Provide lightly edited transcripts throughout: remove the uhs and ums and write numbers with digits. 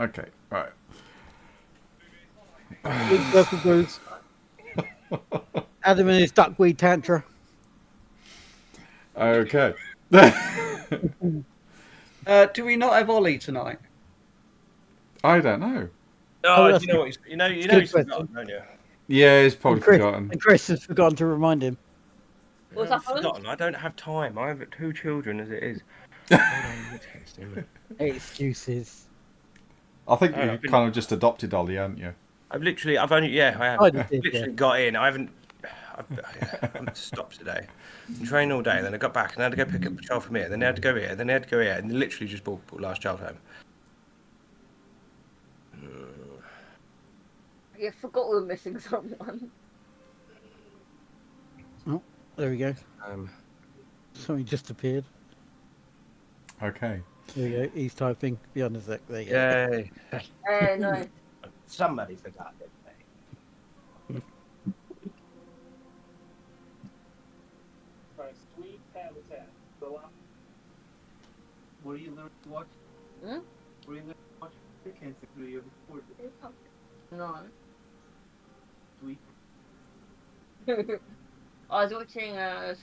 Okay, right. Big purple boots. Adam and his duckweed tantra. Okay. Do we not have Ollie tonight? I don't know. Oh, Oh, that's you know what? You know good he's question. forgotten, don't you? Yeah, he's probably forgotten. And Chris has forgotten to remind him. What's I've happened? forgotten. I don't have time. I have 2 children as it is. Hold on, let me text him. Excuses. I think Oh, you I've been- kind of just adopted Ollie, haven't you? I have. I did, Literally got in. I haven't stopped today. Been training all day, then I got back and I had to go pick up a child from here. Then I had to go here, then I had to go here, and literally just brought last child home. You forgot we were missing someone. Oh, there we go. Um, Something just appeared. Okay. There we go. He's typing. Beyond a sec. There you go. Yay! No. Somebody forgot, didn't they? Sweet habitat. Go up. What are you learning to watch? Hmm? What are you learning to watch? I can't see through your report. No. Sweet. I was watching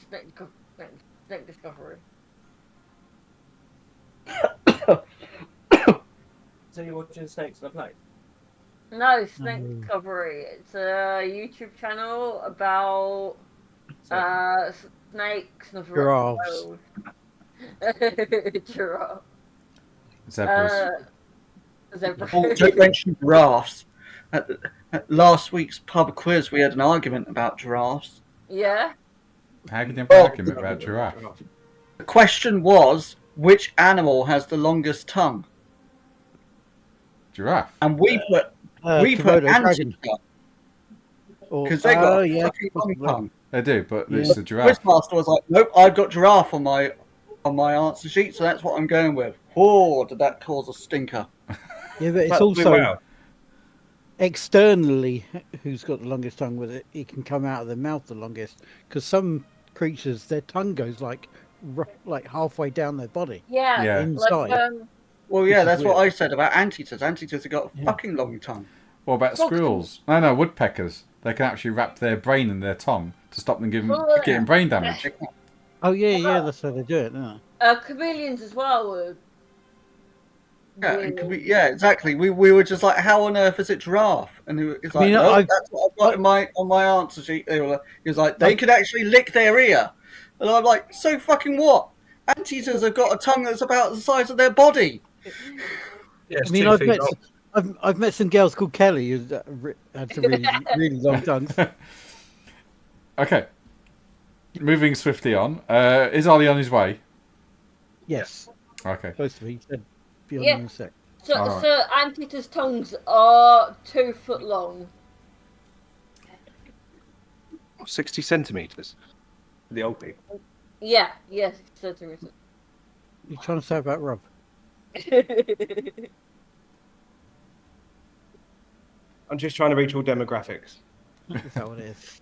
Snake Discovery. So you're watching Snakes on a Plate? No, Snake Mm. Discovery. It's a YouTube channel about snakes and the Giraffes. wild. Giraffe. Zebras. Zebra. Oh, don't mention giraffes. At last week's pub quiz, we had an argument about giraffes. Yeah. How can you have an argument about giraffe? The question was, which animal has the longest tongue? Giraffe. And we put Komodo dragon. Or- because they got oh, a yeah, fucking long tongue. They do, but Yeah. it's the giraffe. Quizmaster was like, nope, I've got giraffe on my answer sheet, so that's what I'm going with. Oh, did that cause a stinker? Yeah, but it's But- also wow. externally who's got the longest tongue with it. It can come out of their mouth the longest. Because some creatures, their tongue goes like halfway down their body. Yeah. Yeah. Inside. Like, Well, yeah, Which is that's what weird. I said about anteaters. Anteaters have got a Yeah. fucking long tongue. What about Well, squirrels? No, woodpeckers. They can actually wrap their brain in their tongue to stop them Well, getting brain damage. Oh, yeah, that's how they do it, isn't it? chameleons as well. Yeah, and yeah, exactly. We were just like, how on earth is it giraffe? And it's like, mean, no, I've- that's what I've got on my answer sheet. He was like, they could actually lick their ear, and I'm like, so fucking what? Anteaters have got a tongue that's about the size of their body. Yeah, I mean, I've met some girls called Kelly who had some really, really long tongues. Okay. Moving swiftly on. Is Ollie on his way? Yes, Okay. supposed to be. He said beyond Yeah. in a sec. So, Alright. so anteaters' tongues are 2 foot long. 60 centimetres. For the old people. Yeah. Yes. So there is. You're trying to say about Rob? I'm just trying to reach all demographics. Is that what it is?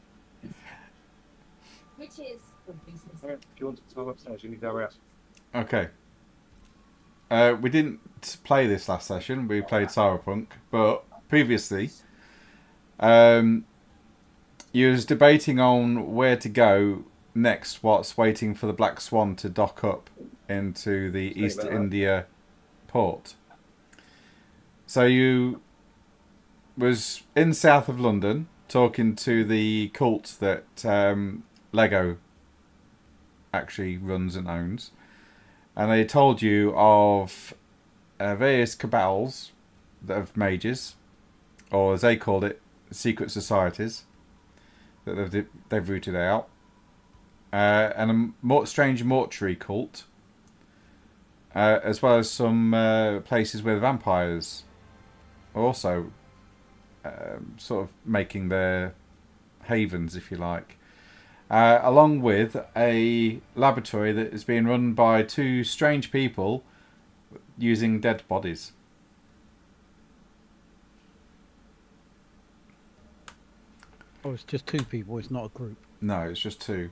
Which is. If you want to go upstairs, you need to hurry up. Okay. We didn't play this last session. We played Cyberpunk, but previously, you was debating on where to go next. What's waiting for the Black Swan to dock up into the East India port. So you was in south of London talking to the cult that Lego actually runs and owns. And they told you of various cabals of mages, or as they called it, secret societies that they've rooted out, and a strange mortuary cult, as well as some places where vampires are also sort of making their havens, if you like. Along with a laboratory that is being run by 2 strange people using dead bodies. Oh, it's just 2 people. It's not a group. No, it's just 2.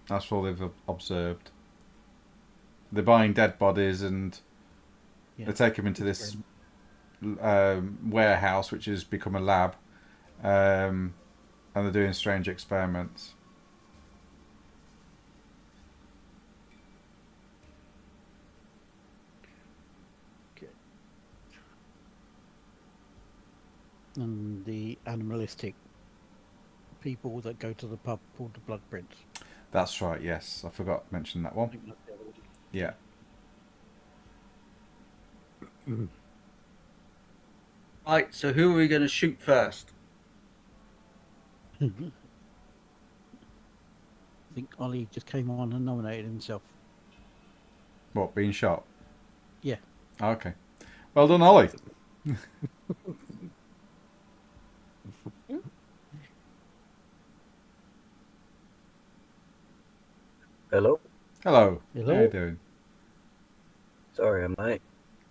That's all they've observed. They're buying dead bodies and Yeah. they take them into this warehouse, which has become a lab, and they're doing strange experiments. And the animalistic people that go to the pub called the Blood Prince. That's right. Yes, I forgot to mention that I one. think that's the other one. Yeah. Right, so who are we going to shoot first? I think Ollie just came on and nominated himself. What, being shot? Yeah. Okay. Well done, Ollie. Hello? Hello. Hello. How you doing? Sorry, I'm late.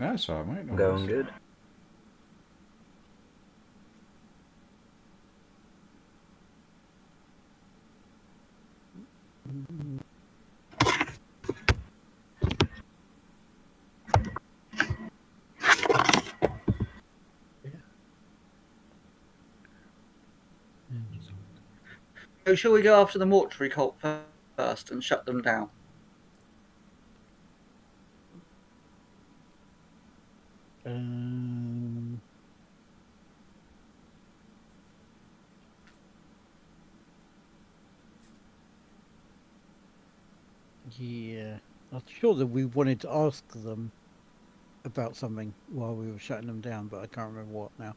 No, it's all right, mate. No Going worries. good. So shall we go after the mortuary cult first and shut them down? Yeah. I'm sure that we wanted to ask them about something while we were shutting them down, but I can't remember what now.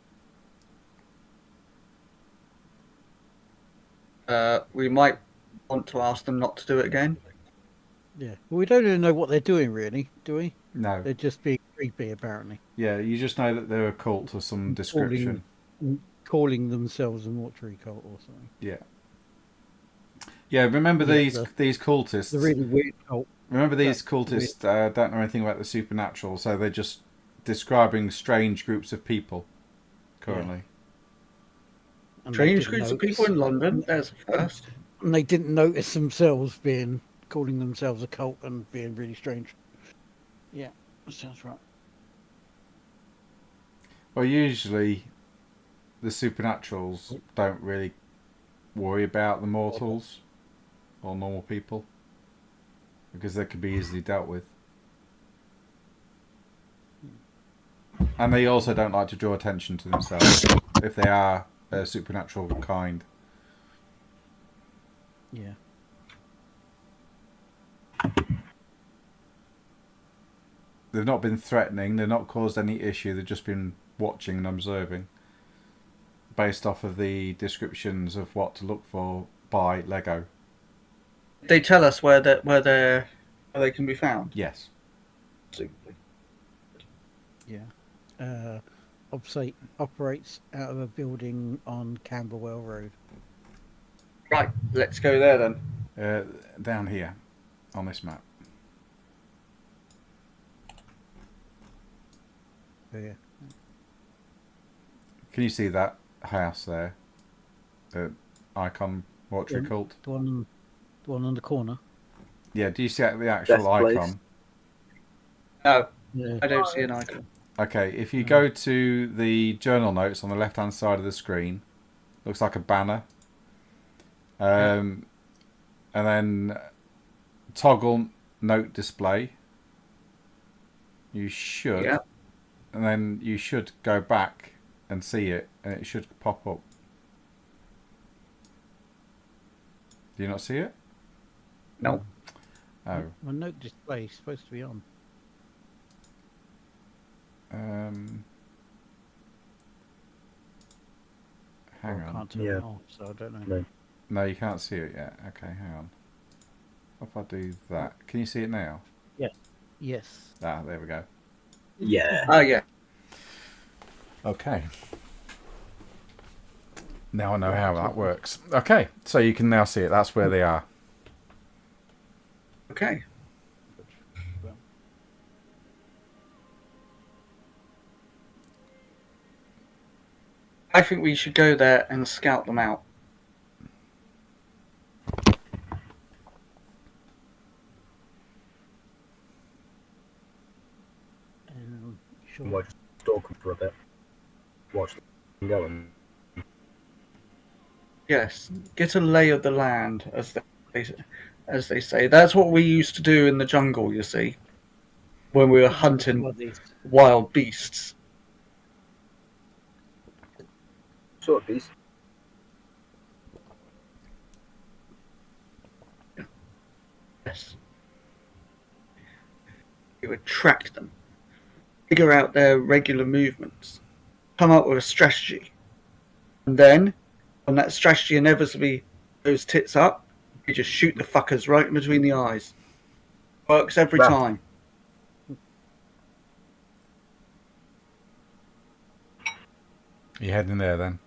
We might want to ask them not to do it again. Yeah. Well, we don't even know what they're doing, really, do we? No. They're just being creepy, apparently. Yeah, you just know that they're a cult of some description. Calling themselves a mortuary cult or something. Yeah. Yeah, remember Yeah, these cultists. The really weird cult. Remember these That's cultists don't know anything about the supernatural, so they're just describing strange groups of people currently. And they Strange didn't groups of notice- people in London. There's the first. And they didn't notice themselves calling themselves a cult and being really strange. Yeah, that sounds right. Well, usually the supernaturals don't really worry about the mortals or normal people because they could be easily dealt with. And they also don't like to draw attention to themselves if they are a supernatural kind. Yeah. They've not been threatening, they've not caused any issue, they've just been watching and observing based off of the descriptions of what to look for by Lego. They tell us where they can be found. Yes. Yeah. Operates out of a building on Camberwell Road. Right, let's go there then. Down here on this map. Oh, yeah. Can you see that house there? The icon mortuary cult? The one on the corner. Yeah, do you see the actual Best place. icon? No, Yeah. I don't see an icon. Okay, if you go to the journal notes on the left hand side of the screen, looks like a banner. And then toggle note display. You should. Yeah. And then you should go back and see it, and it should pop up. Do you not see it? No. Oh. My note display is supposed to be on. Hang I on. can't turn Yeah. it on, so I don't know. No. No, you can't see it yet. Okay, hang on. What if I do that? Can you see it now? Yes. Ah, there we go. Yeah. Oh yeah. Okay. Now I know how that works. Okay, so you can now see it. That's where they are. Okay. I think we should go there and scout them out. Sure. Watch talking for a bit. Watch them going. Yes, get a lay of the land, as they say. That's what we used to do in the jungle. You see, when we were hunting wild beasts. Sort of beast. Yes. You would track them, figure out their regular movements, come up with a strategy, and then, when that strategy inevitably goes tits up, you just shoot the fuckers right in between the eyes. Works every Right. time. Are you heading there then?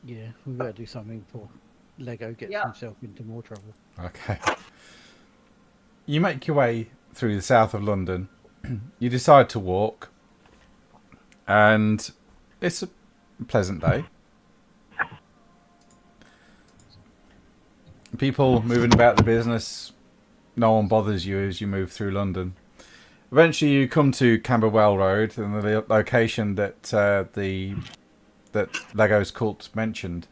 Yeah, we better do something before Lego gets Yeah. himself into more trouble. Okay. You make your way through the south of London. You decide to walk, and it's a pleasant day. People moving about the business. No one bothers you as you move through London. Eventually, you come to Camberwell Road, and the location that that Lego's cult mentioned.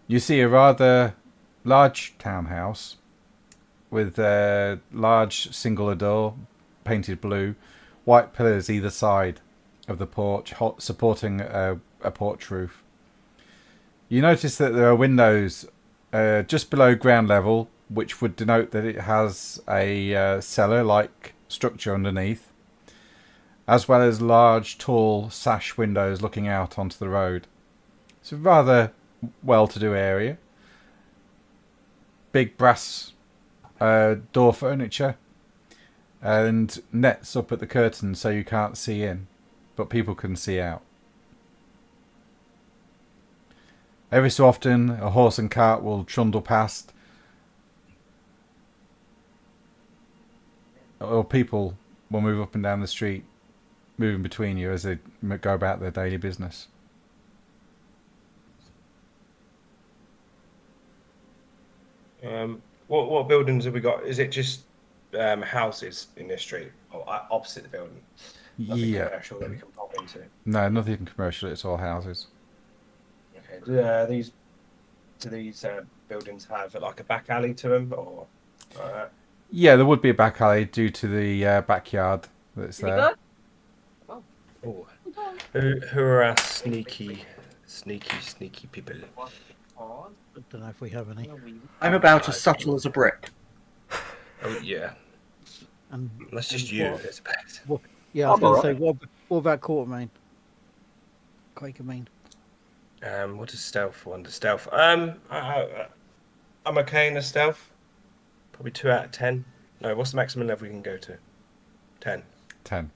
You see a rather large townhouse with a large singular door, painted blue, white pillars either side of the porch, supporting a porch roof. You notice that there are windows just below ground level, which would denote that it has a cellar-like structure underneath, as well as large, tall sash windows looking out onto the road. It's a rather well-to-do area. Big brass door furniture and nets up at the curtains so you can't see in, but people can see out. Every so often, a horse and cart will trundle past, or people will move up and down the street, moving between you as they go about their daily business. What buildings have we got? Is it just houses in this street, or opposite the building? Nothing Yeah. commercial that we can pop into. No, nothing commercial. It's all houses. Okay. Do these buildings have like a back alley to them, or? Yeah, there would be a back alley due to the backyard that's You there. good? Oh. Who are our sneaky people? I don't know if we have any. I'm about as subtle as a brick. Oh yeah, And that's just and you. what- It's best. Yeah, I was I'm going to say, alright. what about Quartermain? Quakermain. What does stealth want? Stealth. I'm okay in the stealth. Probably 2 out of 10. No, what's the maximum level we can go to? 10. 10.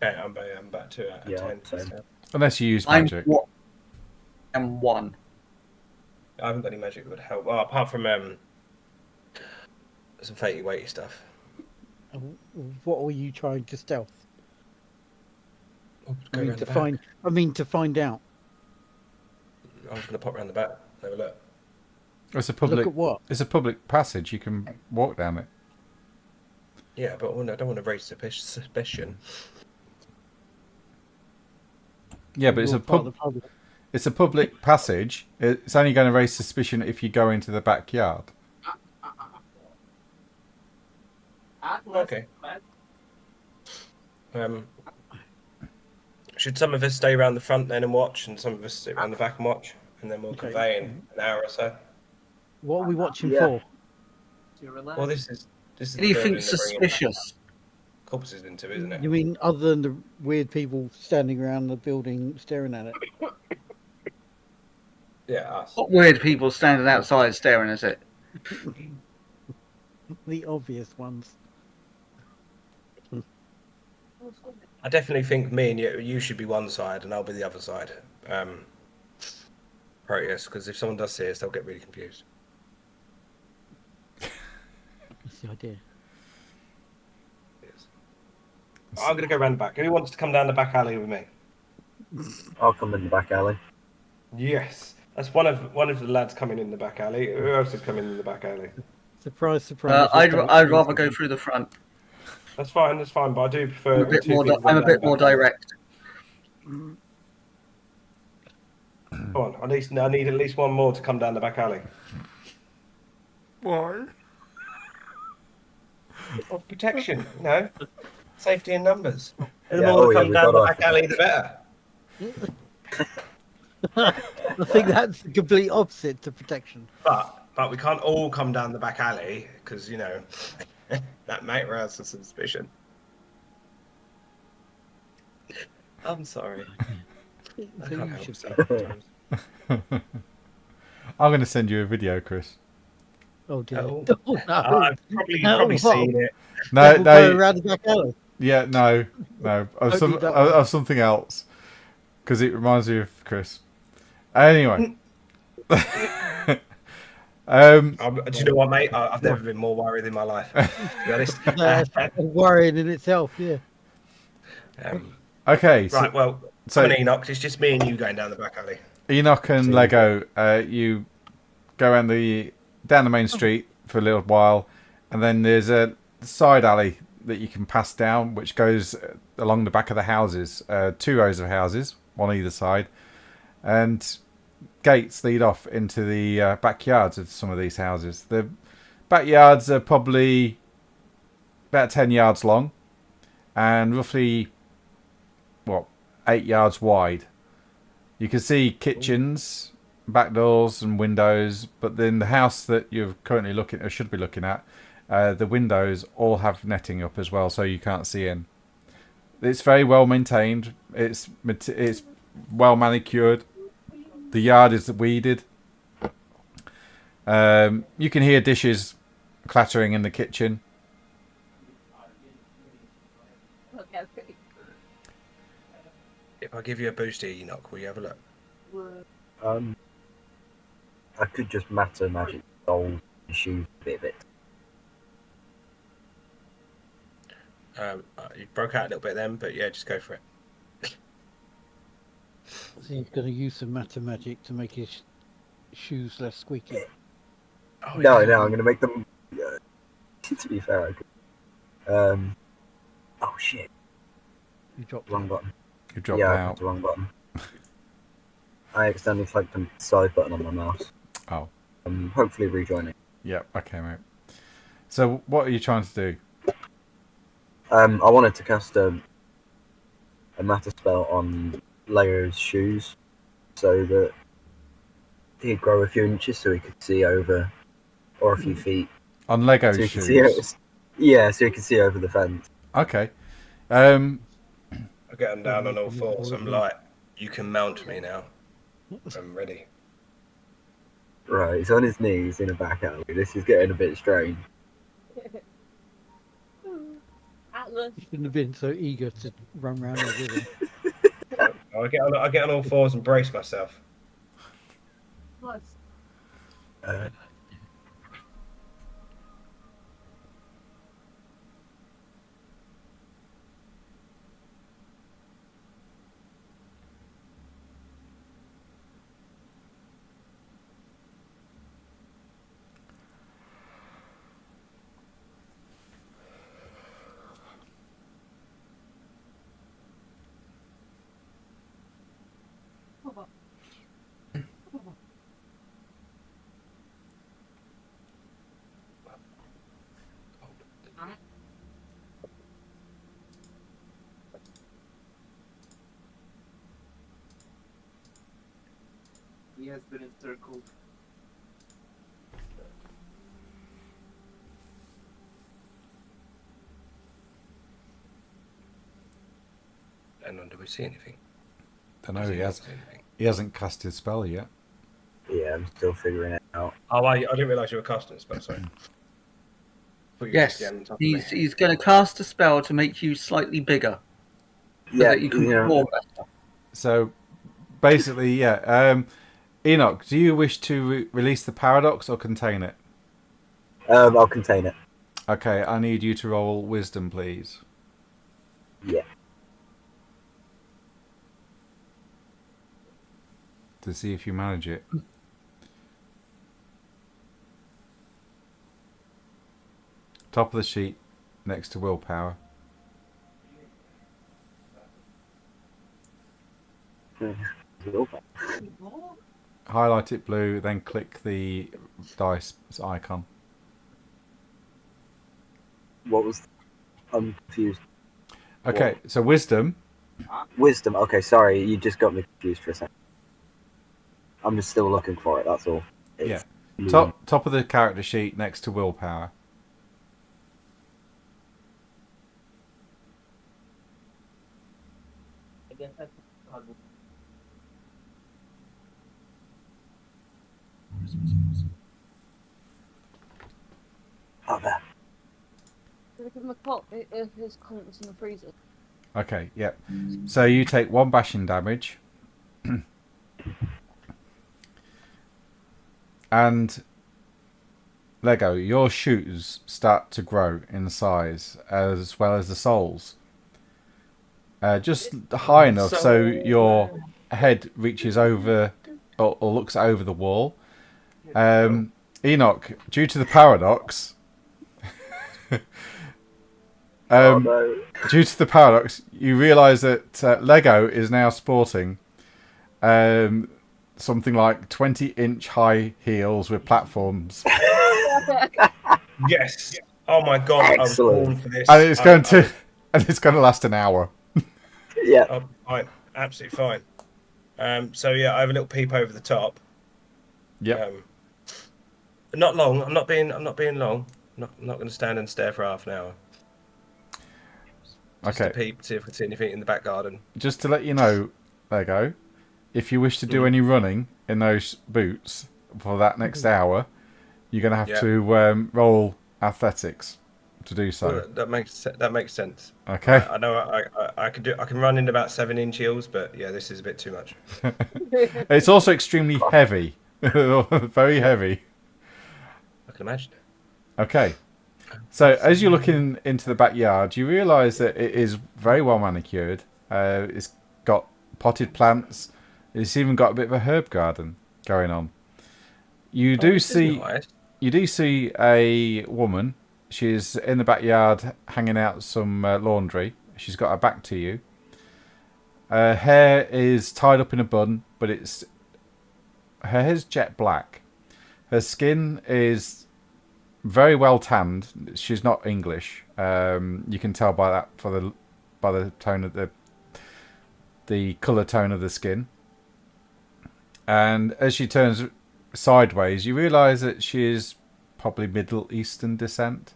Okay, I'm about 2 out of Yeah, 10. for 10. stealth. Unless you use I'm magic. what? I'm 1. I haven't got any magic that would help. Well, apart from some fatey weighty stuff. What are you trying to stealth? Oh, I go mean, around to the back. find. I mean, to find out. I was going to pop around the back. Have a look. It's a Look public. at what? It's a public passage. You can walk down it. Yeah, but I don't want to raise suspicion. Yeah, but it's You're a part of pub. the public. It's a public passage. It's only going to raise suspicion if you go into the backyard. Okay. Should some of us stay around the front then and watch, and some of us sit around the back and watch, and then we'll Okay. convey in an hour or so? What are we watching Yeah. for? Well, this is the Anything building they're bringing suspicious? corpses into, isn't it? You mean other than the weird people standing around the building staring at it? Yeah, us. What weird people standing outside staring at it? The obvious ones. I definitely think me and you should be one side, and I'll be the other side. Proteus, because if someone does see us, they'll get really confused. That's the idea. Yes. I'm going to go around the back. Who wants to come down the back alley with me? I'll come in the back alley. Yes, that's one of the lads coming in the back alley. Who else is coming in the back alley? Surprise, surprise. I'd rather go through the front. That's fine. That's fine. But I do I'm prefer a bit two more. people I'm a going down bit the more back alley. direct. Come on. I need at least one more to come down the back alley. Why? Of protection, safety in numbers. And the Yeah, more oh that yeah, come we down got the off. back alley, the better. I think that's the complete opposite to protection. But we can't all come down the back alley because that might rouse some suspicion. I'm sorry. I So can't you help should myself be. sometimes. I'm going to send you a video, Chris. Oh dear. Oh. Oh, no. I've probably seen it. No, Devil going no, around the back alley. yeah, no, of Don't need that one. of something else, because it reminds me of Chris. Anyway, Do you know what, mate? I've never been more worried in my life, to be honest. That's worrying in itself, yeah. okay, so, Right, well, so I'm an Enoch. It's just me and you going down the back alley. Enoch and So- Lego, you go down the main street for a little while, and then there's a side alley that you can pass down, which goes along the back of the houses, 2 rows of houses, one either side, and gates lead off into the backyards of some of these houses. The backyards are probably about 10 yards long and roughly 8 yards wide. You can see kitchens, back doors and windows, but then the house that you're currently looking or should be looking at, the windows all have netting up as well, so you can't see in. It's very well maintained. It's well manicured. The yard is weeded. You can hear dishes clattering in the kitchen. Okay. If I give you a boost here, Enoch, will you have a look? I could just matter magic gold and shoes a bit. You broke out a little bit then, but yeah, just go for it. So he's going to use some matter magic to make his shoes less squeaky. Oh, No, yeah. I'm gonna make them. To be fair, I could. Oh shit! You dropped Wrong it. button. You dropped Yeah, I out. pressed the wrong button. I accidentally clicked the side button on my mouse. Oh, Hopefully rejoining. yeah. Okay, mate. So, what are you trying to do? I wanted to cast a matter spell on Leo's shoes, so that he'd grow a few inches, so he could see over, or a few feet, On Lego so he could shoes. see. Yeah, so he could see over the fence. Okay. I get him down on all fours. I'm like, you can mount me now. I'm ready. Right, he's on his knees in a back alley. This is getting a bit strange. Atlas. You shouldn't have been so eager to run around there with him. I get on all fours and brace myself. Nice. Uh, He has been encircled. And do we see anything? Don't know. Does He not has. see anything? He hasn't cast his spell yet. yeah, I'm still figuring it out. Oh, I didn't realise you were casting a spell. Sorry. Thought you were Yes, just on top of me. he's going to cast a spell to make you slightly bigger, so Yeah, that you can perform better. So, basically, yeah. Enoch, do you wish to release the paradox or contain it? I'll contain it. Okay, I need you to roll wisdom, please. Yeah. To see if you manage it. Top of the sheet, next to willpower. Willpower. Highlight it blue, then click the dice icon. What was? I'm confused. Okay, so wisdom. Wisdom. Okay, sorry, you just got me confused for a second. I'm just still looking for it. That's all. Yeah. It's Top of the character sheet next to willpower. I guess that's Oh, there. Did I give him a cot if his comment was in the freezer? Okay, yep. So you take 1 bashing damage. And Lego, your shoes start to grow in size as well as the soles. Just high enough so your head reaches over or looks over the wall. Enoch, due to the paradox, Oh no. due to the paradox, you realise that Lego is now sporting something like 20-inch high heels with platforms, Yes. Oh my god, I was Excellent. born for this. and it's going to last an hour. Yeah. I'm fine. Absolutely fine. So yeah, I have a little peep over the top. Yep. Not long. I'm not being long. I'm not going to stand and stare for half an hour. Just Okay. to peep, see if I can see anything in the back garden. Just to let you know, Lego, if you wish to do any running in those boots for that next hour, you're going to have to roll athletics to do so. Well, that makes sense. Okay. I know I can run in about 7-inch heels, but yeah, this is a bit too much. It's also extremely heavy. Very heavy. I can imagine. Okay. So as you're looking into the backyard, you realise that it is very well manicured. It's got potted plants. It's even got a bit of a herb garden going on. You do see a woman. She's in the backyard hanging out some laundry. She's got her back to you. Her hair is tied up in a bun, but her hair's jet black. Her skin is very well tanned. She's not English. You can tell by that by the tone of the colour tone of the skin. And as she turns sideways, you realise that she is probably Middle Eastern descent.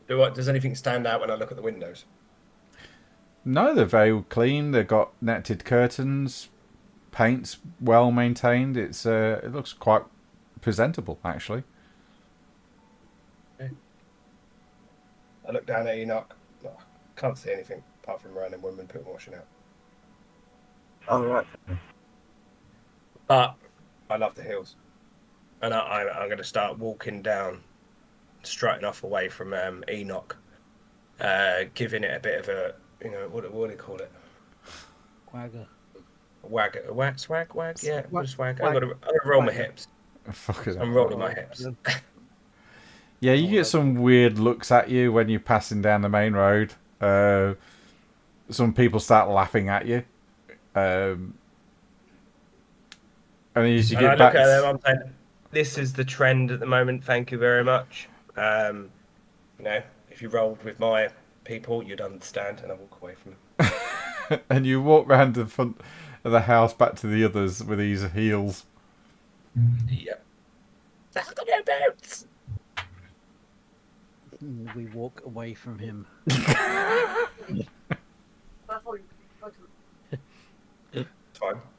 Does anything stand out when I look at the windows? No, they're very clean. They've got netted curtains. Paint's well maintained. It looks quite presentable, actually. Okay. I look down at Enoch. No, can't see anything apart from random women putting washing out. Oh right. But I love the hills, and I'm going to start walking down, strutting off away from Enoch, giving it a bit of a, what do you call it? Wagger. Swag? Yeah, Swag. swag. I'm gonna roll my hips. Fuck it. I'm rolling my hips. Yeah, you get some weird looks at you when you're passing down the main road. Some people start laughing at you. And as you And I get back, look at them, I'm saying, this is the trend at the moment. Thank you very much. If you rolled with my people, you'd understand, and I walk away from them. and you walk round the front of the house back to the others with these heels. Yep. Look at your boots. We walk away from him.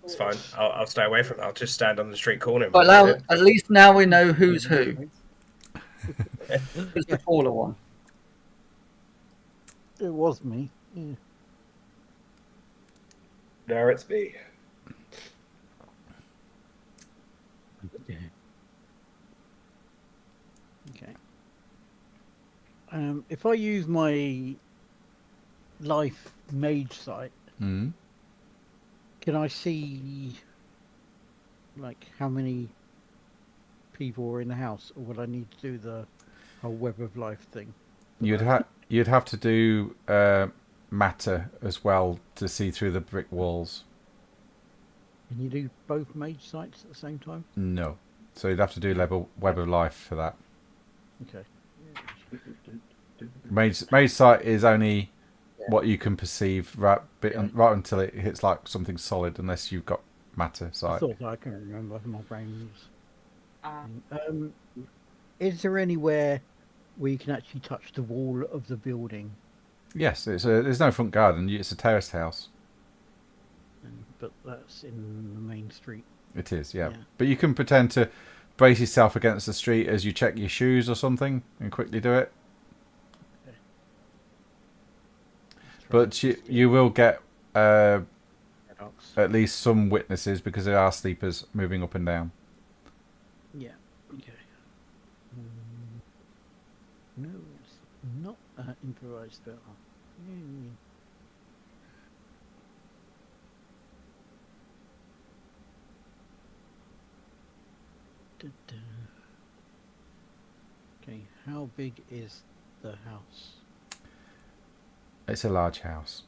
It's fine. I'll stay away from it. I'll just stand on the street corner. But now, at least now we know who's who. Who's the taller one? It was me. Yeah. There it's me. Okay. If I use my life mage sight, can I see like how many people are in the house, or would I need to do the whole web of life thing? You'd You'd have to do matter as well to see through the brick walls. Can you do both mage sites at the same time? No. So you'd have to do web of life for that. Okay. Mage sight is only what you can perceive right until it hits like something solid, unless you've got matter I sight. thought I can't remember. My brain was. Is there anywhere where you can actually touch the wall of the building? Yes, there's no front garden. It's a terraced house. But that's in the main street. It is, yeah. But you can pretend to brace yourself against the street as you check your shoes or something and quickly do it. Okay. But you will get Paradox. at least some witnesses because there are sleepers moving up and down. Yeah. Okay. No, it's not improvised spell. Okay, how big is the house? It's a large house.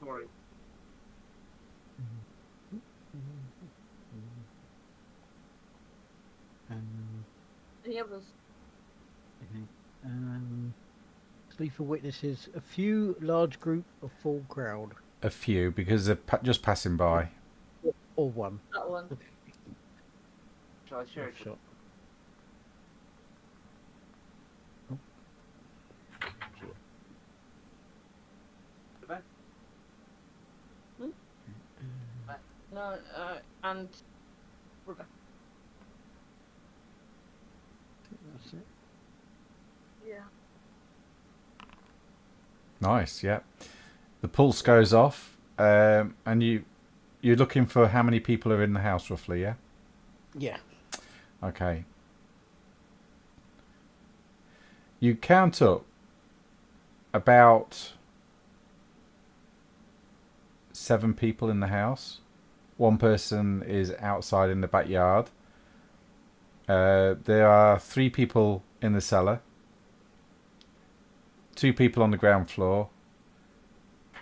Sorry. Any others? Okay. Sleeper witnesses, a few, large group, a full crowd, A few because they're just passing by. or one. That one. Shall I share it? Shot. No, and Rebecca. That's it. Yeah. Nice, yeah. The pulse goes off, and you're looking for how many people are in the house roughly, yeah? Yeah. Okay. You count up about 7 people in the house. One person is outside in the backyard. There are 3 people in the cellar. 2 people on the ground floor.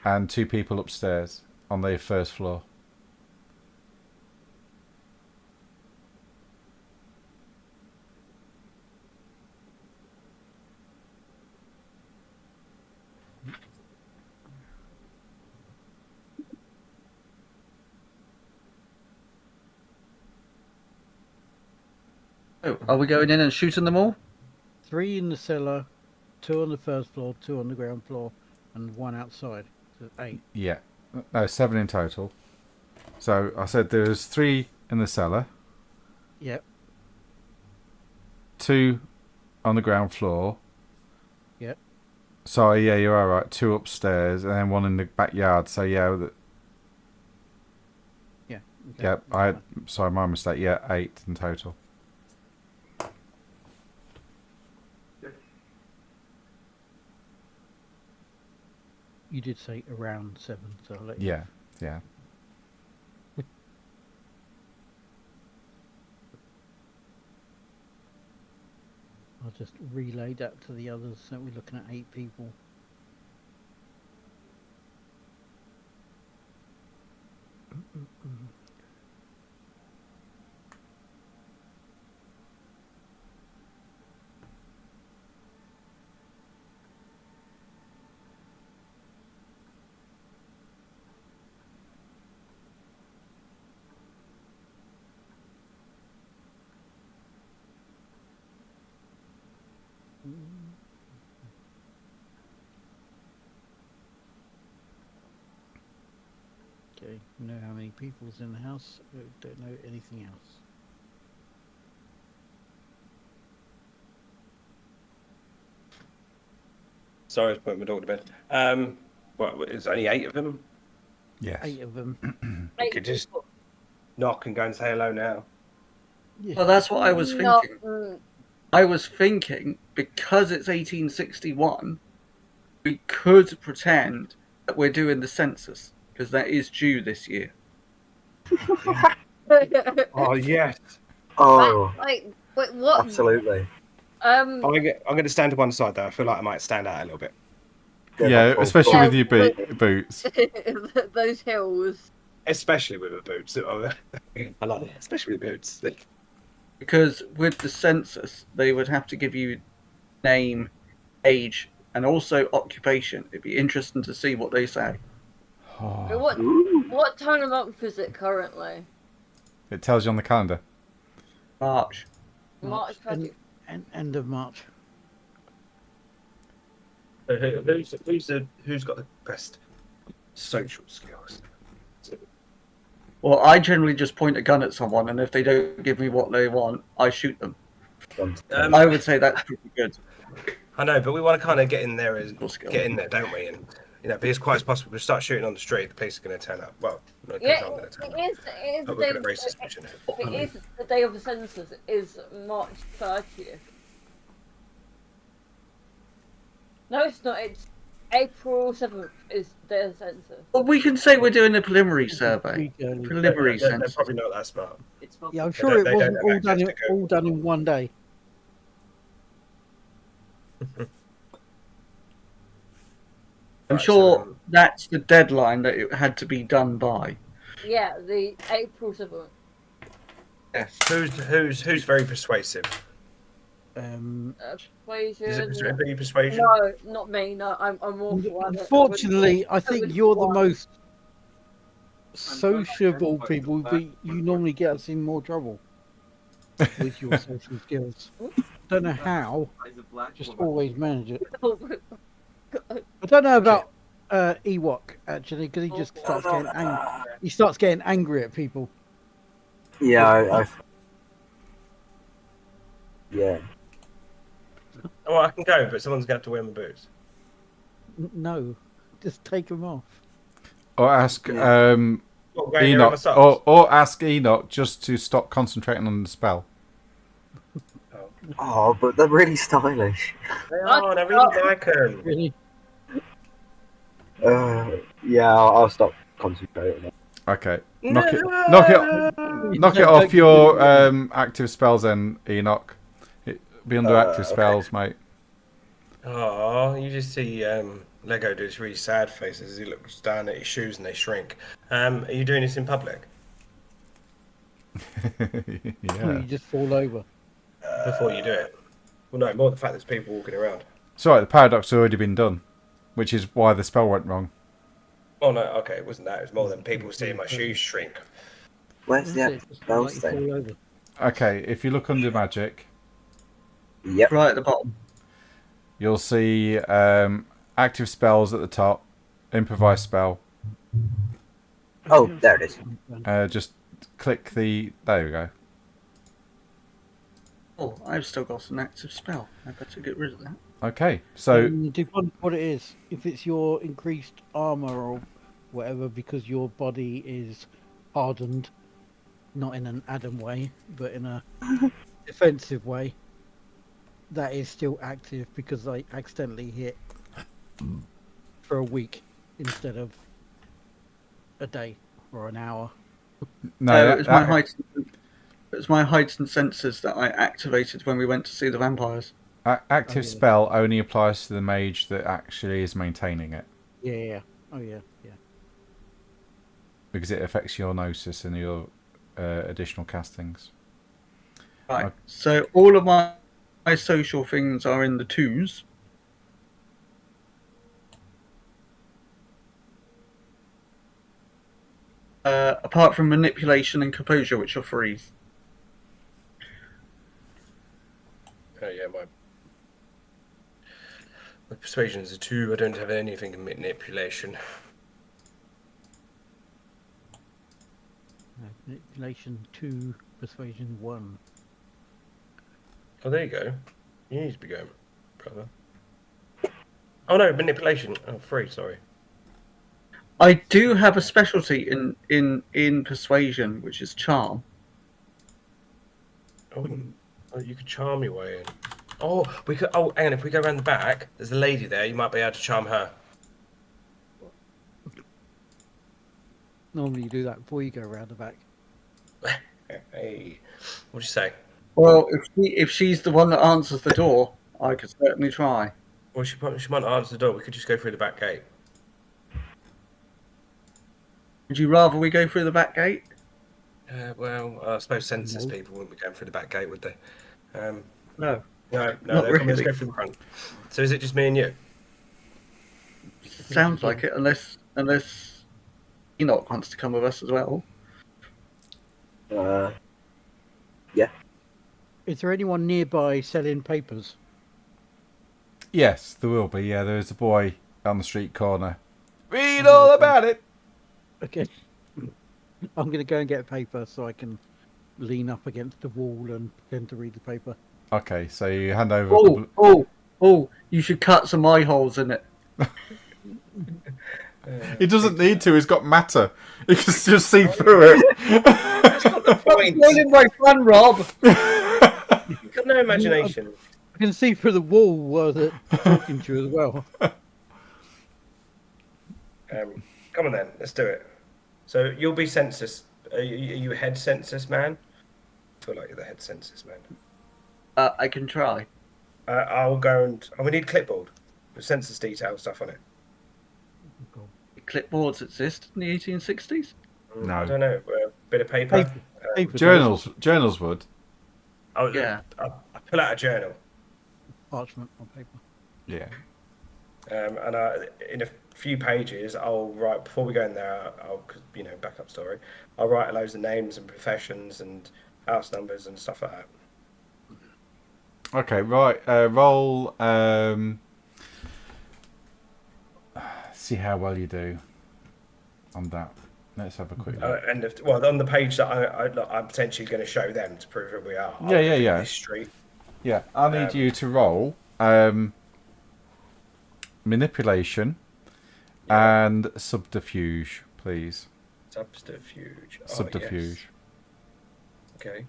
And 2 people upstairs on the first floor. Oh, are we going in and shooting them all? 3 in the cellar, 2 on the first floor, 2 on the ground floor, and 1 outside. So 8. Yeah. No, 7 in total. So I said there was 3 in the cellar. Yep. 2 on the ground floor. Yep. Sorry, yeah, you're all right. 2 upstairs and then 1 in the backyard. So yeah, Yeah. Okay. yeah. Sorry, my mistake. Yeah, 8 in total. You did say around 7, so I'll let you. Yeah, yeah. I'll just relay that to the others. So we're looking at 8 people. Okay, we know how many people's in the house. We don't know anything else. Sorry, I was putting my dog to bed. Well, it's only 8 of them. Yes. 8 of them. We could just knock and go and say hello now. Yeah. Well, that's what I was No, thinking. I was thinking because it's 1861, we could pretend that we're doing the census because that is due this year. Oh yes. Oh, like, wait, what? absolutely. Um, I'm going to stand to one side though. I feel like I might stand out a little bit. Go Yeah, back full especially force. with your boots. those hills. Especially with the boots. I like it. Especially with boots. Because with the census, they would have to give you name, age, and also occupation. It'd be interesting to see what they say. Oh, What time of month is it currently? it tells you on the calendar. March. March 20th. End of March. Who's got the best social skills? Well, I generally just point a gun at someone, and if they don't give me what they want, I shoot them. I would say that's pretty good. I know, but we want to kind of get in there, Skill. don't we? And be as quiet as possible. We start shooting on the street, the police are going to turn up. Well, no, Yeah, not going to turn up. it is But the we're day. going to raise suspicion. It is the day of the census. Is March 30th. No, it's not. It's April 7th. Is their census. Well, we can say we're doing a preliminary survey. Week early. Preliminary They're census. probably not that smart. Yeah, I'm They sure don't- it they wasn't don't all have done access to all done in one day. I'm Right, sure so, that's the deadline that it had to be done by. Yeah, the April 7th. Yes. who's very persuasive? Persuasion. Is it really persuasion? No, not me. No, I'm awful at it. Unfortunately, I think would you're the fly. most sociable people, but you normally get us in more trouble with your social skills. Don't know how, just always manage it. I don't know about Ewok actually, because he just starts getting angry. He starts getting angry at people. Yeah, yeah. Oh, I can go, but someone's going to have to wear my boots. No, just take them off. Or ask What, going there in my Enoch, socks? or ask Enoch just to stop concentrating on the spell. Oh, but they're really stylish. They are, and I really like them. Really? Yeah, I'll stop concentrating. Okay, knock it off your active spells then, Enoch. It'll be under active spells, mate. Oh, you just see Lego do this really sad face as he looks down at his shoes and they shrink. Are you doing this in public? Yeah. You just fall over. Before you do it? Well, no, more the fact there's people walking around. It's alright, the paradox has already been done, which is why the spell went wrong. Oh, no, okay, it wasn't that. It was more than people seeing my shoes shrink. Where's the That's it, actual just spells like you thing? fall over. Okay, if you look under magic, Yep. Right at the bottom. you'll see active spells at the top, improvised spell. Oh, there it is. Just click the. There we go. Oh, I've still got an active spell. I better get rid of that. Okay, so Depends on what it is. If it's your increased armor or whatever, because your body is hardened, not in an Adam way, but in a defensive way, that is still active because I accidentally hit for a week instead of a day or an hour. no, It was my heightened senses that I activated when we went to see the vampires. active spell only applies to the mage that actually is maintaining it, Yeah. Oh yeah. Yeah. because it affects your gnosis and your additional castings. Right. Okay. So all of my social things are in the twos. Apart from manipulation and composure, which are threes. Oh, yeah, my persuasion is a 2. I don't have anything in manipulation. Manipulation 2, persuasion 1. Oh, there you go. You need to be going, brother. Oh, no, manipulation. Oh, 3, sorry. I do have a specialty in persuasion, which is charm. Oh, you could charm your way in. Oh, we could. Oh, and if we go around the back, there's a lady there. You might be able to charm her. Normally you do that before you go around the back. Hey, what'd you say? Well, if she's the one that answers the door, I could certainly try. Well, she might not answer the door. We could just go through the back gate. Would you rather we go through the back gate? Well, I suppose census No. people wouldn't be going through the back gate, would they? No. No, Not let's really. go through the front. So is it just me and you? Sounds like it, unless Enoch wants to come with us as well. Is there anyone nearby selling papers? Yes, there will be. Yeah, there is a boy on the street corner. Read all about it. Okay. I'm going to go and get a paper so I can lean up against the wall and pretend to read the paper. Okay, so you hand over. A couple... Oh! You should cut some eye holes in it. He doesn't need to. He's got matter. He can just see through it. It's got the point. Spoiling my fun, Rob. You've got no imagination. I can see through the wall while they're talking to you as well. Come on then, let's do it. So you'll be census. Are you head census man? I feel like you're the head census man. I can try. I'll go and. Oh, we need clipboard with census detail stuff on it. Clipboards exist in the 1860s. No. I don't know. A bit of paper. Paper Journals would. Oh Yeah. I pull out a journal. parchment on paper. Yeah. And in a few pages, I'll write, before we go in there, cause, backup story, I'll write loads of names and professions and house numbers and stuff like that. Okay, right. Roll. See how well you do on that. Let's have a quick look. On the page that I'm potentially going to show them to prove who we are. Yeah. This street. Yeah, I need you to roll manipulation and subterfuge, please. Subterfuge. Subterfuge. Yes. Okay.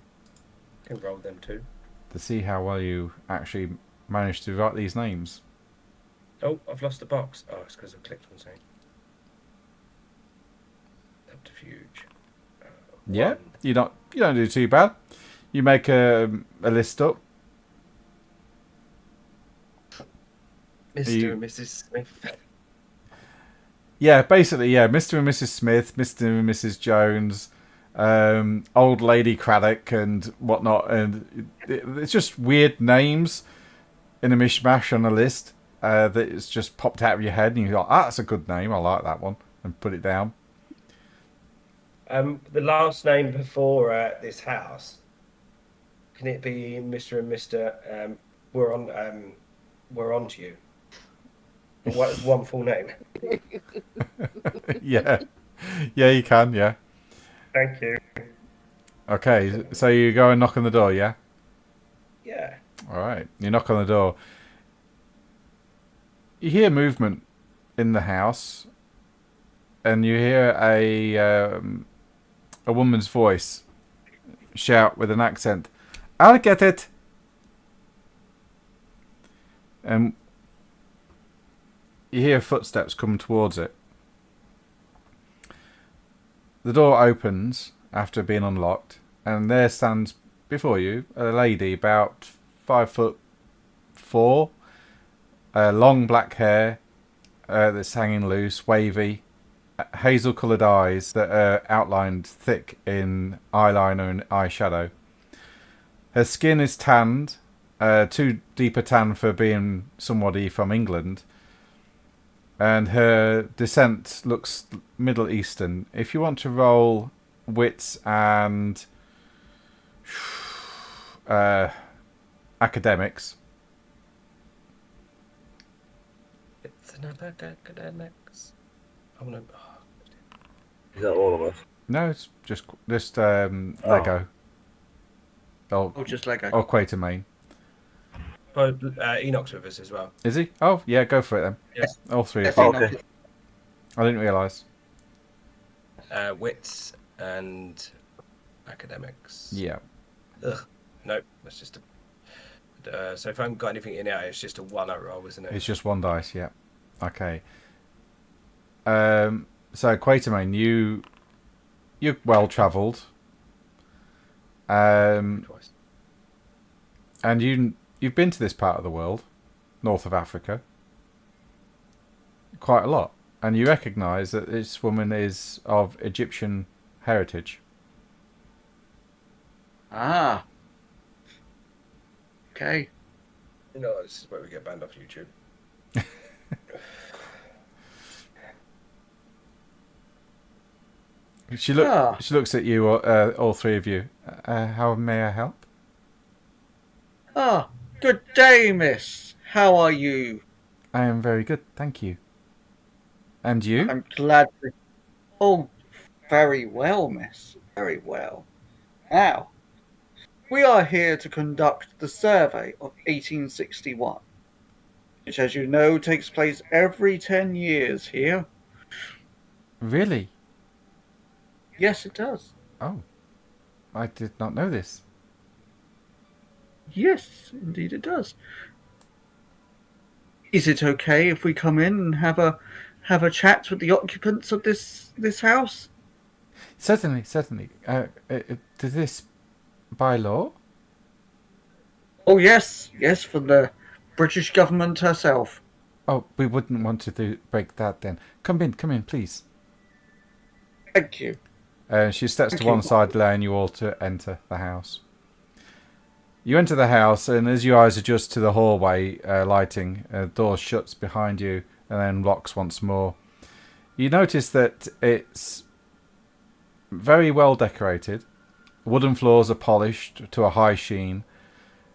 Can roll them too. To see how well you actually managed to write these names. Oh, I've lost the box. Oh, it's because I clicked on something. Subterfuge. Yeah, One. you don't do too bad. You make a list up. Mr. and Mrs. Smith. Yeah, basically, yeah. Mr. and Mrs. Smith, Mr. and Mrs. Jones, Old Lady Craddock, and whatnot. And it's just weird names in a mishmash on a list that it's just popped out of your head, and you're like, that's a good name. I like that one, and put it down. The last name before this house, can it be Mr. and Mr. We're on to you. What is one full name? Yeah, you can. Yeah. Thank you. Okay, so you go and knock on the door. Yeah. Yeah. All right. You knock on the door. You hear movement in the house, and you hear a woman's voice shout with an accent, "I'll get it." And you hear footsteps come towards it. The door opens after being unlocked, and there stands before you a lady about 5'4", long black hair that's hanging loose, wavy, hazel-coloured eyes that are outlined thick in eyeliner and eyeshadow. Her skin is tanned, too deep a tan for being somebody from England, and her descent looks Middle Eastern. If you want to roll wits and academics. It's an academics. I want to. Is that all of us? No, it's just Lego. Oh, just Lego. Or Quatermain. Oh, Enoch's with us as well. Is he? Oh, yeah, go for it then. Yes. All three of Yes, you. Oh, okay. I didn't realise. Wits and academics. Yeah. Ugh. Nope, that's just a. So if I haven't got anything in it, it's just a 1 roll, isn't it? It's just one dice, yeah. Okay. So Quatermain, you're well travelled. Twice. And you've been to this part of the world, north of Africa, quite a lot. And you recognise that this woman is of Egyptian heritage. Ah. Okay. You know, this is where we get banned off YouTube. She looks at you, all three of you. How may I help? Ah, good day, miss. How are you? I am very good, thank you. And you? I'm glad to... Oh, very well, miss. Very well. Now, we are here to conduct the survey of 1861, which, as you know, takes place every 10 years here. Really? Yes, it does. Oh, I did not know this. Yes, indeed it does. Is it okay if we come in and have a chat with the occupants of this house? Certainly. Does this by law? Oh yes, from the British government herself. Oh, we wouldn't want to break that then. Come in, please. Thank you. She steps Thank to one you. side, allowing you all to enter the house. You enter the house, and as your eyes adjust to the hallway lighting, the door shuts behind you and then locks once more. You notice that it's very well decorated. Wooden floors are polished to a high sheen.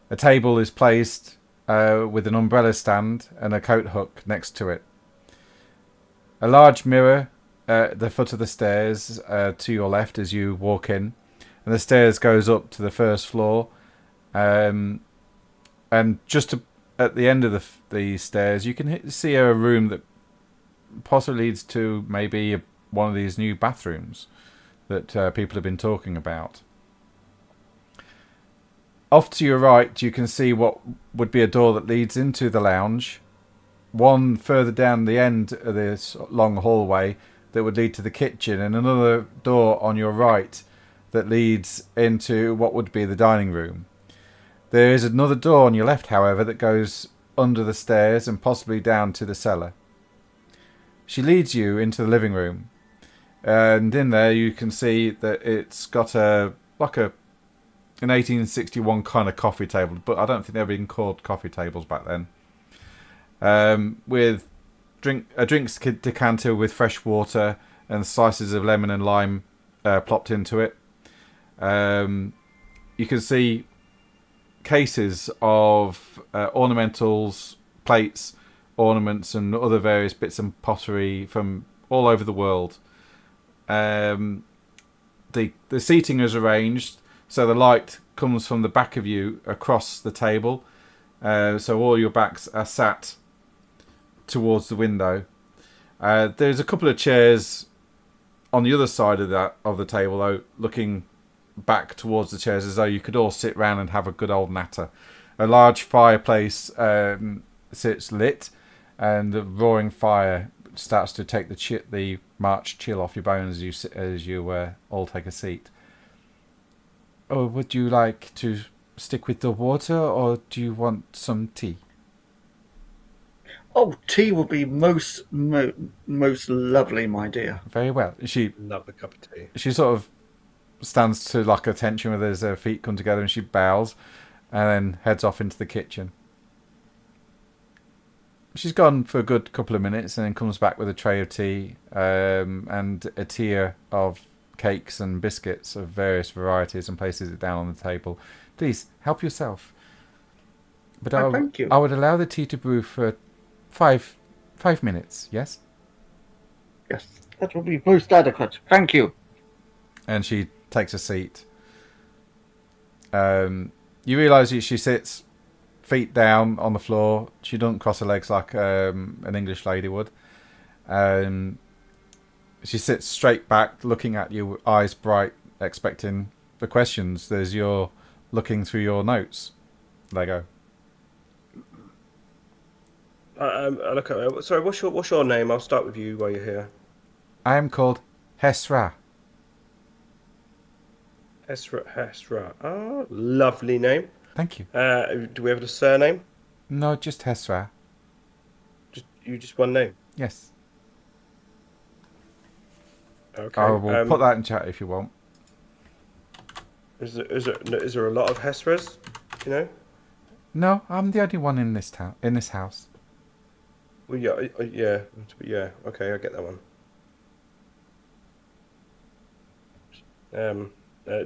A table is placed with an umbrella stand and a coat hook next to it. A large mirror at the foot of the stairs to your left as you walk in, and the stairs goes up to the first floor. And just at the end of the stairs, you can see a room that possibly leads to maybe one of these new bathrooms that people have been talking about. Off to your right, you can see what would be a door that leads into the lounge. One further down the end of this long hallway that would lead to the kitchen, and another door on your right that leads into what would be the dining room. There is another door on your left, however, that goes under the stairs and possibly down to the cellar. She leads you into the living room, and in there you can see that it's got an 1861 kind of coffee table, but I don't think they were being called coffee tables back then. With a drinks decanter with fresh water and slices of lemon and lime plopped into it. You can see cases of ornamentals, plates, ornaments, and other various bits of pottery from all over the world. The seating is arranged so the light comes from the back of you across the table, so all your backs are sat towards the window. There's a couple of chairs on the other side of the table, though, looking back towards the chairs as though you could all sit round and have a good old natter. A large fireplace sits lit, and the roaring fire starts to take the March chill off your bones as you all take a seat. Oh, would you like to stick with the water, or do you want some tea? Oh, tea will be most lovely, my dear. Very well. Love a cup of tea. She sort of stands to like attention with her feet come together, and she bows and then heads off into the kitchen. She's gone for a good couple of minutes and then comes back with a tray of tea and a tier of cakes and biscuits of various varieties and places it down on the table. Please, help yourself. But Thank you. I would allow the tea to brew for five minutes, yes? Yes, that will be most adequate. Thank you. And she takes a seat. You realise she sits feet down on the floor. She doesn't cross her legs like an English lady would. She sits straight back, looking at you, eyes bright, expecting the questions. There's your looking through your notes, Lego. I look at. Sorry, what's your name? I'll start with you while you're here. I am called Hesra. Hesra. Oh, lovely name. Thank you. Do we have a surname? No, just Hesra. Just one name. Yes. Okay. I will put that in chat if you want. Is there a lot of Hesras? Do you know? No, I'm the only one in this town, in this house. Well, yeah. Okay, I get that one. Do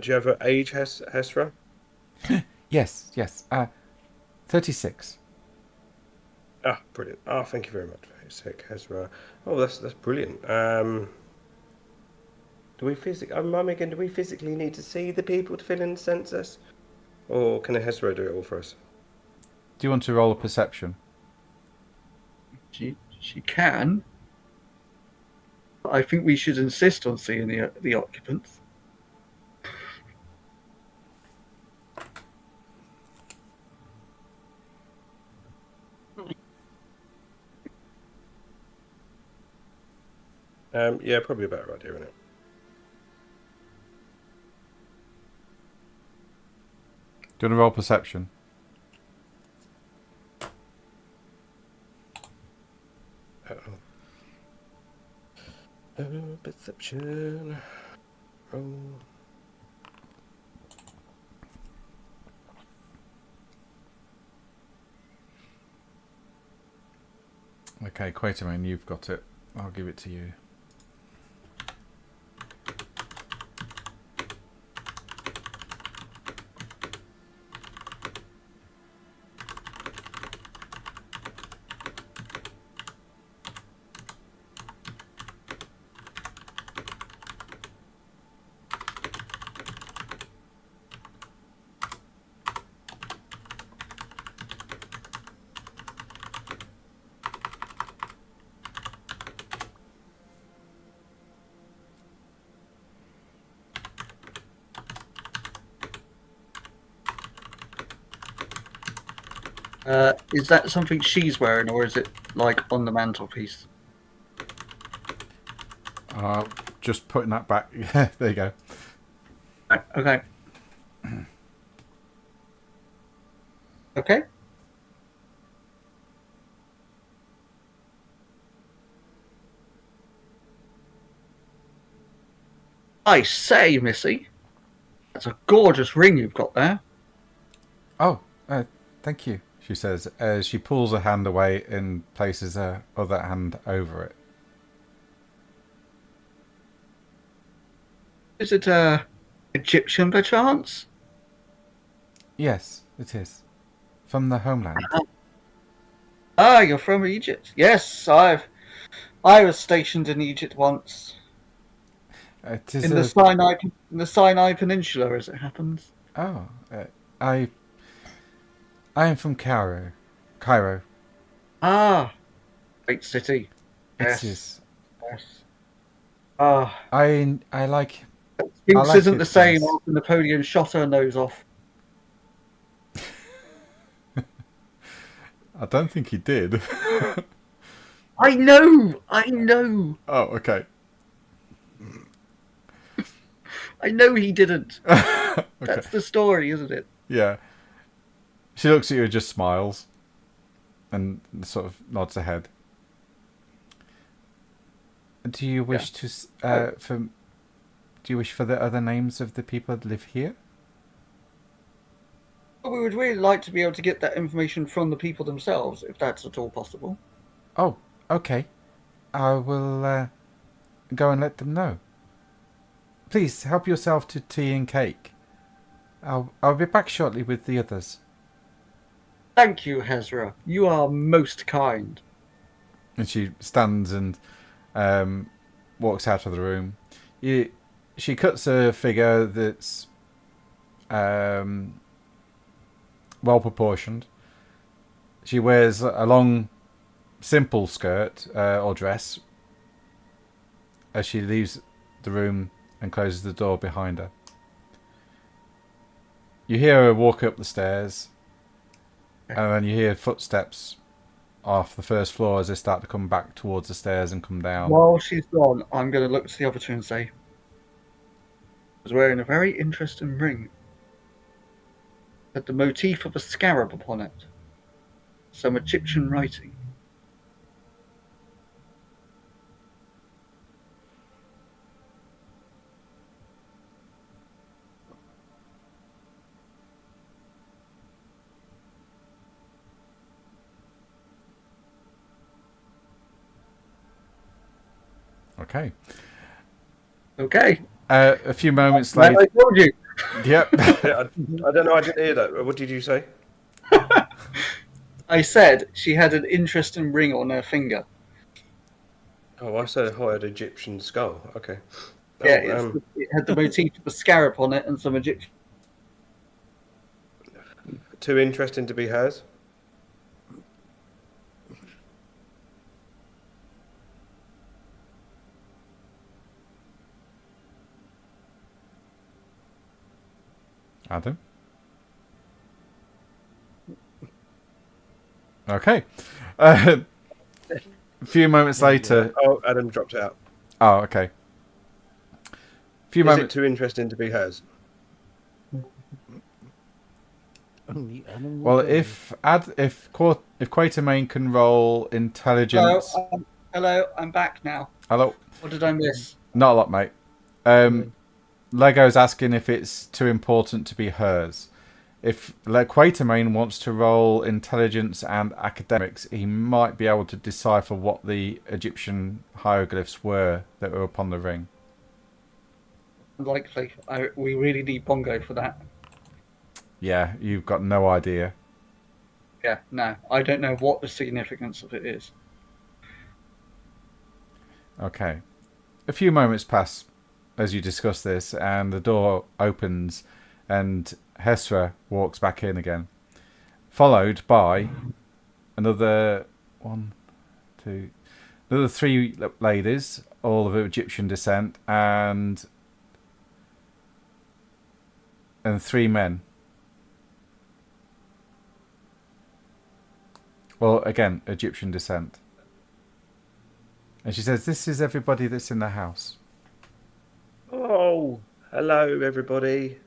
you have an age, Hesra? Yes. 36. Ah, brilliant. Ah, thank you very much, Hesra. Oh, that's brilliant. Do we physically need to see the people to fill in the census, or can a Hesra do it all for us? Do you want to roll a perception? She can. I think we should insist on seeing the occupants. Yeah, probably a better idea, isn't it? Do you want to roll perception? Perception. Oh. Okay, Quatermain, you've got it. I'll give it to you. Is that something she's wearing, or is it like on the mantelpiece? Just putting that back. Yeah, there you go. Right, okay. Okay. I say, Missy, that's a gorgeous ring you've got there. Oh, thank you, she says as she pulls her hand away and places her other hand over it. Is it Egyptian perchance? Yes, it is. From the homeland. Ah, you're from Egypt. Yes, I was stationed in Egypt once. It is In the Sinai Peninsula, as it happens. Oh, I am from Cairo. Cairo. Ah, great city. Yes. It is. Yes. Ah, I like. Sphinx like isn't it, the same yes. after Napoleon shot her nose off. I don't think he did. I know. Oh, okay. I know he didn't. Okay. That's the story, isn't it? Yeah. She looks at you and just smiles. And sort of nods her head. Do you wish to do you wish for the other names of the people that live here? Well, we would really like to be able to get that information from the people themselves, if that's at all possible. Oh, okay. I will go and let them know. Please help yourself to tea and cake. I'll be back shortly with the others. Thank you, Hezra. You are most kind. And she stands and walks out of the room. She cuts a figure that's well proportioned. She wears a long, simple skirt or dress as she leaves the room and closes the door behind her. You hear her walk up the stairs, and then you hear footsteps off the first floor as they start to come back towards the stairs and come down. While she's gone, I'm going to look to the other two and say, "Was wearing a very interesting ring. Had the motif of a scarab upon it. Some Egyptian writing." Okay. Okay. A few moments Like later. I told you. Yep. Yeah, I don't know. I didn't hear that. What did you say? I said she had an interesting ring on her finger. Oh, I said I had Egyptian skull. Okay. Yeah, Oh, it had the motif of a scarab on it and some Egyptian. too interesting to be hers. Adam? Okay. A few moments later. Oh, Adam dropped out. Oh, okay. A few Is moments. it too interesting to be hers? Only animal Well, does. if Quatermain can roll intelligence. Hello, I'm back now. Hello. What did I miss? Not a lot, mate. Lego's asking if it's too important to be hers. If Quatermain wants to roll intelligence and academics, he might be able to decipher what the Egyptian hieroglyphs were that were upon the ring. Likely. We really need Bongo for that. Yeah, you've got no idea. Yeah, no. I don't know what the significance of it is. Okay. A few moments pass as you discuss this, and the door opens, and Hesra walks back in again, followed by another three ladies, all of Egyptian descent, and three men. Well, again, Egyptian descent. And she says, "This is everybody that's in the house." Oh, hello, everybody.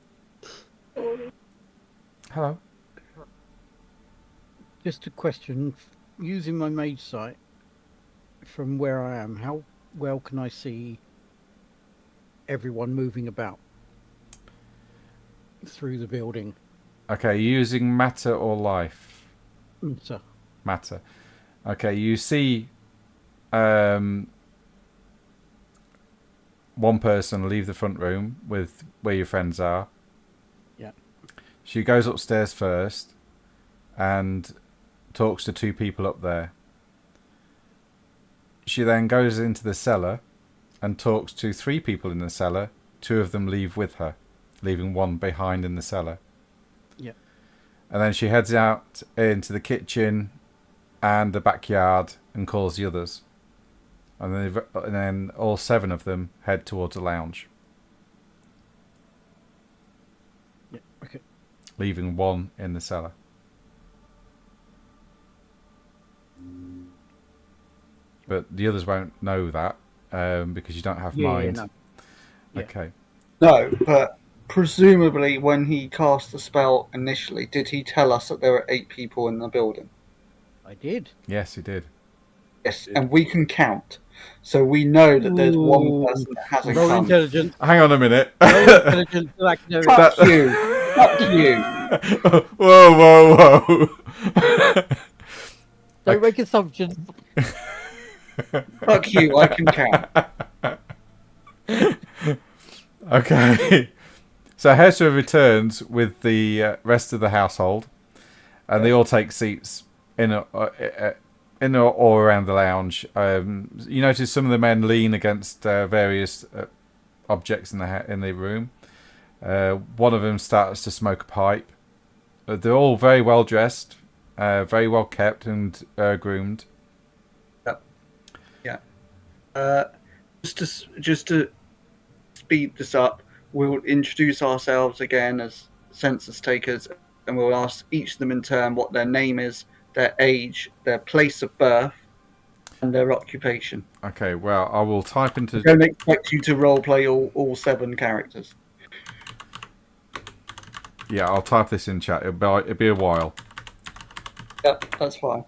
Hello. Just a question. Using my mage sight from where I am, how well can I see everyone moving about through the building? Okay, using matter or life? So, Matter. Okay, you see one person leave the front room with where your friends are. yeah. She goes upstairs first and talks to two people up there. She then goes into the cellar and talks to three people in the cellar. Two of them leave with her, leaving one behind in the cellar. Yeah. And then she heads out into the kitchen and the backyard and calls the others. And then all seven of them head towards the lounge, Yeah. Okay. leaving one in the cellar. But the others won't know that because you don't have mind. no. Yeah. Okay. No, but presumably when he cast the spell initially, did he tell us that there were 8 people in the building? I did. Yes, he did. Yes, and we can count. So we know that there's one person that hasn't Roll come. intelligence. Hang on a minute. Roll intelligence. and academics. Fuck you! Fuck you! Whoa. Don't make assumptions. Fuck you! I can count. Okay. So Hesra returns with the rest of the household, and they all take seats in or around the lounge. You notice some of the men lean against various objects in the room. One of them starts to smoke a pipe. They're all very well dressed, very well kept and groomed. Just to speed this up, we'll introduce ourselves again as census takers, and we'll ask each of them in turn what their name is, their age, their place of birth, and their occupation. Okay, well, I will type into... I don't expect you to roleplay all 7 characters. Yeah, I'll type this in chat. It'll be a while. Yep, that's fine.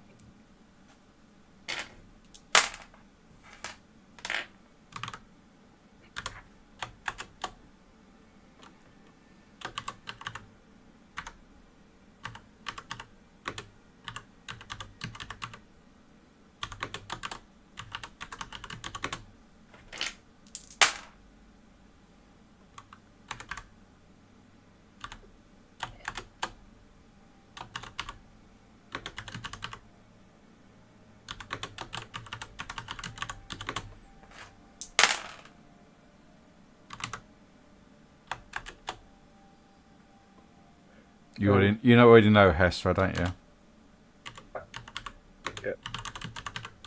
You already know Hesra, don't you?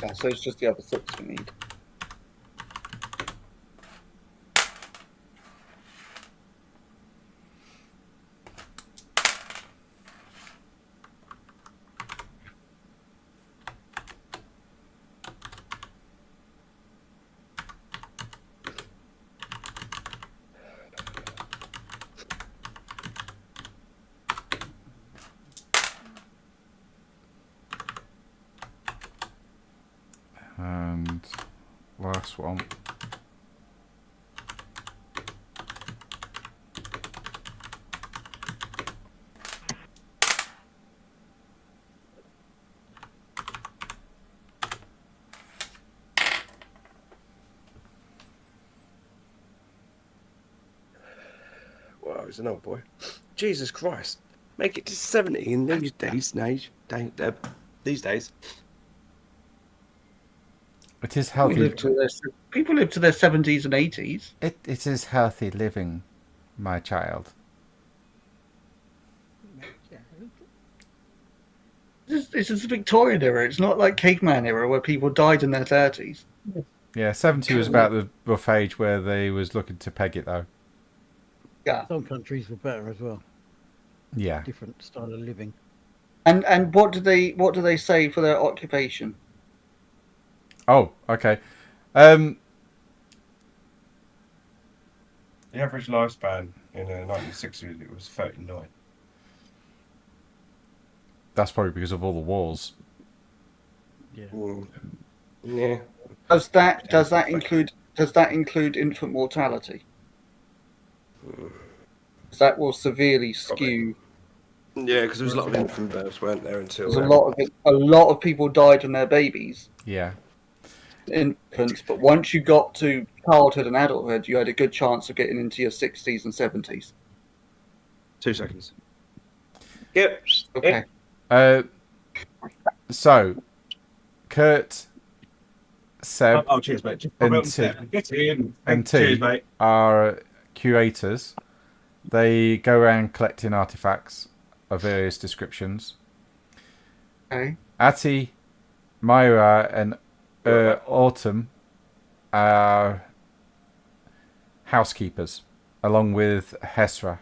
Yeah, so it's just the other 6 we need. And last one. Wow, he's an old boy. Jesus Christ. Make it to 70 in these days, Nage. These days. It is healthy. People live to their 70s and 80s. It is healthy living, my child. This is the Victorian era. It's not like caveman era where people died in their 30s. Yeah, 70 was about the rough age where they was looking to peg it, though. Yeah. Some countries were better as well. Yeah. Different style of living. And what do they say for their occupation? Oh, okay. The average lifespan in the 1960s, it was 39. That's probably because of all the wars. Yeah. Yeah. Does that include infant mortality? That will severely skew. Yeah, because there was a lot of infant births, weren't there? Until A lot of people died when they're babies, Yeah. infants. But once you got to childhood and adulthood, you had a good chance of getting into your 60s and 70s. 2 seconds. Yep. Okay. So, Kurt, Seb, Oh, cheers, mate. Get in. and Cheers, T mate. are curators. They go around collecting artifacts of various descriptions. Okay. Ati, Myra, and Autumn are housekeepers, along with Hesra.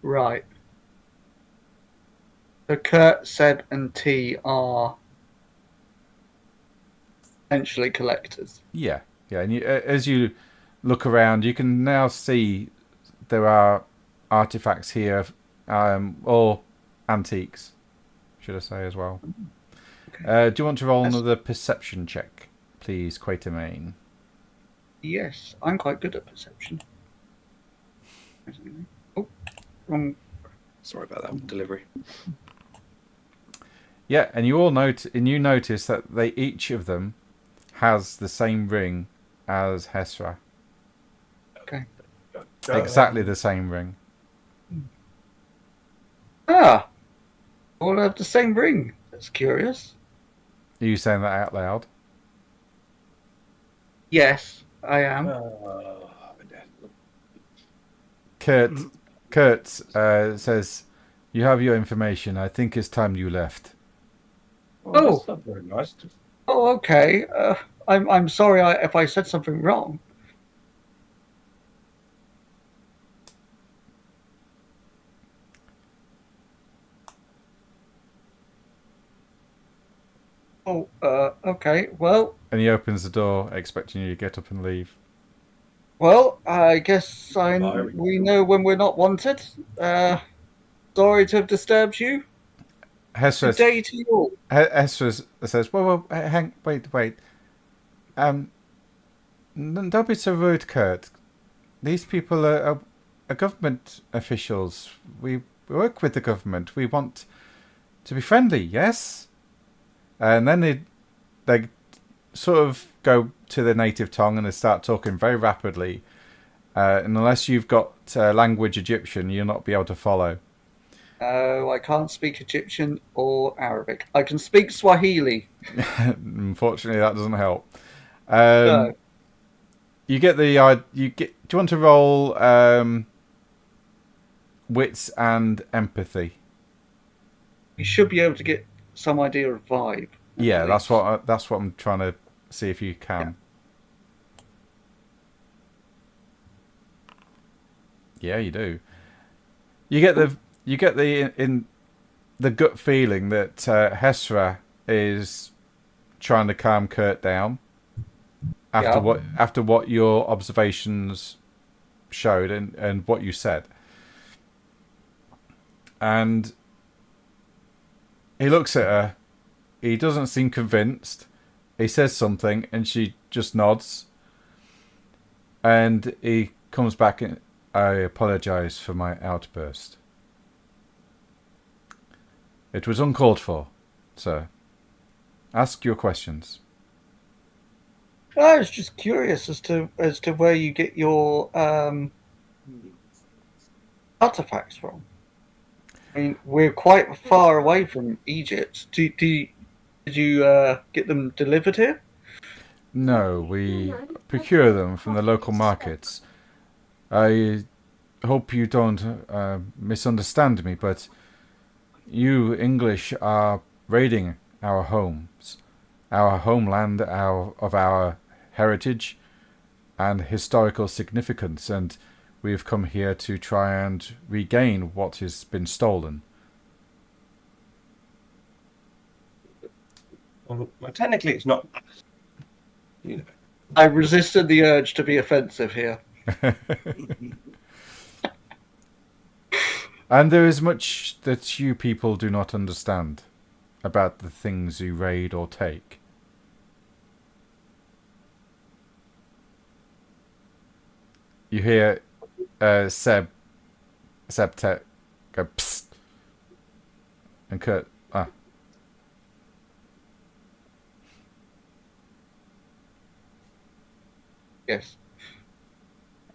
Right. So Kurt, Seb, and T are essentially collectors. Yeah, and as you look around, you can now see there are artifacts here, or antiques, should I say, as well. Okay. Do you want to roll another perception check, please, Quatermain? Yes, I'm quite good at perception. Oh, wrong. Sorry about that delivery. Yeah, and you notice that each of them has the same ring as Hesra. Okay. Exactly the same ring. Ah, all have the same ring. That's curious. Are you saying that out loud? Yes, I am. Kurt says, "You have your information. I think it's time you left." Oh. That's not very nice. Oh, okay. I'm sorry if I said something wrong. Oh, okay. Well, And he opens the door, expecting you to get up and leave. I guess we know when we're not wanted. Sorry to have disturbed you. Good Hesra, day to you all. Hesra says, wait. Um, don't be so rude, Kurt. These people are government officials. We work with the government. We want to be friendly, yes? And then they sort of go to their native tongue and they start talking very rapidly. And unless you've got language Egyptian, you'll not be able to follow. I can't speak Egyptian or Arabic. I can speak Swahili. Unfortunately, that doesn't help. No. You get the do you want to roll wits and empathy? You should be able to get some idea of vibe. Yeah, that's what I'm trying to see if you can. Yeah, you do. You get the gut feeling that Hesra is trying to calm Kurt down after what your observations showed and what you said. And he looks at her. He doesn't seem convinced. He says something and she just nods. And he comes back and, I apologise for my outburst. It was uncalled for, sir. Ask your questions. I was just curious as to where you get your artifacts from. I mean, we're quite far away from Egypt. Did you get them delivered here? No, we procure them from the local markets. I hope you don't misunderstand me, but you English are raiding our homes, our homeland, our heritage and historical significance, and we have come here to try and regain what has been stolen. Well, technically, it's not. You know. I resisted the urge to be offensive here. And there is much that you people do not understand about the things you raid or take. You hear Seb go psst, and Kurt Yes,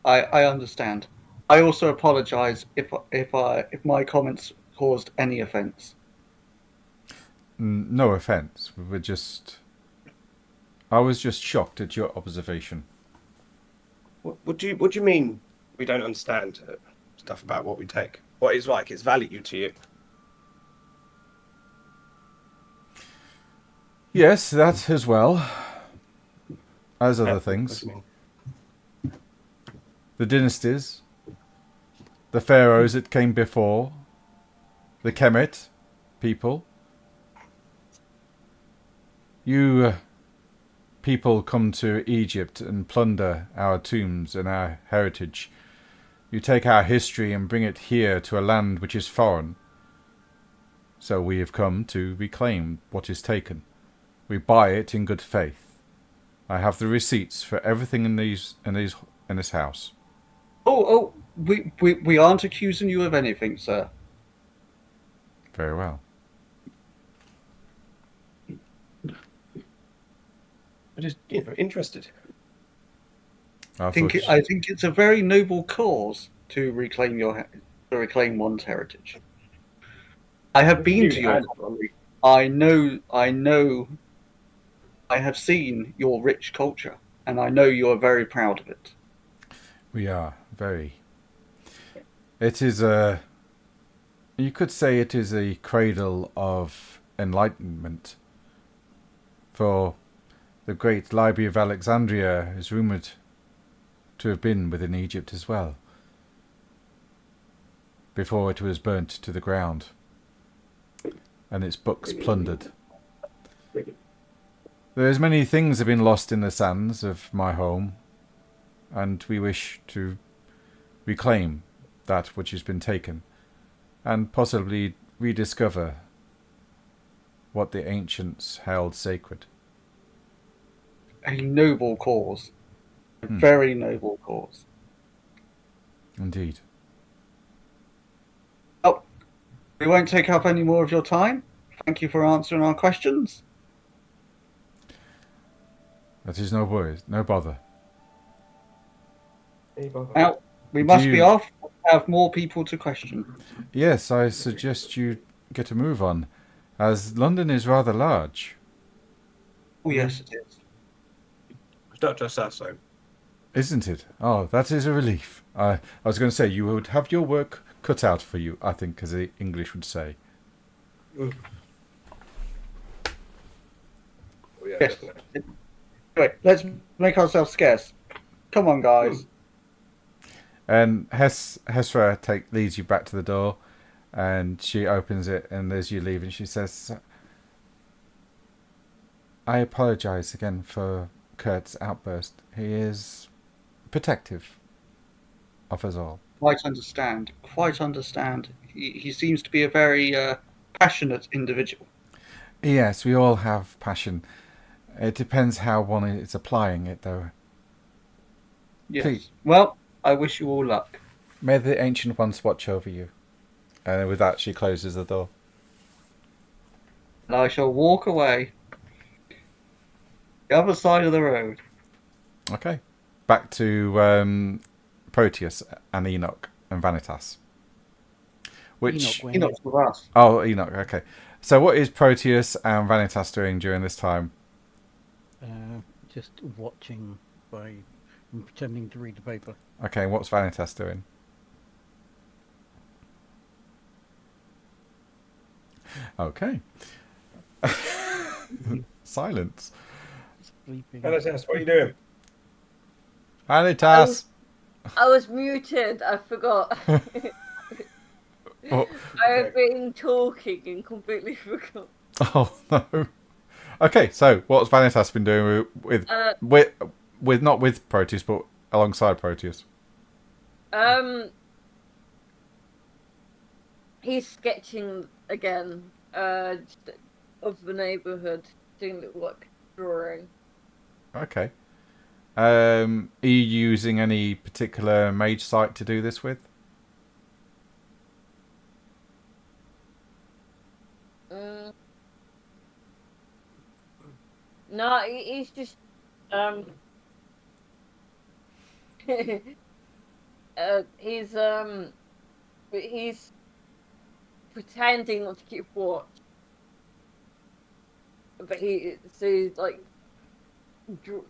I understand. I also apologise if my comments caused any offence. No offence. I was just shocked at your observation. What do you mean we don't understand stuff about what we take? What is like its value to you? Yes, that as well as other things. What do you mean? The dynasties, the pharaohs that came before, the Kemet people. You people come to Egypt and plunder our tombs and our heritage. You take our history and bring it here to a land which is foreign. So we have come to reclaim what is taken. We buy it in good faith. I have the receipts for everything in this house. We aren't accusing you of anything, sir. Very well. I'm just interested. I think it's a very noble cause to reclaim one's heritage. I have been to your country. I know. I have seen your rich culture, and I know you are very proud of it. We are very. It is you could say it is a cradle of enlightenment. For the great Library of Alexandria is rumoured to have been within Egypt as well, before it was burnt to the ground and its books plundered. There's many things have been lost in the sands of my home, and we wish to reclaim that which has been taken, and possibly rediscover what the ancients held sacred. A noble cause. A very noble cause. Indeed. Oh, we won't take up any more of your time. Thank you for answering our questions. That is no worries, no bother. Now, we must be off. We have more people to question. Yes, I suggest you get a move on, as London is rather large. Oh, yes, it is. It's not just us, though. Isn't it? Oh, that is a relief. I was going to say, you would have your work cut out for you, I think, as the English would say. Oh, yeah, Yes. definitely. Anyway, let's make ourselves scarce. Come on, guys. And Hesra leads you back to the door, and she opens it, and as you leave, and she says, I apologize again for Kurt's outburst. He is protective of us all. Quite understand. Quite understand. He seems to be a very passionate individual. Yes, we all have passion. It depends how one is applying it, though. Yes. Please. Well, I wish you all luck. May the Ancient Ones watch over you. And with that, she closes the door. And I shall walk away. The other side of the road. Okay. Back to Proteus and Enoch and Vanitas. Which... Enoch Enoch's with us. Oh, Enoch, okay. So what is Proteus and Vanitas doing during this time? Just watching by and pretending to read the paper. Okay, what's Vanitas doing? Okay. Silence. Sleeping. Hello, Tess, what are you doing? Vanitas! I was muted. I forgot. Oh, I have been talking and completely forgot. oh no. Okay, so what's Vanitas been doing with not with Proteus, but alongside Proteus? He's sketching again. Just of the neighborhood, doing a little like drawing. Okay. Are you using any particular mage site to do this with? No, he's just he's pretending not to keep watch, but he's like good,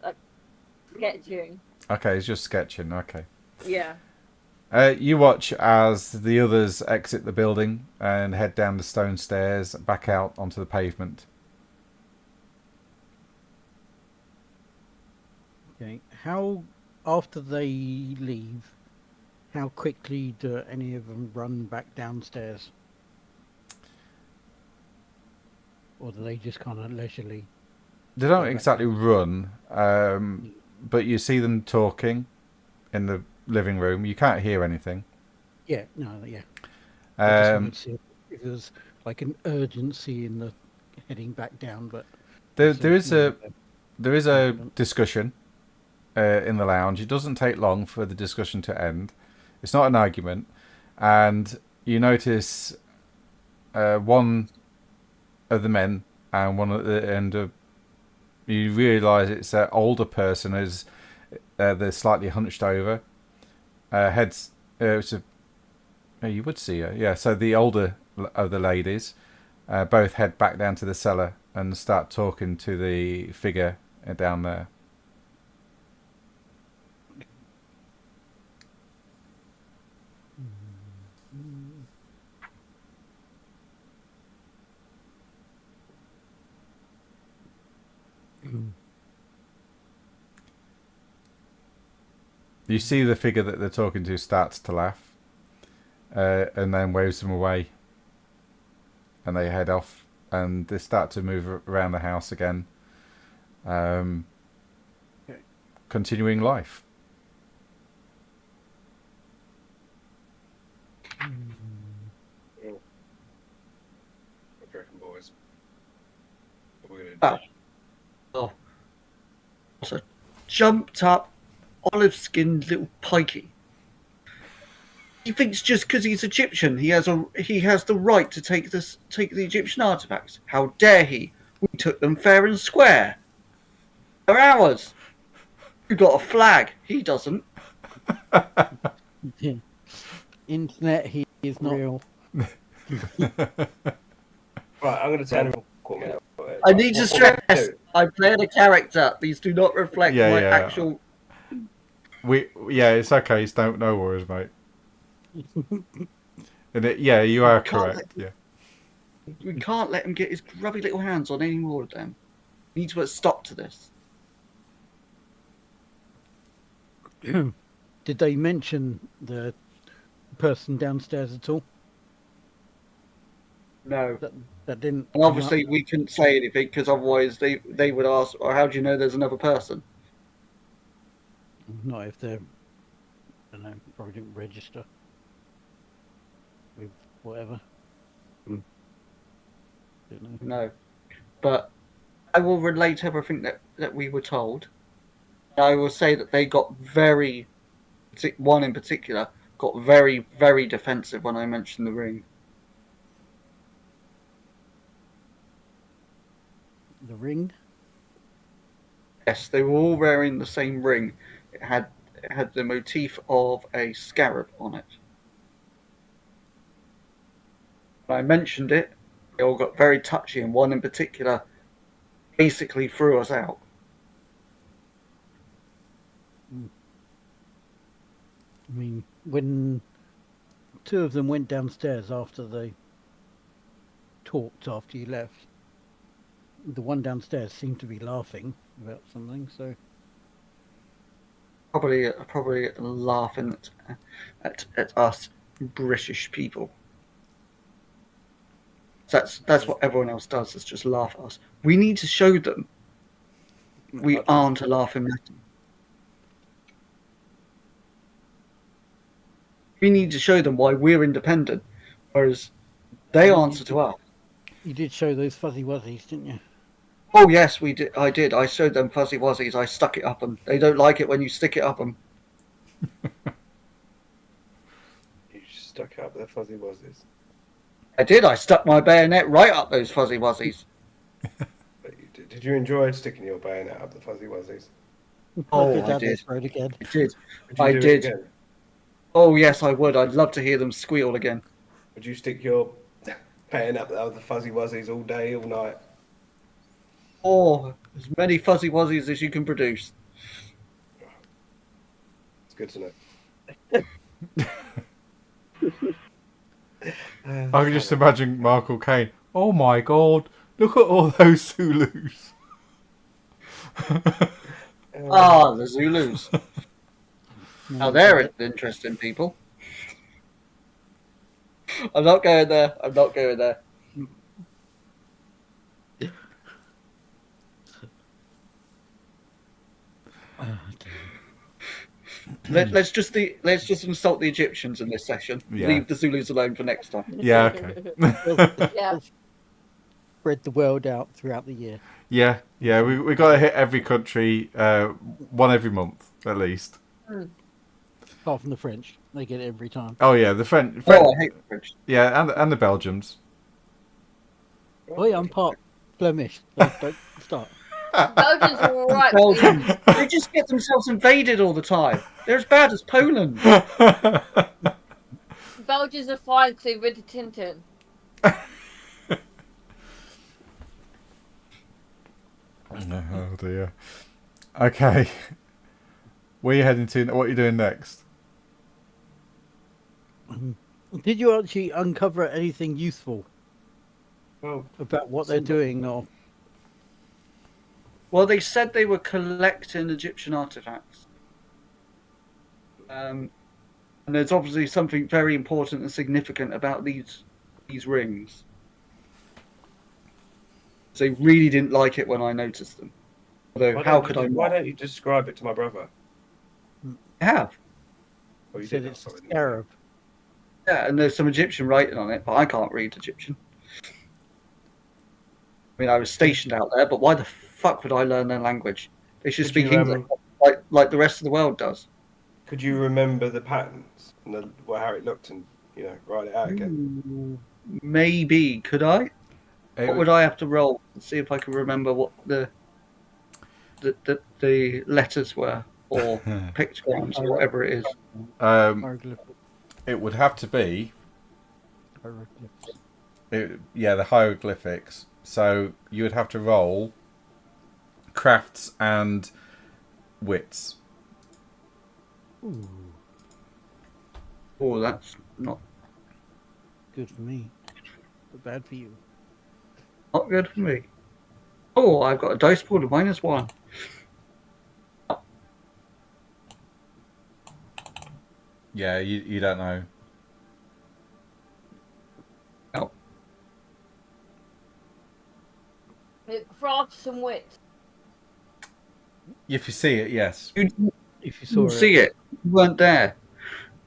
like sketching. Okay, it's just sketching. Okay. Yeah. You watch as the others exit the building and head down the stone stairs back out onto the pavement. Okay. How after they leave, how quickly do any of them run back downstairs? Or do they just kind of leisurely? They don't exactly run, but you see them talking in the living room. You can't hear anything. Yeah, no, yeah. I just wanted to see if there's like an urgency in the heading back down, but there is a discussion in the lounge. It doesn't take long for the discussion to end. It's not an argument, and you notice one of the men and one at the end of. You realise it's an older person as they're slightly hunched over. Heads. You would see her. Yeah. So the older of the ladies both head back down to the cellar and start talking to the figure down there. You see the figure that they're talking to starts to laugh and then waves them away and they head off and they start to move around the house again, continuing life. What do you reckon, boys? What are we gonna do? Oh. So jumped up, olive-skinned little pikey. He thinks just because he's Egyptian, he has the right to take the Egyptian artifacts. How dare he? We took them fair and square. They're ours. We got a flag. He doesn't. Internet, he is not real. Right, I'm going to turn him. I need to stress, I played a character. These do not reflect Yeah, my yeah. actual. It's okay. It's no worries, mate. And you are correct. Yeah. We can't let him get his grubby little hands on any more of them. We need to put a stop to this. Did they mention the person downstairs at all? No. That didn't. And obviously, we couldn't say anything because otherwise they would ask, "Or how do you know there's another person?" Not if they're. I don't know. Probably didn't register. With whatever. Don't know. No. But I will relate everything that we were told. I will say that they got one in particular got very, very defensive when I mentioned the ring. The ring? Yes, they were all wearing the same ring. It had the motif of a scarab on it. When I mentioned it, they all got very touchy, and one in particular basically threw us out. I mean, when two of them went downstairs after they talked after you left, the one downstairs seemed to be laughing about something, so... Probably laughing at us British people. That's what everyone else does, is just laugh at us. We need to show them we aren't a laughing matter. We need to show them why we're independent, whereas they answer to us. You did show those fuzzy wuzzies, didn't you? Oh yes, we did. I did. I showed them fuzzy wuzzies. I stuck it up them. They don't like it when you stick it up them. You stuck up their fuzzy wuzzies. I did. I stuck my bayonet right up those fuzzy wuzzies. Did you enjoy sticking your bayonet up the fuzzy wuzzies? Oh, Go down I did. this road again. I did. Would you I do it did. again? Oh yes, I would. I'd love to hear them squeal again. Would you stick your bayonet up the fuzzy wuzzies all day, all night? Oh, as many fuzzy wuzzies as you can produce. It's good to know. I can just imagine Michael Caine. Oh my god, look at all those Zulus. Ah, the Zulus. Now they're interesting people. I'm not going there. I'm not going there. Let's just insult the Egyptians in this session. Yeah. Leave the Zulus alone for next time. Yeah, okay. Yeah. Spread the world out throughout the year. Yeah, we got to hit every country, one every month at least. Apart from the French. They get it every time. Oh yeah, the French. Oh, I hate the French. Yeah, and the Belgians. Oh yeah, I'm part Flemish. Don't start. Belgium's alright. Belgium. They just get themselves invaded all the time. They're as bad as Poland. Belgians are fine because they read the Tintin. Oh dear. Okay. Where are you heading to? What are you doing next? Did you actually uncover anything useful Well, about what they're doing? Or Well, they said they were collecting Egyptian artifacts. And there's obviously something very important and significant about these rings. They really didn't like it when I noticed them. Although, how could I Why not? don't you describe it to my brother? I have. Oh, you Said did. it's Sorry, a didn't you? scarab. Yeah, and there's some Egyptian writing on it, but I can't read Egyptian. I mean, I was stationed out there, but why the fuck would I learn their language? They should Could speak you, English like the rest of the world does. Could you remember the patterns and how it looked, and write it out again? Ooh, maybe could I? What would I have to roll to see if I can remember what the letters were or pictograms or whatever it is? Hieroglyph. It would have to be, Hieroglyphs. the hieroglyphics. So you would have to roll crafts and wits. Ooh, Oh, that's not good for me, but bad for you. good for me. Oh, I've got a dice pool of -1. Yeah, you don't know. No. It crafts and wits. If you see it, yes. You If you saw didn't see it. You weren't there.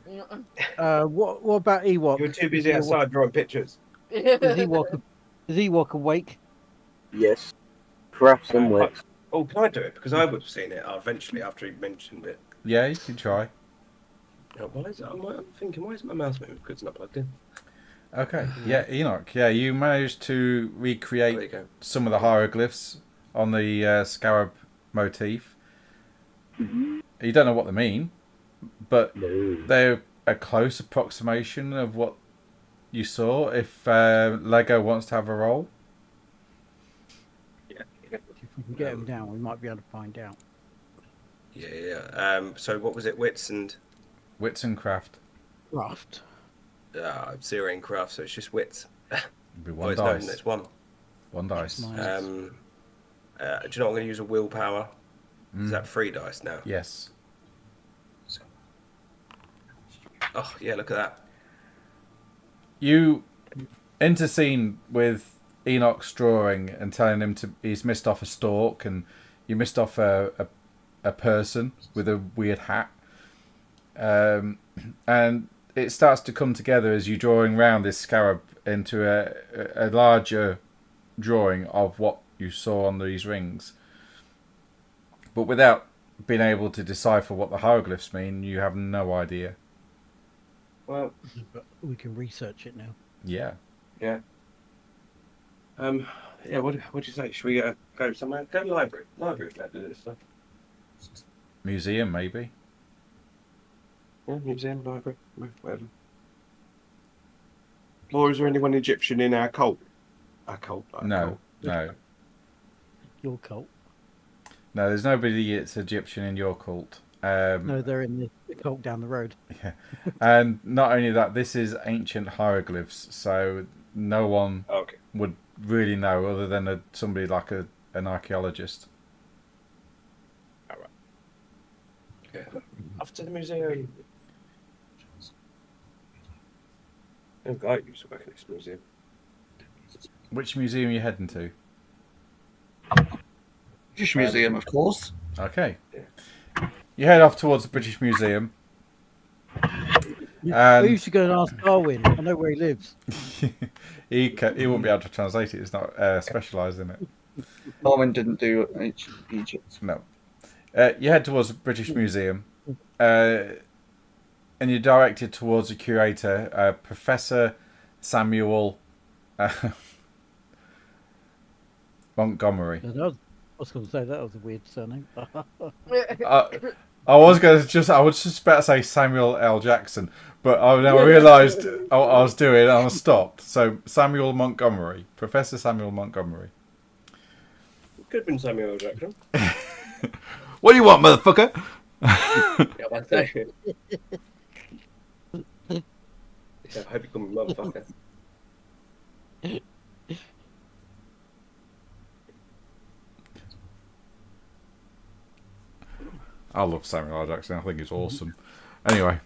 What about Ewok? You were too busy Is Ewok- outside drawing pictures. Is Ewok awake? Yes. Crafts and wits. Oh, can I do it? Because I would have seen it eventually after he mentioned it. Yeah, you can try. Why is it? I'm thinking, why is my mouse moving? Because it's not plugged in. Okay. Yeah, Enoch. Yeah, you managed to There recreate you go. some of the hieroglyphs on the scarab motif. You don't know what they mean, but No. they're a close approximation of what you saw. If Lego wants to have a roll, Yeah. If we can get him down, we might be able to find out. Yeah. So what was it? Wits and wits and craft. Craft. zero in craft, so it's just wits. It'd be Oh, one it's no, dice. it's one. One dice. Nice. Do you know what I'm going to use a willpower? Is that 3 dice now? Yes. Oh yeah, look at that. You intercene with Enoch's drawing and telling him he's missed off a stalk, and you missed off a person with a weird hat. And it starts to come together as you're drawing round this scarab into a larger drawing of what you saw on these rings. But without being able to decipher what the hieroglyphs mean, you have no idea. Well, But we can research it now. Yeah. yeah. Yeah. What do you say? Should we go somewhere? Go to the library. Library's glad to do this stuff. Museum, maybe. Yeah, museum, library, whatever. Or is there anyone Egyptian in our cult? Our cult. No. No. Your cult. No, there's nobody that's Egyptian in your cult. No, they're in the cult down the road. Yeah. And not only that, this is ancient hieroglyphs, so no one Okay. would really know other than somebody like an archaeologist. Yeah. Off to the museum. I think I used to work in this museum. Which museum are you heading to? British Museum, of course. Okay. You head off towards the British Museum. I And used to go and ask Darwin. I know where he lives. he won't be able to translate it. It's not specialised in it. Darwin didn't do ancient Egypt. No. You head towards the British Museum. And you're directed towards the curator, Professor Samuel Montgomery. I was going to say that was a weird surname. I was just about to say Samuel L. Jackson, but I now realised what I was doing and I stopped. So Samuel Montgomery, Professor Samuel Montgomery. Could have been Samuel L. Jackson. What do you want, motherfucker? Yeah, that's it. Yeah, I hope you call me motherfucker. I love Samuel L. Jackson. I think he's awesome. Anyway,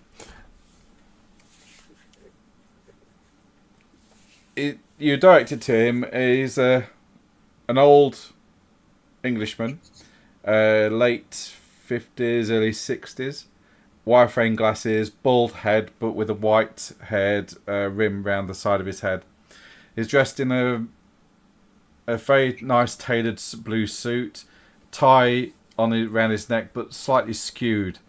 you're directed to him. He's a an old Englishman, late 50s, early 60s, wireframe glasses, bald head, but with a white haired rim round the side of his head. He's dressed in a very nice tailored blue suit, tie around his neck, but slightly skewed.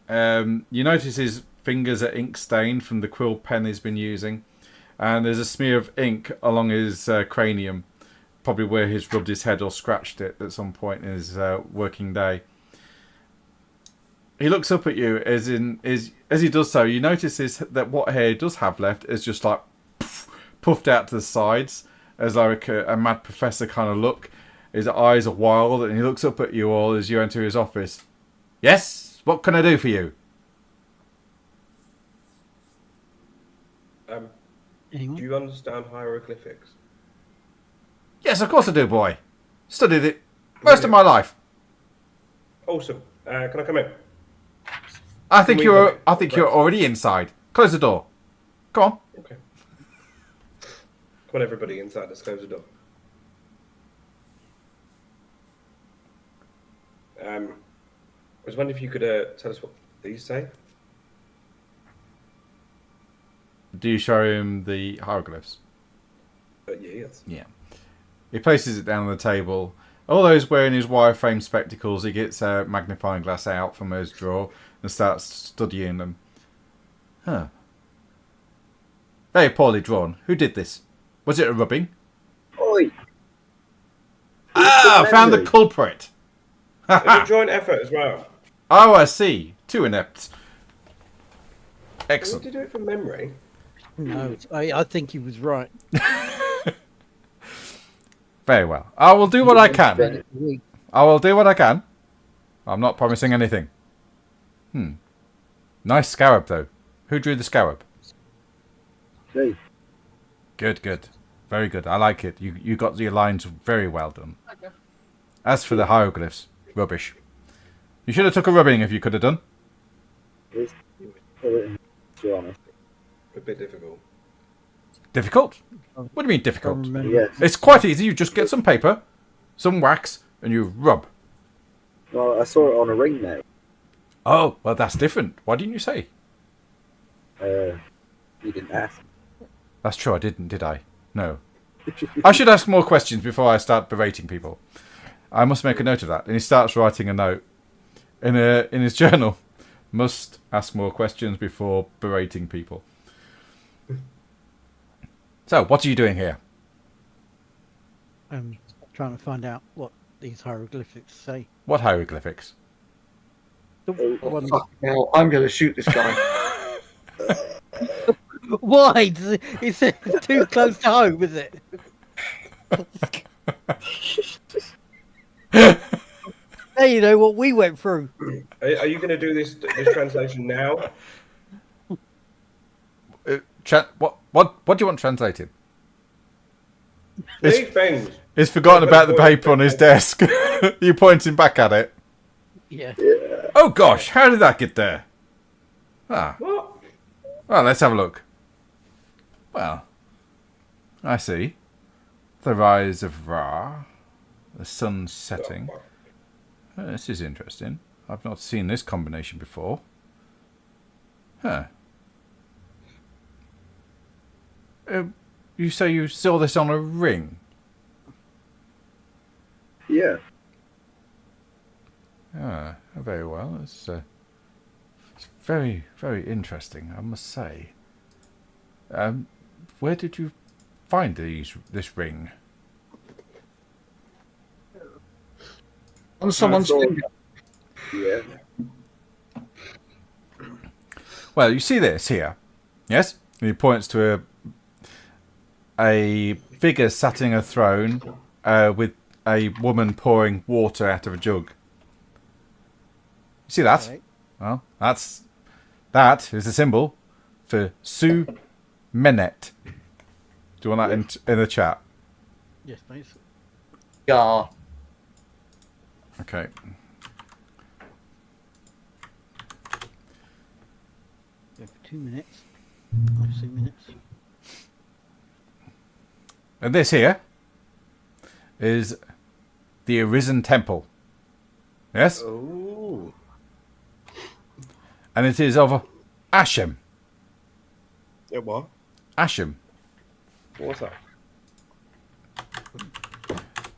You notice his fingers are ink stained from the quill pen he's been using, and there's a smear of ink along his cranium, probably where he's rubbed his head or scratched it at some point in his working day. He looks up at you as he does so. You notice that what hair he does have left is just like puffed out to the sides as like a mad professor kind of look. His eyes are wild, and he looks up at you all as you enter his office. Yes, what can I do for you? Anyone? Do you understand hieroglyphics? Yes, of course I do, boy. Studied it most of my life. Awesome. Can I come in? I think you're already inside. Close the door. Come on. Okay. Come on, everybody inside. Let's close the door. I was wondering if you could tell us what these say. Do you show him the hieroglyphs? Yes. Yeah. He places it down on the table. Although he's wearing his wireframe spectacles, he gets a magnifying glass out from his drawer and starts studying them. Huh. Very poorly drawn. Who did this? Was it a rubbing? Oi! Ah, found the culprit. It's a joint effort as well. Oh, I see. Too inept. Did Excellent. you do it from memory? No, I think he was right. Very well. I will do what I can. I will do what I can. I'm not promising anything. Nice scarab, though. Who drew the scarab? Me. Good, good. Very good. I like it. You got your lines very well done. Okay. As for the hieroglyphs, rubbish. You should have took a rubbing if you could have done. It's to be honest. A bit difficult. Difficult? What do you mean difficult? Yes. It's quite easy. You just get some paper, some wax, and you rub. Well, I saw it on a ring now. Oh, well, that's different. Why didn't you say? You didn't ask. That's true. I didn't, did I? No. I should ask more questions before I start berating people. I must make a note of that. And he starts writing a note in his journal. Must ask more questions before berating people. So, what are you doing here? I'm trying to find out what these hieroglyphics say. What hieroglyphics? The one... Fuck hell, I'm going to shoot this guy. Why? It's too close to home, is it? Hey, you know what we went through. Are you going to do this translation now? What do you want translated? These things. He's forgotten about the paper on his desk. You pointing back at it. Yeah. Oh gosh, how did that get there? Ah, What? well, let's have a look. Well, I see. The rise of Ra, the sun setting. This is interesting. I've not seen this combination before. Huh. You say you saw this on a ring? Yeah. Ah, very well. It's very, very interesting, I must say. Where did you find this ring? On someone's finger. Yeah. Well, you see this here, yes? And he points to a figure sat in a throne with a woman pouring water out of a jug. You see that? Right. Well, that is the symbol for Su Menet. Do you want that in the chat? Yes, please. Yeah. Okay. Go for 2 minutes. Or 2 minutes. And this here is the Arisen Temple. Yes? Oh. And it is of Ashem. Yeah, what? Ashem. What's that?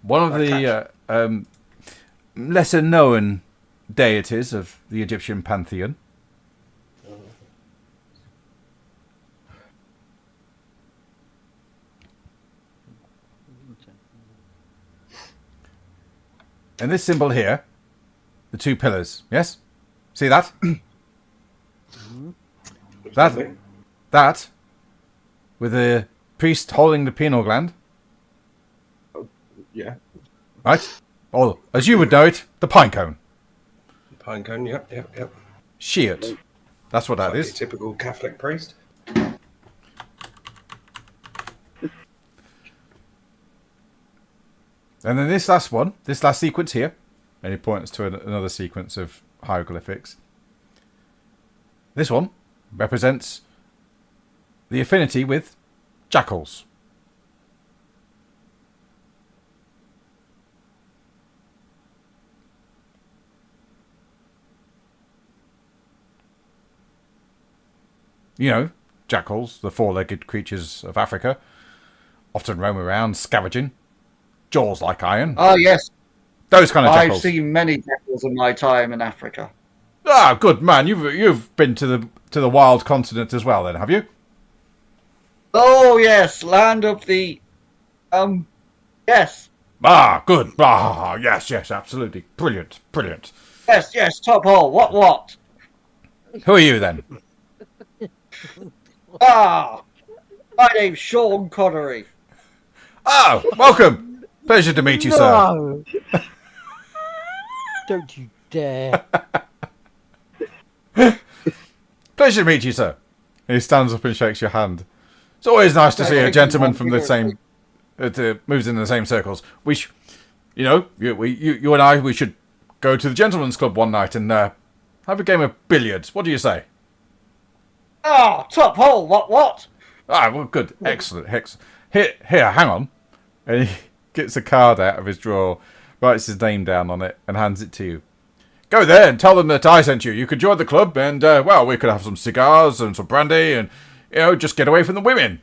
One of the lesser known deities of the Egyptian pantheon. And this symbol here, the two pillars, yes? See that? that, with the priest holding the pineal gland, Yeah. right? Or, as you would know it, the pine cone. Pine cone, yep. Shiat. That's what that Like is. a typical Catholic priest. And then this last one, this last sequence here, and he points to another sequence of hieroglyphics. This one represents the affinity with jackals. You know, jackals, the four-legged creatures of Africa, often roam around scavenging, jaws like iron. Oh, yes. Those kind of I've jackals. seen many jackals in my time in Africa. Ah, good man. You've been to the wild continent as well, then, have you? Oh, yes. Land of the... Yes. Ah, good. Ah, yes, absolutely. Brilliant. Yes. Top hole. What? Who are you, then? Ah! My name's Sean Connery. Oh, welcome. Pleasure to meet you, sir. No! Don't you dare. Pleasure to meet you, sir. He stands up and shakes your hand. It's always nice to see a gentleman from the same... moves in the same circles. You and I, we should go to the gentleman's club one night and have a game of billiards. What do you say? Ah, top hole. What? Ah, well, good. Excellent. Here, hang on. And he gets a card out of his drawer, writes his name down on it, and hands it to you. Go there and tell them that I sent you. You could join the club and, we could have some cigars and some brandy and, just get away from the women.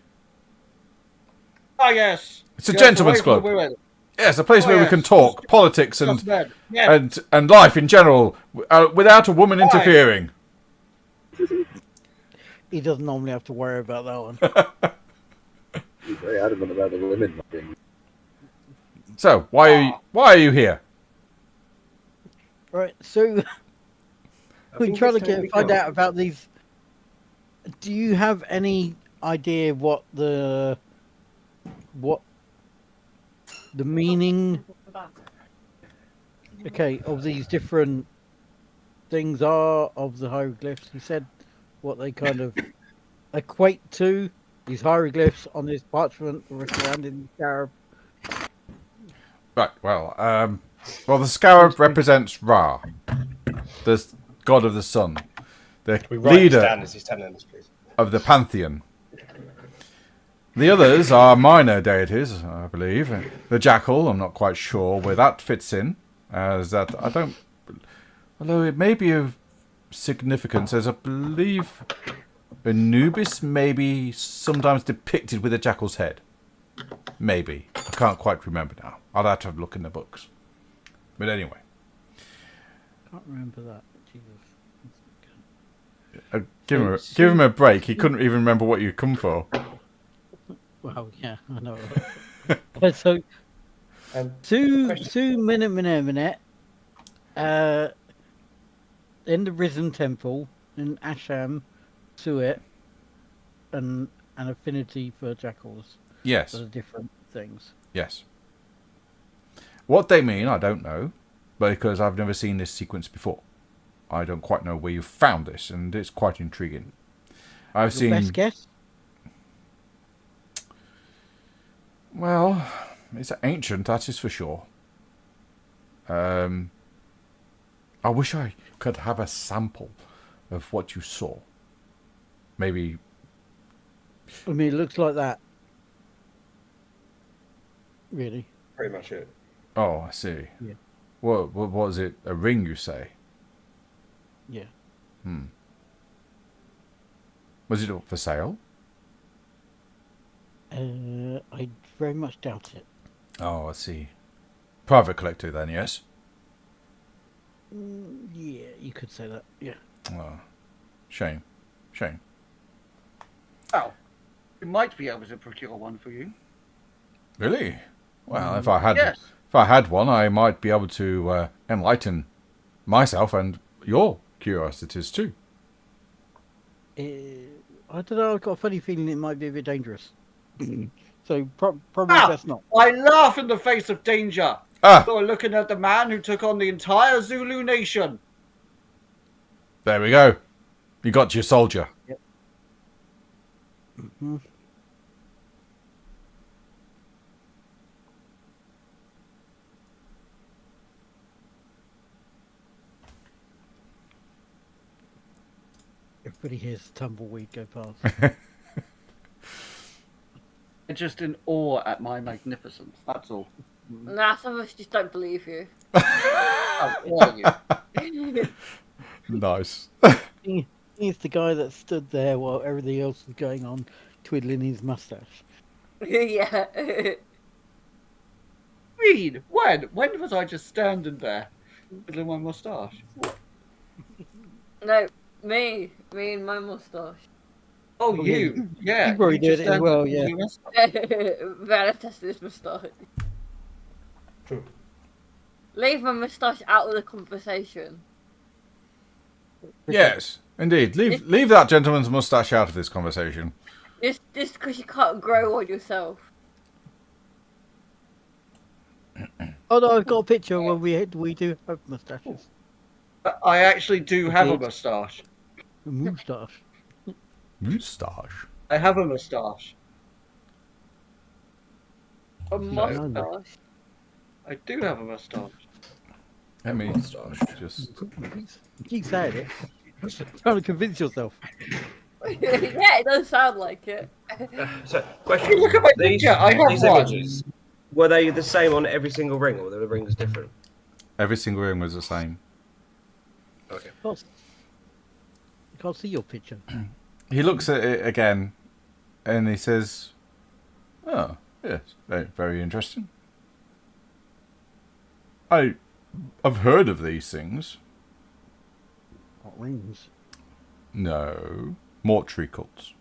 Ah, yes. It's a gentleman's away from club. the women. Yes, a place where we can talk politics and Just men. Yes. and life in general without a woman Right. interfering. He doesn't normally have to worry about that one. He's very adamant about the women not being. So, why are you here? Right, so we're think trying it's to time to find go. out about these. Do you have any idea what the meaning, okay, of these different things are of the hieroglyphs? You said what they kind of equate to, these hieroglyphs on this parchment surrounding the scarab. Right. Well, the scarab represents Ra, the god of the sun, the We write this leader down as he's telling us, please. of the pantheon. The others are minor deities, I believe. The jackal, I'm not quite sure where that fits in, as that I don't. Although it may be of significance, as I believe Anubis may be sometimes depicted with a jackal's head. Maybe. I can't quite remember now. I'll have to have a look in the books. But anyway. Can't remember that. Jesus. Give him a break. He couldn't even remember what you'd come for. Well, yeah, I know. So, two minute. In the Risen Temple in Asham, Suet, and an affinity for jackals. Yes. For the different things. Yes. What they mean, I don't know, because I've never seen this sequence before. I don't quite know where you found this, and it's quite intriguing. I've seen. Best guess? Well, it's ancient, that is for sure. I wish I could have a sample of what you saw. Maybe. I mean, it looks like that. Really? pretty much it. Oh, I see. Yeah. What was it? A ring, you say? Yeah. Was it up for sale? I very much doubt it. Oh, I see. Private collector then, yes? Yeah, you could say that. Yeah. Oh, shame. Shame. Oh, we might be able to procure one for you. Really? Well, if Yes. I had one, I might be able to enlighten myself and your curiosities too. I don't know. I've got a funny feeling it might be a bit dangerous. So probably Ah! best not. I laugh in the face of danger. Ah, You're looking at the man who took on the entire Zulu nation. there we go. You got your soldier. Mhm. Everybody hears the tumbleweed go past. They're just in awe at my magnificence. That's all. Nah, some of us just don't believe you. How dare you? Nice. He's the guy that stood there while everything else was going on, twiddling his mustache. Yeah. Reed, when? When was I just standing there, twiddling my moustache? No, me and my moustache. Oh, Oh, you? Yeah. you probably just did it as stand well, there yeah. twiddling your moustache. Better test this moustache. Leave my moustache out of the conversation. Yes, indeed. Leave that gentleman's mustache out of this conversation. Just because you can't grow one yourself. Oh no, I've got a picture where we do have mustaches. I actually do have a Indeed. moustache. A moustache. Moustache. I have a moustache. A No. mustache. I do have a moustache. Let me Moustache. just. Keep saying it. Trying to convince yourself. Yeah, it does sound like it. So, question: Hey, look at my these, picture. I have these one. images, were they the same on every single ring, or were the rings different? Every single room was the same. Okay. I can't see your picture. He looks at it again, and he says, "Oh, yes, very, very interesting. I've heard of these things. What rings? No, mortuary cults.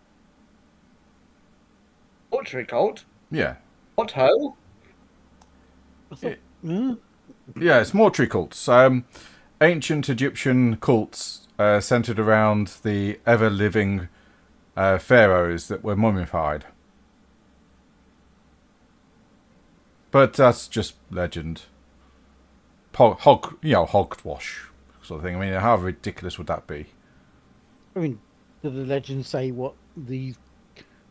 Mortuary cult? Yeah, What ho? I thought, huh? yeah, it's mortuary cults. Ancient Egyptian cults centered around the ever-living pharaohs that were mummified. But that's just legend. Hogwash sort of thing. I mean, how ridiculous would that be? I mean, do the legends say what these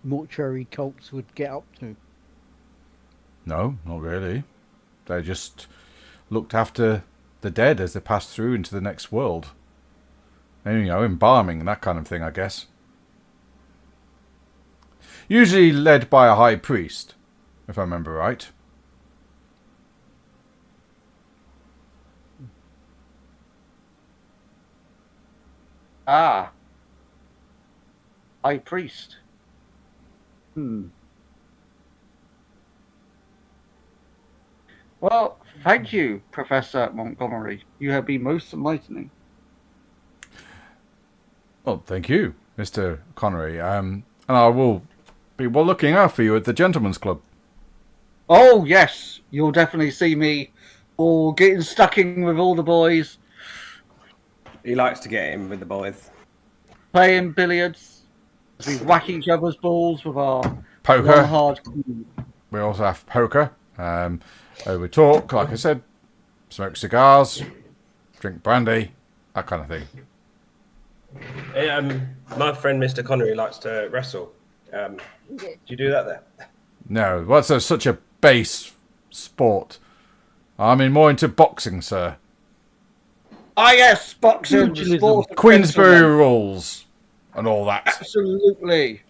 mortuary cults would get up to? No, not really. They just looked after the dead as they passed through into the next world. And, embalming and that kind of thing, I guess. Usually led by a high priest, if I remember right. Ah. High priest. Well, thank you, Professor Montgomery. You have been most enlightening. Well, thank you, Mr. Connery. And I will be looking out for you at the Gentleman's Club. Oh, yes. You'll definitely see me all getting stuck in with all the boys, He likes to get in with the boys. playing billiards, as we whack each other's balls with our one Poker. hard. We also have poker. We talk, like I said, smoke cigars, drink brandy, that kind of thing. My friend Mr. Connery likes to wrestle. Do you do that there? No, what's such a base sport? I'm more into boxing, sir. Ah, yes, boxing, the Pugilism. sport of Queensberry gentlemen. rules and all that. Absolutely.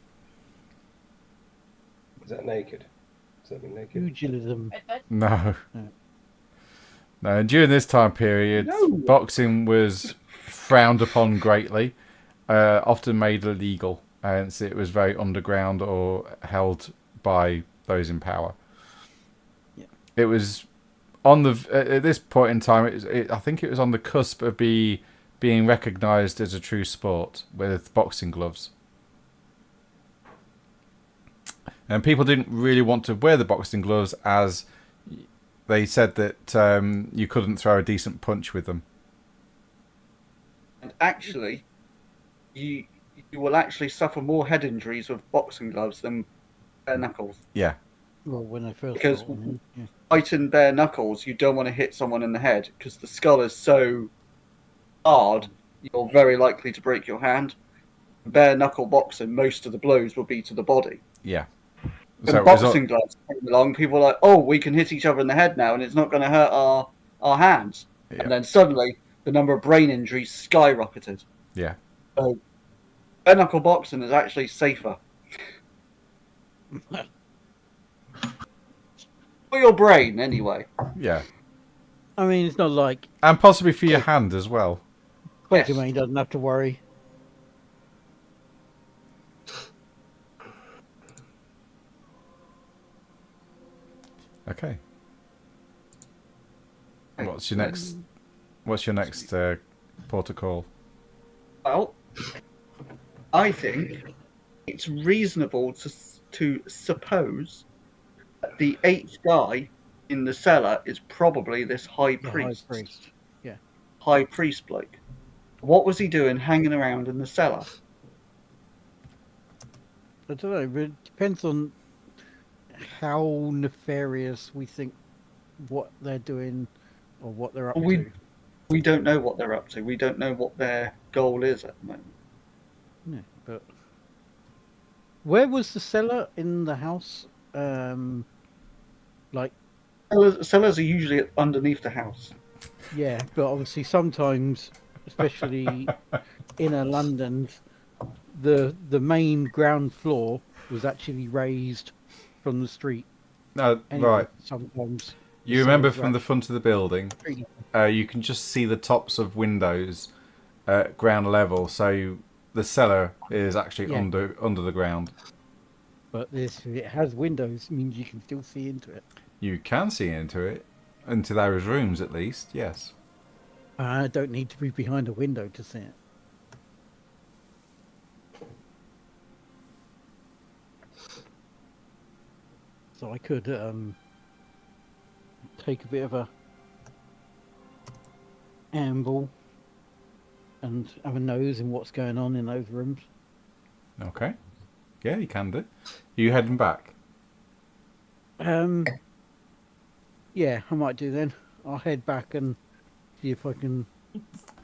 Is that naked? Is semi-naked. Pugilism. No. No. No, and during this time period, No. boxing was frowned upon greatly, often made illegal, and it was very underground or held by those in power. Yeah. It was on the at this point in time. I think it was on the cusp of being recognised as a true sport with boxing gloves. And people didn't really want to wear the boxing gloves as they said that you couldn't throw a decent punch with them. And actually, you will actually suffer more head injuries with boxing gloves than bare knuckles. Yeah. Well, when I first Because- got one, yeah. Fighting bare knuckles, you don't want to hit someone in the head because the skull is so hard, you're very likely to break your hand. Bare knuckle boxing, most of the blows will be to the body. Yeah. When it was boxing gloves came along, people were like, "Oh, we can hit each other in the head now, and it's not going to hurt our hands." Yeah. And then suddenly, the number of brain injuries skyrocketed. Yeah. So, bare knuckle boxing is actually safer for your brain, anyway. Yeah. I mean, it's not like And possibly for your hand as well. Quatermain doesn't have to worry. Okay. What's your next port of call? Well, I think it's reasonable to suppose that the eighth guy in the cellar is probably this high The priest. High Priest. High priest bloke. What was he doing hanging around in the cellar? I don't know, but it depends on how nefarious we think what they're doing or what they're up to. We don't know what they're up to. We don't know what their goal is at the moment. Yeah, but where was the cellar in the house? Like, Cellars are usually underneath the house. yeah, but obviously sometimes, especially inner London, the main ground floor was actually raised from the street. No, Anyway, right. Sometimes You remember from the front of the building, you can just see the tops of windows at ground level. So the cellar is actually Yeah. under the ground. But if it has windows, it means you can still see into it. You can see into those rooms at least. Yes. I don't need to be behind a window to see it. So I could take a bit of a amble and have a nose in what's going on in those rooms. Okay. Yeah, you can do. You heading back? Yeah, I might do then. I'll head back and see if I can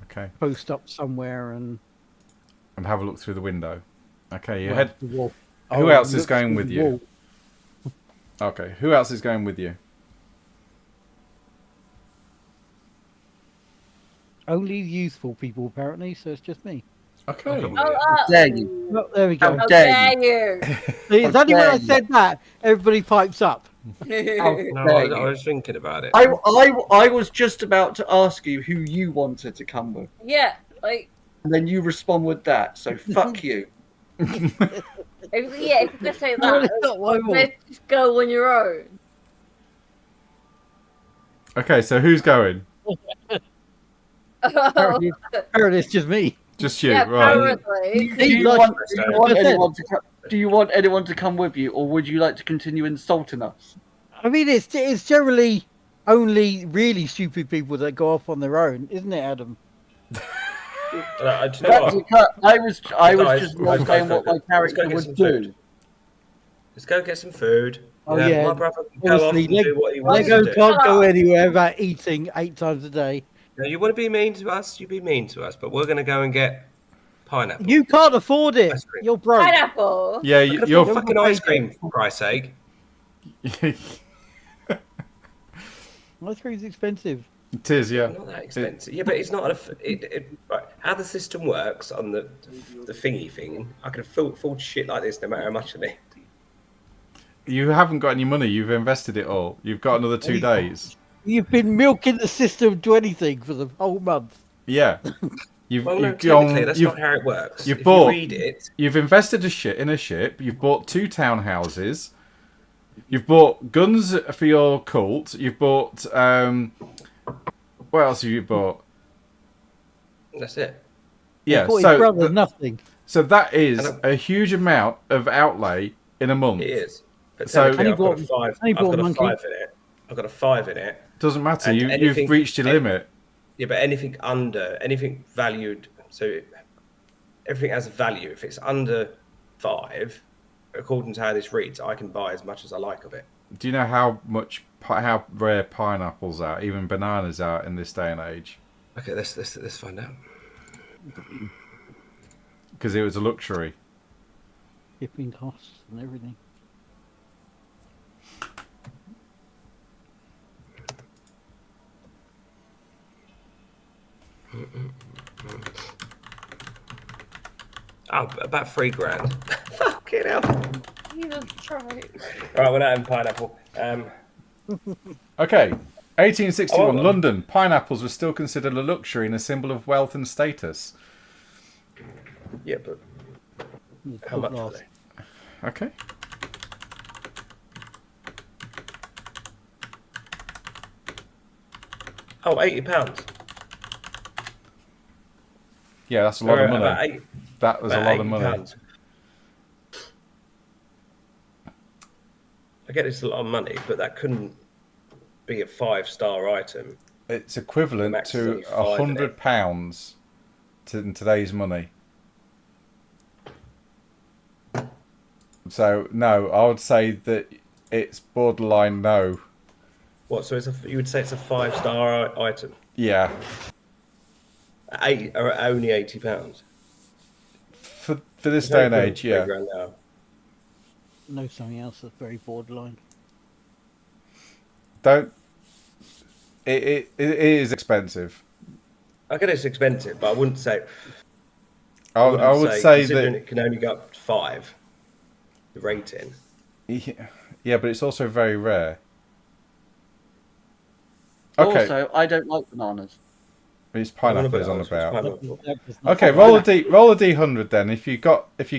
Okay. post up somewhere and And have a look through the window. Okay. You well, head. the wall. Who I'll else is look going through with the you? wall. Okay. Who else is going with you? Only useful people apparently, so it's just me. Okay. Dare you? Oh, there we go. How How dare dare you? See, it's only when I dare you. said that everybody pipes up. How No, dare I you? was thinking about it. I was just about to ask you who you wanted to come with, Yeah, like, and then you respond with that. So fuck you. if you're gonna say No, that, it's not my fault. let's just go on your own. Okay. So who's going? Apparently it's just me. Just you, Yeah, right? apparently. Do you Like- want like I said. anyone to come with you, or would you like to continue insulting us? I mean, it's generally only really stupid people that go off on their own, isn't it, Adam? Do you know That's what? because I was Guys, just guys, saying guys, what my let's go character get would some do. food. Let's go get some food. Oh, You know, yeah. My brother can go off Honestly, and do what he wants Lego to do. can't go anywhere without eating 8 times a day. Now, you want to be mean to us, you be mean to us, but we're going to go and get pineapple. You can't afford it. Ice cream. You're broke. Pineapple. Yeah, We're gonna you're. put fucking ice cream, for Christ's sake. Ice cream's expensive. It is, yeah. Not that expensive. Yeah, but it's not right. How the system works on the thingy thing, I can afford shit like this no matter how much of it. You haven't got any money. You've invested it all. You've got another 2 days. You've been milking the system to anything for the whole month. Yeah. You've Well, no, you've technically, gone. that's You've not how it works. you've If bought- you read it, you've invested in a ship. You've bought 2 townhouses. You've bought guns for your cult. You've bought. What else have you bought? that's it. Yeah. Bought his So brother nothing. so that is And a huge amount of outlay in a month. It is. But So- technically, And he I've got a bought- 5. and he I've bought got a monkey. 5 in it. I've got a 5 in it. Doesn't matter. And You've anything- reached your limit. Yeah, but anything valued, so everything has a value. If it's under 5, according to how this reads, I can buy as much as I like of it. Do you know how how rare pineapples are, even bananas are in this day and age? Okay, let's find out. Because it was a luxury. Shipping costs and everything. Oh, about $3,000. Fucking hell! Jesus Christ. Right, we're not having pineapple. Okay, 1861, Oh. London. Pineapples were still considered a luxury and a symbol of wealth and status. Yeah, but how much are they? Okay. Oh, £80. Yeah, that's a lot of About money. That was a about lot of money. £80. I get it's a lot of money, but that couldn't be a 5-star item. It's equivalent Max is to only 5 in it. £100 in today's money. So no, I would say that it's borderline no. What? So you would say it's a 5-star item? Yeah, Only £80. for this day and age, yeah. £3,000 now. Know something else that's very borderline. Don't. It is expensive. I get it's expensive, but I wouldn't say. I would say considering that. it can only go up to 5. The rating. Yeah, but it's also very rare. Okay, Also, I don't like bananas. it's pineapples on about. Pineapple. Okay, roll a D100 then. If you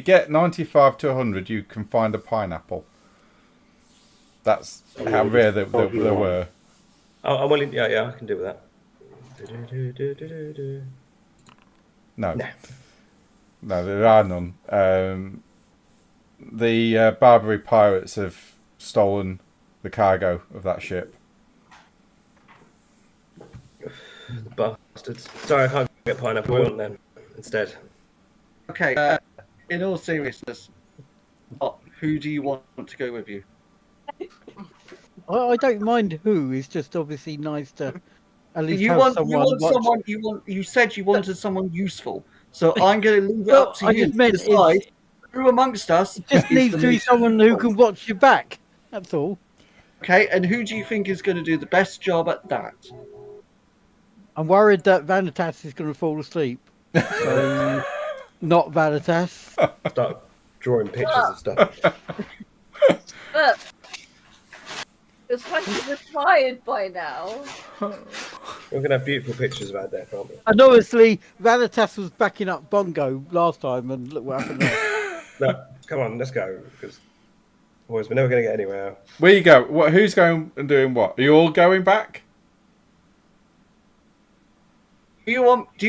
get 95 to 100, you can find a pineapple. That's how rare there were. Oh, I'm willing. Yeah, I can do with that. No, No. no, there are none. The Barbary pirates have stolen the cargo of that ship. Bastards. Sorry, I can't get pineapple. I want them instead. Okay, in all seriousness, who do you want to go with you? I don't mind who. It's just obviously nice to at least You have want someone. watch- you said you wanted someone useful. So I'm going to leave it Well, up to I you just to meant decide who amongst us It just is needs the to be most someone who useful. can watch your back. That's all. Okay, and who do you think is going to do the best job at that? I'm worried that Vanitas is going to fall asleep. So, not Vanitas. Start drawing pictures of stuff. But it's like he's retired by now. We're gonna have beautiful pictures about that, can't we? And obviously, Vanitas was backing up Bongo last time, and look what happened there. No, come on, let's go. Because boys, we're never gonna get anywhere. Where you go? What? Who's going and doing what? Are you all going back? Do you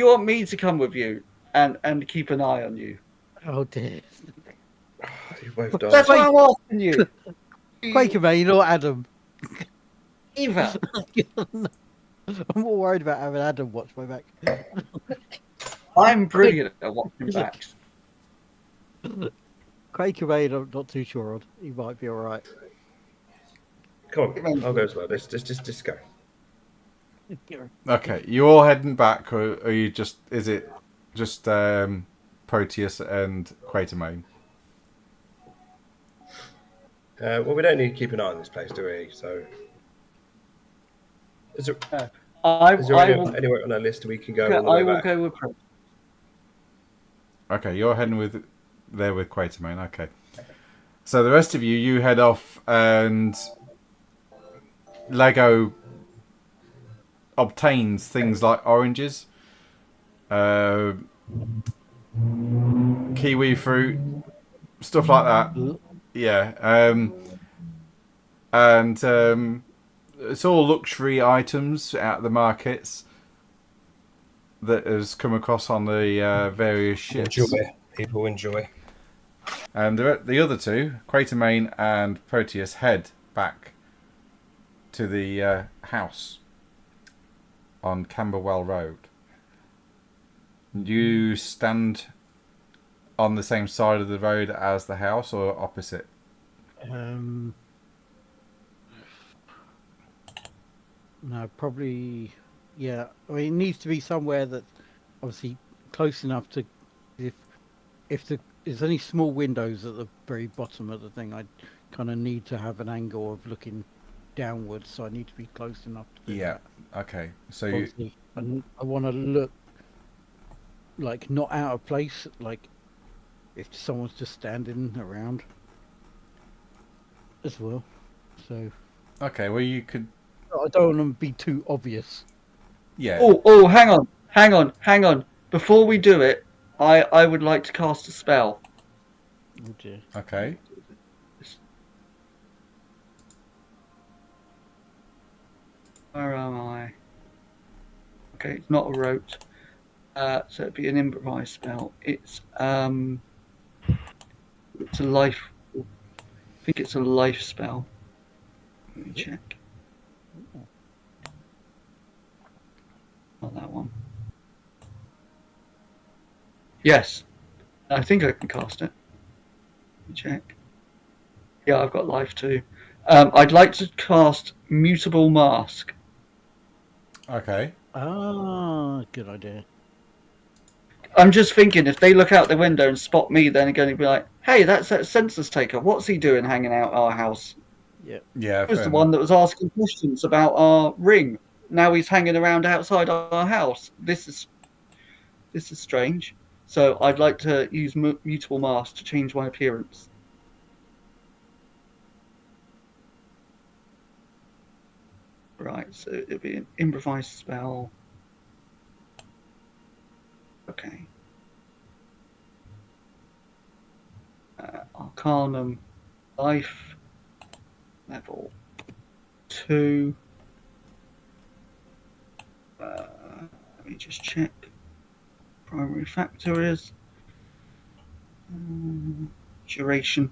want me to come with you and keep an eye on you? Oh dear. You both died. That's what I'm asking you. Quaker Main or Adam? Either. I'm more worried about having Adam watch my back. I'm brilliant at watching backs. Quaker Main, I'm not too sure on. He might be alright. Come on, I'll go as well. Let's just go. Okay, you all heading back, or are you just? Is it just Proteus and Quatermain? Well, we don't need to keep an eye on this place, do we? So, is there I will anywhere on our list we can go? go, all the way I will back? go with Pro. Okay, you're heading with Quatermain. Okay, So the rest of you head off, and Lego obtains things like oranges, kiwi fruit, stuff like that. Yeah, and it's all luxury items out of the markets that has come across on the various ships. Enjoy. People enjoy. And the other two, Quatermain and Proteus, head back to the house on Camberwell Road. You stand on the same side of the road as the house, or opposite? No, probably. Yeah, I mean, it needs to be somewhere that's obviously close enough to. If there's any small windows at the very bottom of the thing, I kind of need to have an angle of looking downwards, so I need to be close enough to do Yeah. that. Okay. So you. Obviously, I want to look like not out of place, like if someone's just standing around as well. So Okay. Well, you could. I don't want to be too obvious. Yeah. Oh, hang on. Before we do it, I would like to cast a spell. Oh dear. Okay. Where am I? Okay, it's not a rote. So it'd be an improvised spell. It's a life. I think it's a life spell. Let me check. Not that one. Yes, I think I can cast it. Let me check. Yeah, I've got life too. I'd like to cast Mutable Mask. Okay. Ah, good idea. I'm just thinking, if they look out the window and spot me, then they're going to be like, "Hey, that's that census taker. What's he doing hanging out our house?" Yeah. Yeah. He was the one that was asking questions about our ring. Now he's hanging around outside our house. This is strange. So I'd like to use Mutable Mask to change my appearance. Right, so it'd be an improvised spell. Okay. Arcanum, life, level 2. Let me just check. Primary factor is duration.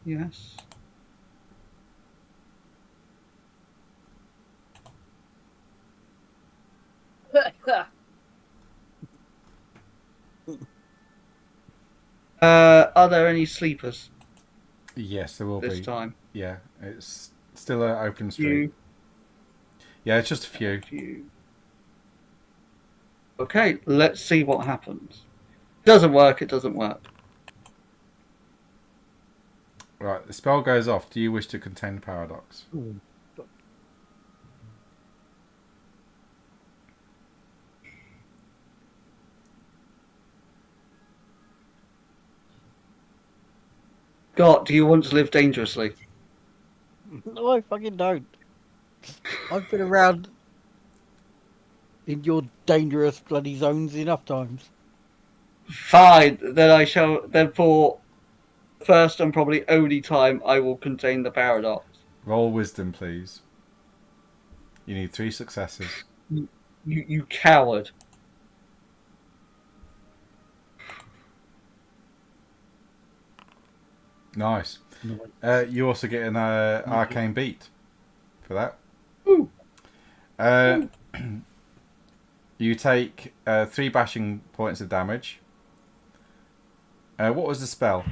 Yes. Are there any sleepers Yes, there will this be. time? Yeah, it's still an open street. Yeah, it's just a few. Few. Okay, let's see what happens. Doesn't work, it doesn't work. Right, the spell goes off. Do you wish to contain the paradox? Ooh. God, do you want to live dangerously? No, I fucking don't. I've been around in your dangerous bloody zones enough times. Fine, then I shall. Then for first and probably only time, I will contain the paradox. Roll wisdom, please. You need 3 successes. You coward. Nice. You also get an arcane beat for that. Ooh. You take 3 bashing points of damage. What was the spell?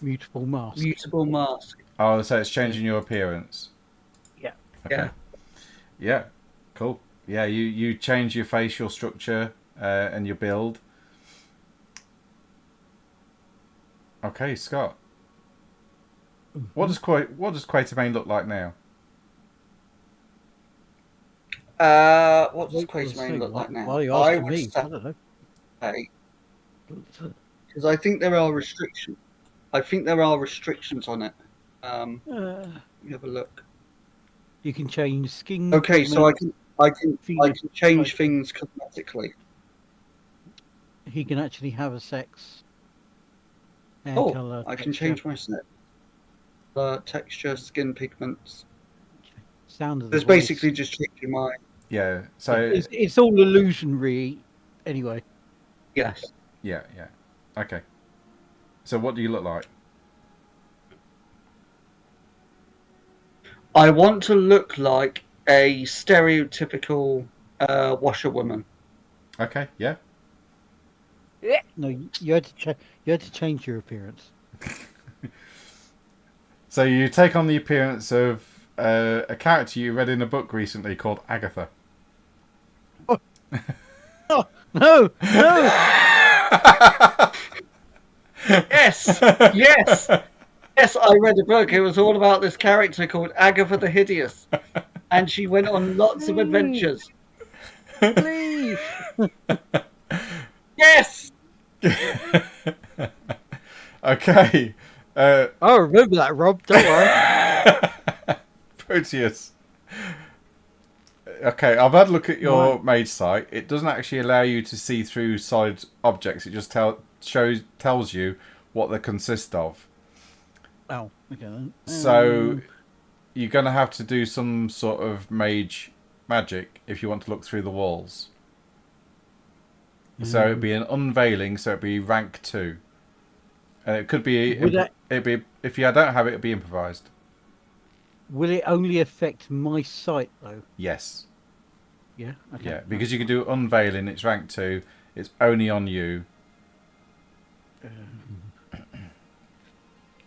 Mutable mask. Mutable Mask. Oh, so it's changing your appearance. Yeah. Okay. Yeah. Yeah. Cool. Yeah, you change your facial structure and your build. Okay, Scott. What does Quatermain look like now? What does Well, Quatermain look like now? Why are you I asking would me? I don't know. say, because I think there are restrictions. I think there are restrictions on it. Let me have a look. You can change skin. Okay, so I can change phenotype. things cosmetically. He can actually have a sex, hair Oh, color. I can texture. change my set. Texture, skin pigments. Sound of the It's voice. basically just changing my. Yeah. So It's all illusionary, anyway. Yes. yeah. Okay. So what do you look like? I want to look like a stereotypical washerwoman. Okay. Yeah. No, you had to change your appearance. So you take on the appearance of a character you read in a book recently called Agatha. Oh no! Yes, yes, yes. I read a book. It was all about this character called Agatha the Hideous, and she went on lots of adventures. Please. Yes. Okay. I remember that, Rob. Don't worry. Proteus. Okay, I've had a look at your Mage site. It doesn't actually allow you to see through solid objects. It just tells you what they consist of. Oh, okay then. So you're going to have to do some sort of mage magic if you want to look through the walls. So it'd be an unveiling. So it'd be rank 2, and it could be. It'd be if you don't have it, it'd be improvised. Will it only affect my sight though? Yes. Yeah. Okay. Yeah, because you can do unveiling. It's rank 2. It's only on you.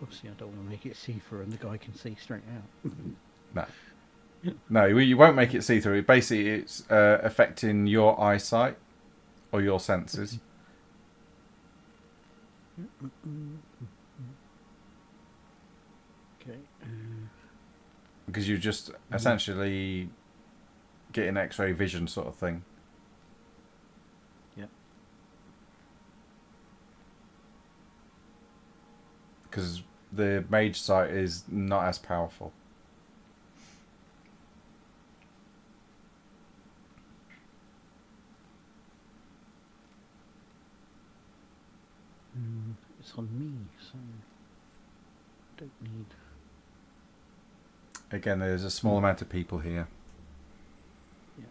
Obviously, I don't want to make it see-through, and the guy can see straight out. No, you won't make it see through. Basically, it's affecting your eyesight or your senses. Okay. Because you just essentially getting X-ray vision sort of thing. Yeah. Because the mage sight is not as powerful. It's on me, so don't need. Again, there's a small amount of people here. Yeah.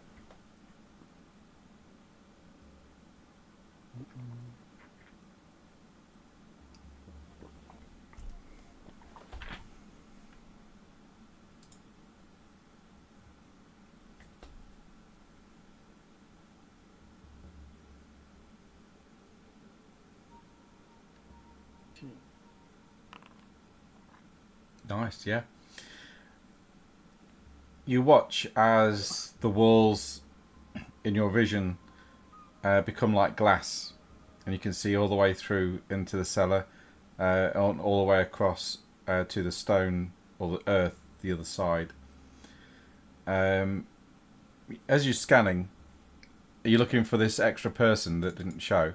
Nice, yeah. You watch as the walls in your vision become like glass, and you can see all the way through into the cellar, all the way across to the stone or the earth, the other side. As you're scanning, are you looking for this extra person that didn't show?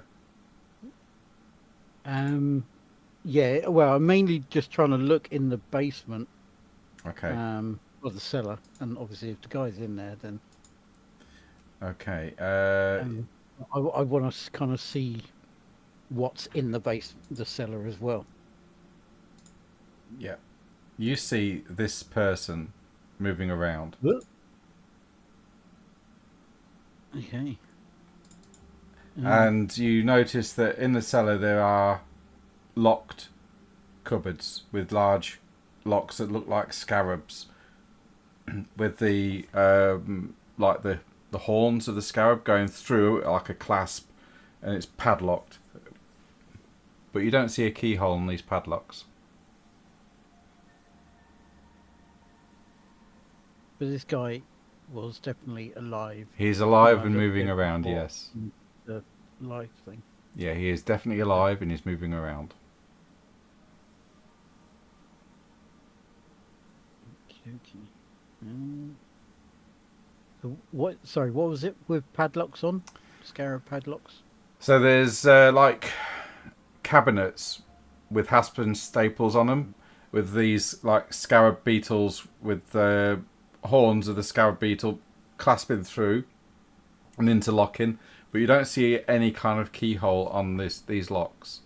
Yeah. Well, I'm mainly just trying to look in the basement. Okay. Or the cellar, and obviously if the guy's in there, then. Okay. I want to kind of see what's in the cellar as well. Yeah. You see this person moving around. Okay. And you notice that in the cellar there are locked cupboards with large locks that look like scarabs, with the like the horns of the scarab going through it like a clasp, and it's padlocked. But you don't see a keyhole in these padlocks. But this guy was definitely alive. He's alive when I and looked moving at around, before yes. The life thing. Yeah, he is definitely alive and he's moving around. Okay. So what? Sorry, what was it with padlocks on? Scarab padlocks. So there's like cabinets with hasp staples on them, with these like scarab beetles with the horns of the scarab beetle clasping through and interlocking, but you don't see any kind of keyhole on these locks.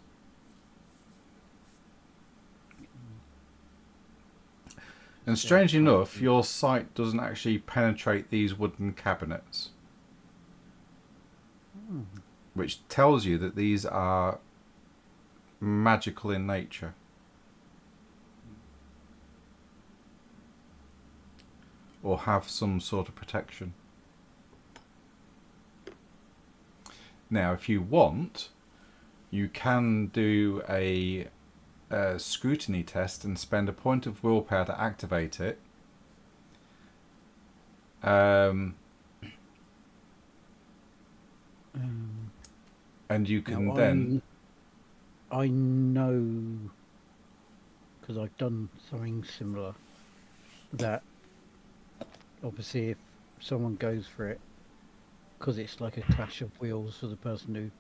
And strange enough, your sight doesn't actually penetrate these wooden cabinets, which tells you that these are magical in nature. Or have some sort of protection. Now, if you want, you can do a scrutiny test and spend a point of willpower to activate it. And you can then... I know, because I've done something similar, that obviously if someone goes for it, because it's like a clash of wheels for the person who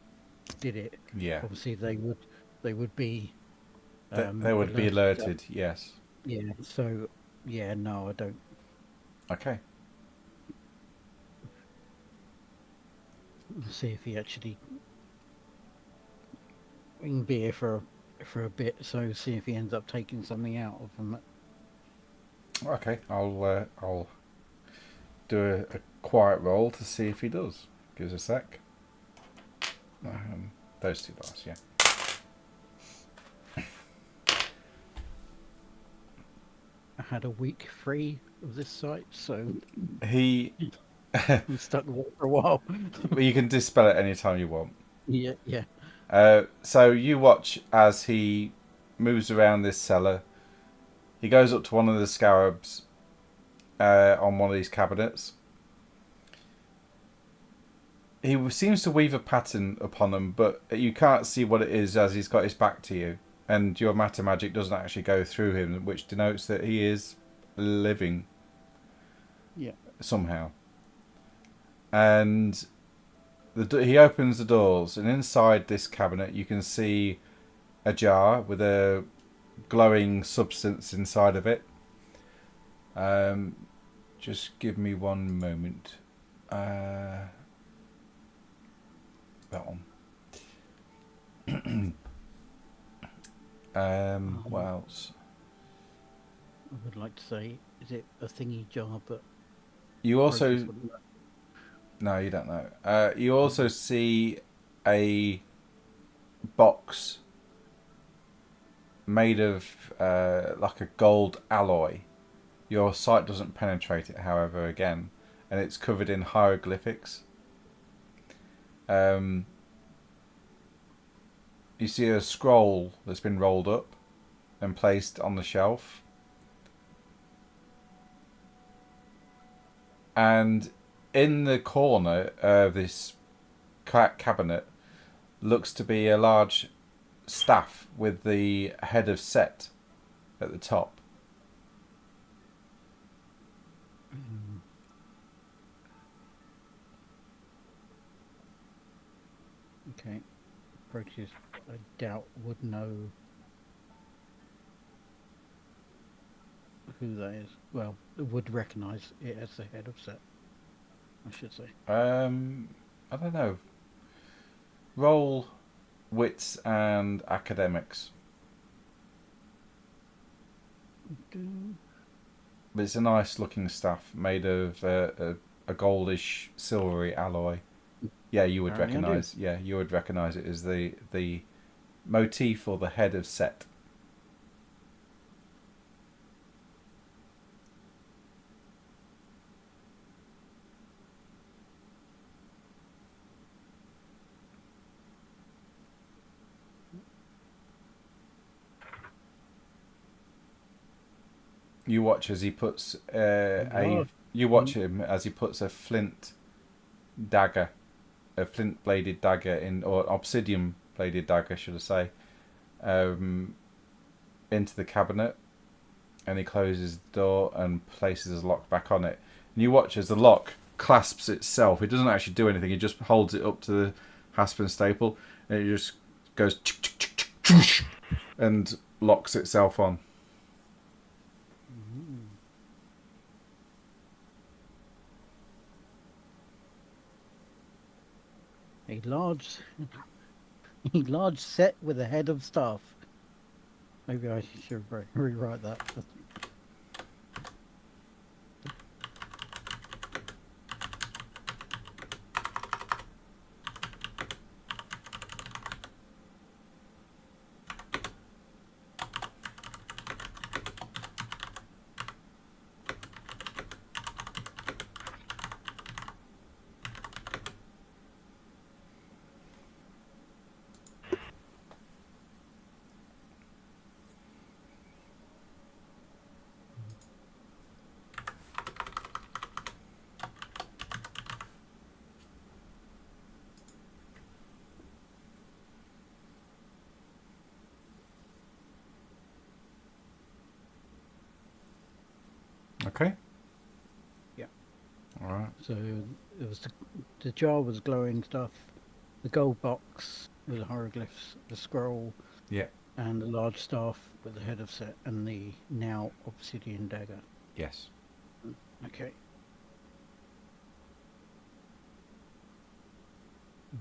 did it, Yeah. obviously they would be they would be alerted, yes. Yeah, so yeah, no, I don't. Okay. We'll see if he actually, we can be here for a bit, so see if he ends up taking something out of them. Okay, I'll do a quiet roll to see if he does. Give us a sec. Those two bars, yeah. I had a week free of this site, so He... I'm stuck with it for a while. Well, you can dispel it anytime you want. Yeah, yeah. So you watch as he moves around this cellar. He goes up to one of the scarabs on one of these cabinets. He seems to weave a pattern upon them, but you can't see what it is as he's got his back to you. And your matter magic doesn't actually go through him, which denotes that he is living. Yeah. Somehow. And he opens the doors, and inside this cabinet you can see a jar with a glowing substance inside of it. Just give me one moment. That one. What else? I would like to say, is it a thingy jar? But you also... No, you don't know. You also see a box made of like a gold alloy. Your sight doesn't penetrate it, however, again, and it's covered in hieroglyphics. You see a scroll that's been rolled up and placed on the shelf. And in the corner of this cabinet looks to be a large staff with the head of Set at the top. Okay. Approaches, I doubt, would know who that is. Well, would recognise it as the head of Set, I should say. I don't know. Roll wits and academics. But it's a nice looking staff made of a goldish silvery alloy. Yeah, you would recognise. Yeah, you would recognise it as the motif or the head of Set. You watch as he puts a You watch him as he puts a flint bladed dagger in, or obsidian bladed dagger, should I say, into the cabinet, and he closes the door and places his lock back on it. And you watch as the lock clasps itself. It doesn't actually do anything. He just holds it up to the hasp and staple, and it just goes and locks itself on. A large set with a head of staff. Maybe I should rewrite that. Okay. Yeah. All right. So it was the jar was glowing stuff, the gold box with the hieroglyphs, the scroll, Yeah. and the large staff with the head of set, and the now obsidian dagger. Yes. Okay.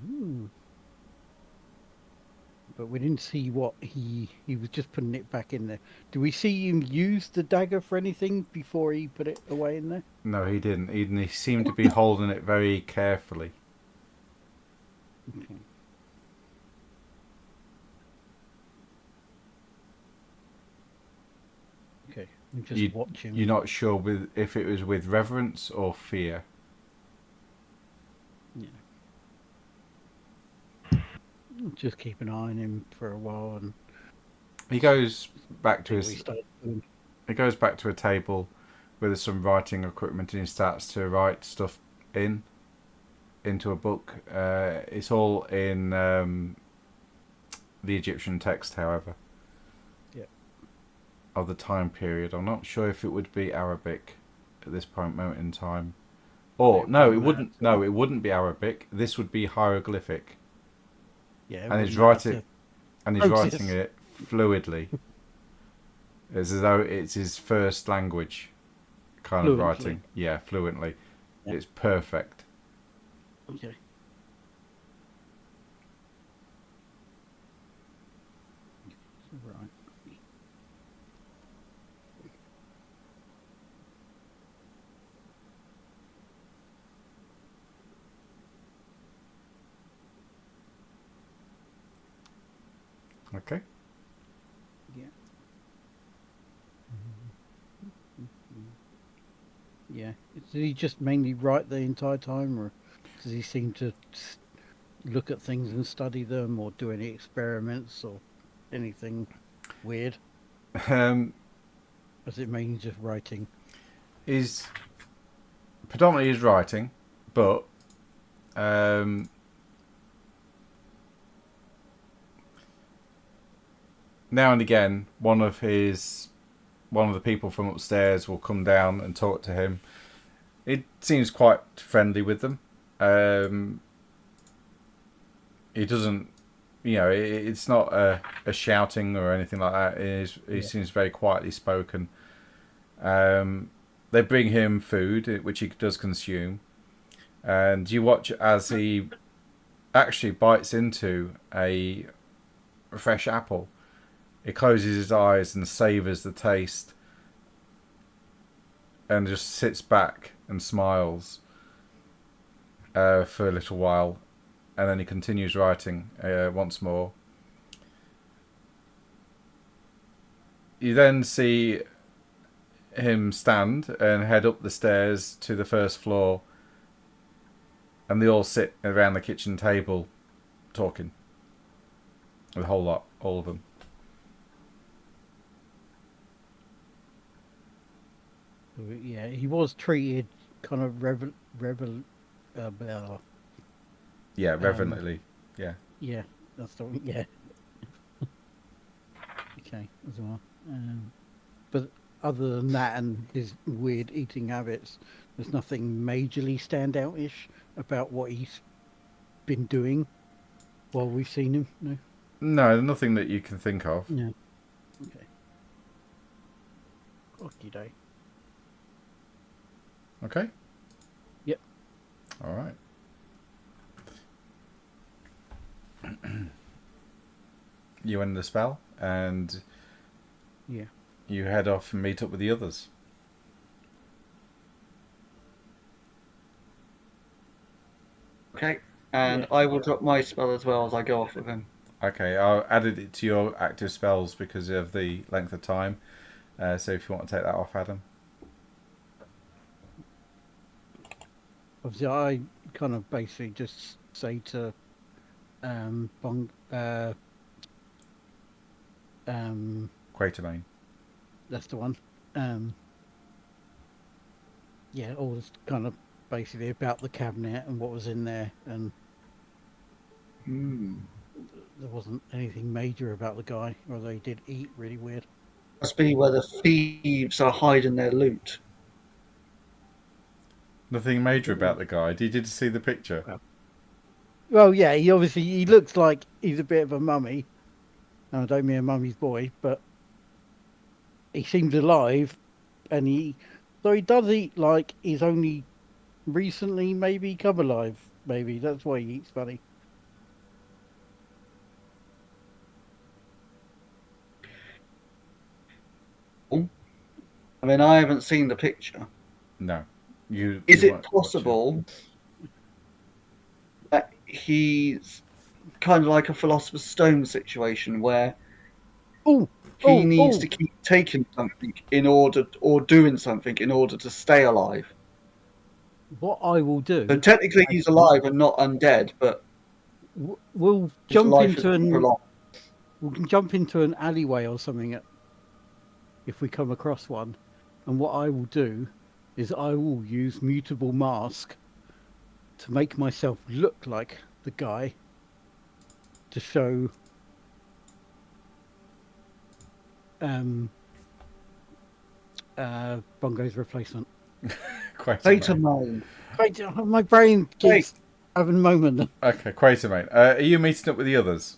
Ooh. But we didn't see what he was just putting it back in there. Do we see him use the dagger for anything before he put it away in there? No, he didn't. He seemed to be holding it very carefully. Okay. Okay. I'm just watching. You're not sure if it was with reverence or fear. Yeah. Just keep an eye on him for a while, and He goes back to he goes back to a table with some writing equipment, and he starts to write stuff into a book. It's all in the Egyptian text, however. Yeah. Of the time period. I'm not sure if it would be Arabic at this moment in time. Or no, it wouldn't. No, it wouldn't be Arabic. This would be hieroglyphic. Yeah. And he's writing it fluidly. It's as though it's his first language kind of writing. Yeah, fluently. Yeah. It's perfect. Okay. Right. Okay. Yeah. Yeah. Did he just mainly write the entire time, or does he seem to look at things and study them, or do any experiments, or anything weird? Or is it mainly just writing? Is predominantly his writing, but now and again, one of the people from upstairs will come down and talk to him. It seems quite friendly with them. He doesn't, it's not a shouting or anything like that. He seems very quietly spoken. They bring him food, which he does consume, and you watch as he actually bites into a fresh apple. He closes his eyes and savours the taste, and just sits back and smiles for a little while, and then he continues writing once more. You then see him stand and head up the stairs to the first floor, and they all sit around the kitchen table talking. The whole lot, all of them. Yeah, he was treated kind of blah. Yeah, reverently. Yeah. Yeah, that's the one. Yeah. Okay, as well. But other than that and his weird eating habits, there's nothing majorly standout-ish about what he's been doing while we've seen him. No. No, nothing that you can think of. Yeah. Okay. Okie day. Okay. Yep. All right. You end the spell, and Yeah. you head off and meet up with the others. Okay. And Yeah. I will drop my spell as well as I go off with him. Okay, I added it to your active spells because of the length of time. So if you want to take that off, Adam. Obviously, I kind of basically just say to Quatermain. that's the one. Yeah, all this kind of basically about the cabinet and what was in there, and there wasn't anything major about the guy, although he did eat really weird. Must be where the thieves are hiding their loot. Nothing major about the guy. Did you see the picture? Well, yeah, he looks like he's a bit of a mummy. And I don't mean a mummy's boy, but he seems alive, and he does eat like he's only recently maybe come alive. Maybe that's why he eats funny. I mean, I haven't seen the picture. No. Is it possible that he's kind of like a Philosopher's Stone situation where he needs to keep taking something or doing something in order to stay alive? What I will do. So technically, he's alive and not undead, but we'll his jump life into is prolonged. we can jump into an alleyway or something if we come across one. And what I will do is I will use mutable mask to make myself look like the guy to show Bongo's replacement. Quatermain. My brain keeps having a moment. Okay, Quatermain. Are you meeting up with the others?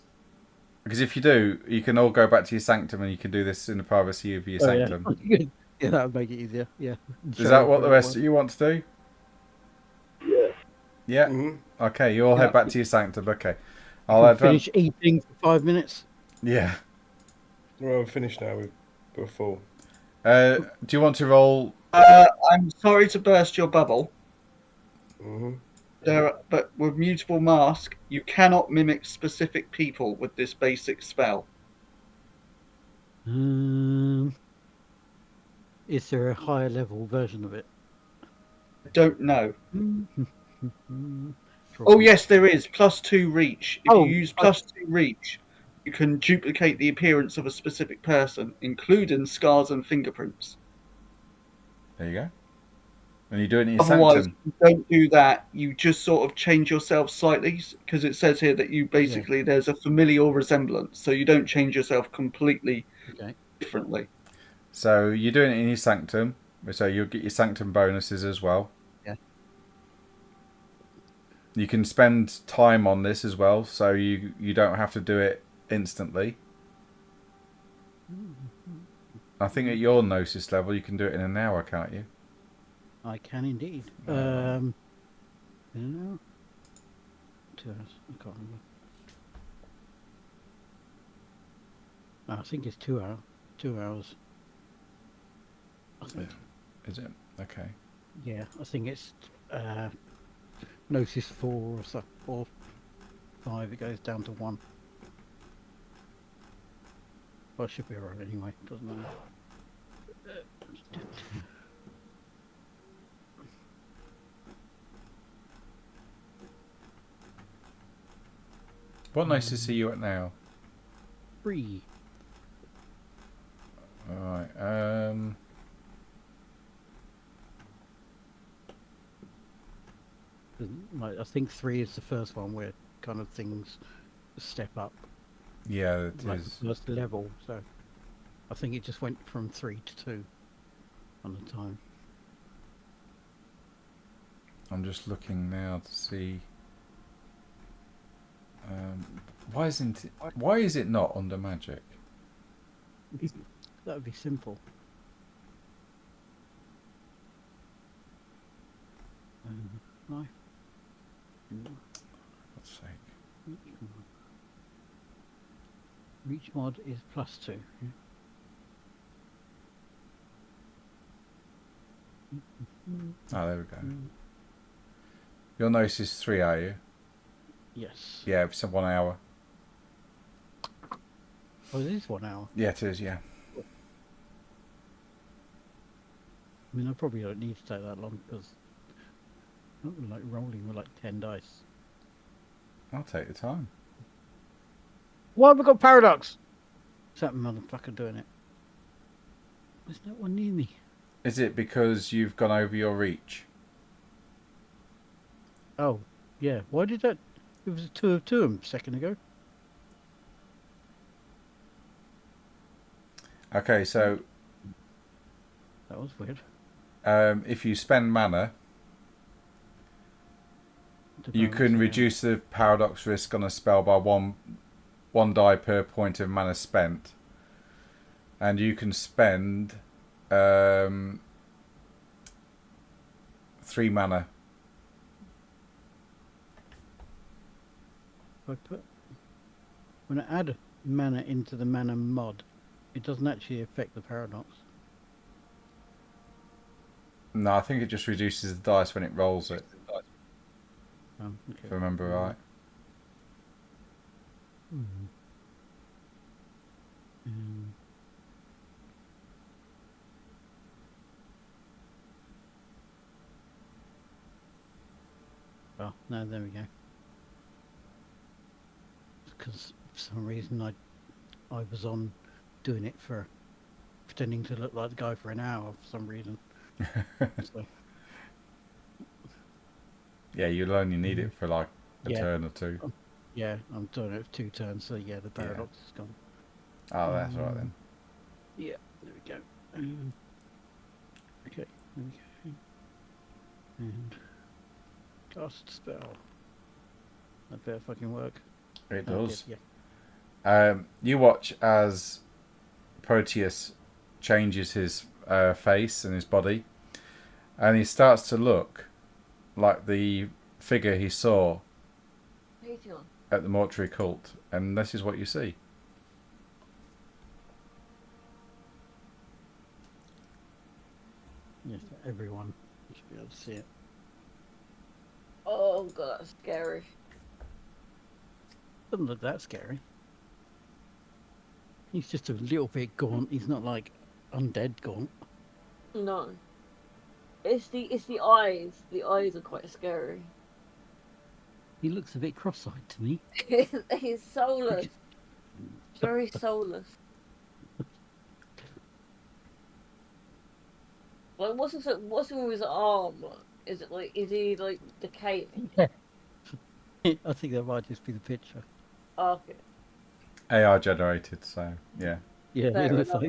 Because if you do, you can all go back to your sanctum and you can do this in the privacy of your sanctum. Yeah, that would make it easier. Yeah. Is that what the rest of you want to do? Yeah. Yeah? Mm-hmm. Okay, you all head back to your sanctum. Okay. I'll finish eating for 5 minutes. Yeah. Well, we're finished now. We're full. Do you want to roll? I'm sorry to burst your bubble. Mm-hmm. But with mutable mask, you cannot mimic specific people with this basic spell. Is there a higher level version of it? I don't know. Oh yes, there is. +2 reach. If you use +2 reach, you can duplicate the appearance of a specific person, including scars and fingerprints. There you go. And you do it in your Otherwise, sanctum. you don't do that. You just sort of change yourself slightly, because it says here that you basically there's a familial resemblance, so you don't change yourself completely differently. So you're doing it in your sanctum, so you'll get your sanctum bonuses as well. Yeah. You can spend time on this as well, so you don't have to do it instantly. I think at your gnosis level, you can do it in an hour, can't you? I can indeed. In an hour? 2 hours. I can't remember. I think it's 2 hours. 2 hours. I think. Is it? Okay. Yeah, I think it's Gnosis 4 or so, or 5. It goes down to 1. Well, it should be alright anyway. Doesn't matter. What gnosis are you at now? 3. Alright, Like, I think 3 is the first one where kind of things step up, Yeah, it like is. the first level. So I think it just went from 3 to 2 on the time. I'm just looking now to see. Why is it not under magic? That would be simple. Knife. For God's sake. Reach mod is +2. Yeah. Oh, there we go. Your notice is 3, are you? Yes. Yeah, it's 1 hour. Oh, it is 1 hour. Yeah, it is. Yeah. I mean, I probably don't need to take that long because I'm like rolling with like 10 dice. I'll take the time. Why have we got paradox? Is that motherfucker doing it? There's no one near me. Is it because you've gone over your reach? Oh, yeah. Why did that? It was a 2 of 2 a second ago. Okay, so That was weird. if you spend mana, you can reduce the paradox risk on a spell by one die per point of mana spent, and you can spend 3 mana. When I add mana into the mana mod, it doesn't actually affect the paradox. No, I think it just reduces the dice when it rolls it. Oh, okay. If I remember right. Well, no, there we go. Because for some reason I was on doing it for pretending to look like the guy for an hour for some reason. So, Yeah, you'll only need it for like a Yeah. turn or 2. yeah, I'm doing it for 2 turns, so yeah, the paradox is gone. Oh, that's right then. Yeah, there we go. Okay, there we go. And cast spell. That better fucking work. It Oh, does. Yeah. You watch as Proteus changes his face and his body, and he starts to look like the figure he saw What are you doing? at the mortuary cult, and this is what you see. Yes, everyone should be able to see it. Oh god, that's scary. Doesn't look that scary. He's just a little bit gaunt. He's not like undead gaunt. No. It's the eyes. The eyes are quite scary. He looks a bit cross-eyed to me. He's soulless. Very soulless. Like what's wrong with his arm? Is he like decaying? I think that might just be the picture. Okay. AI generated, so yeah. Yeah, Fair it looks enough.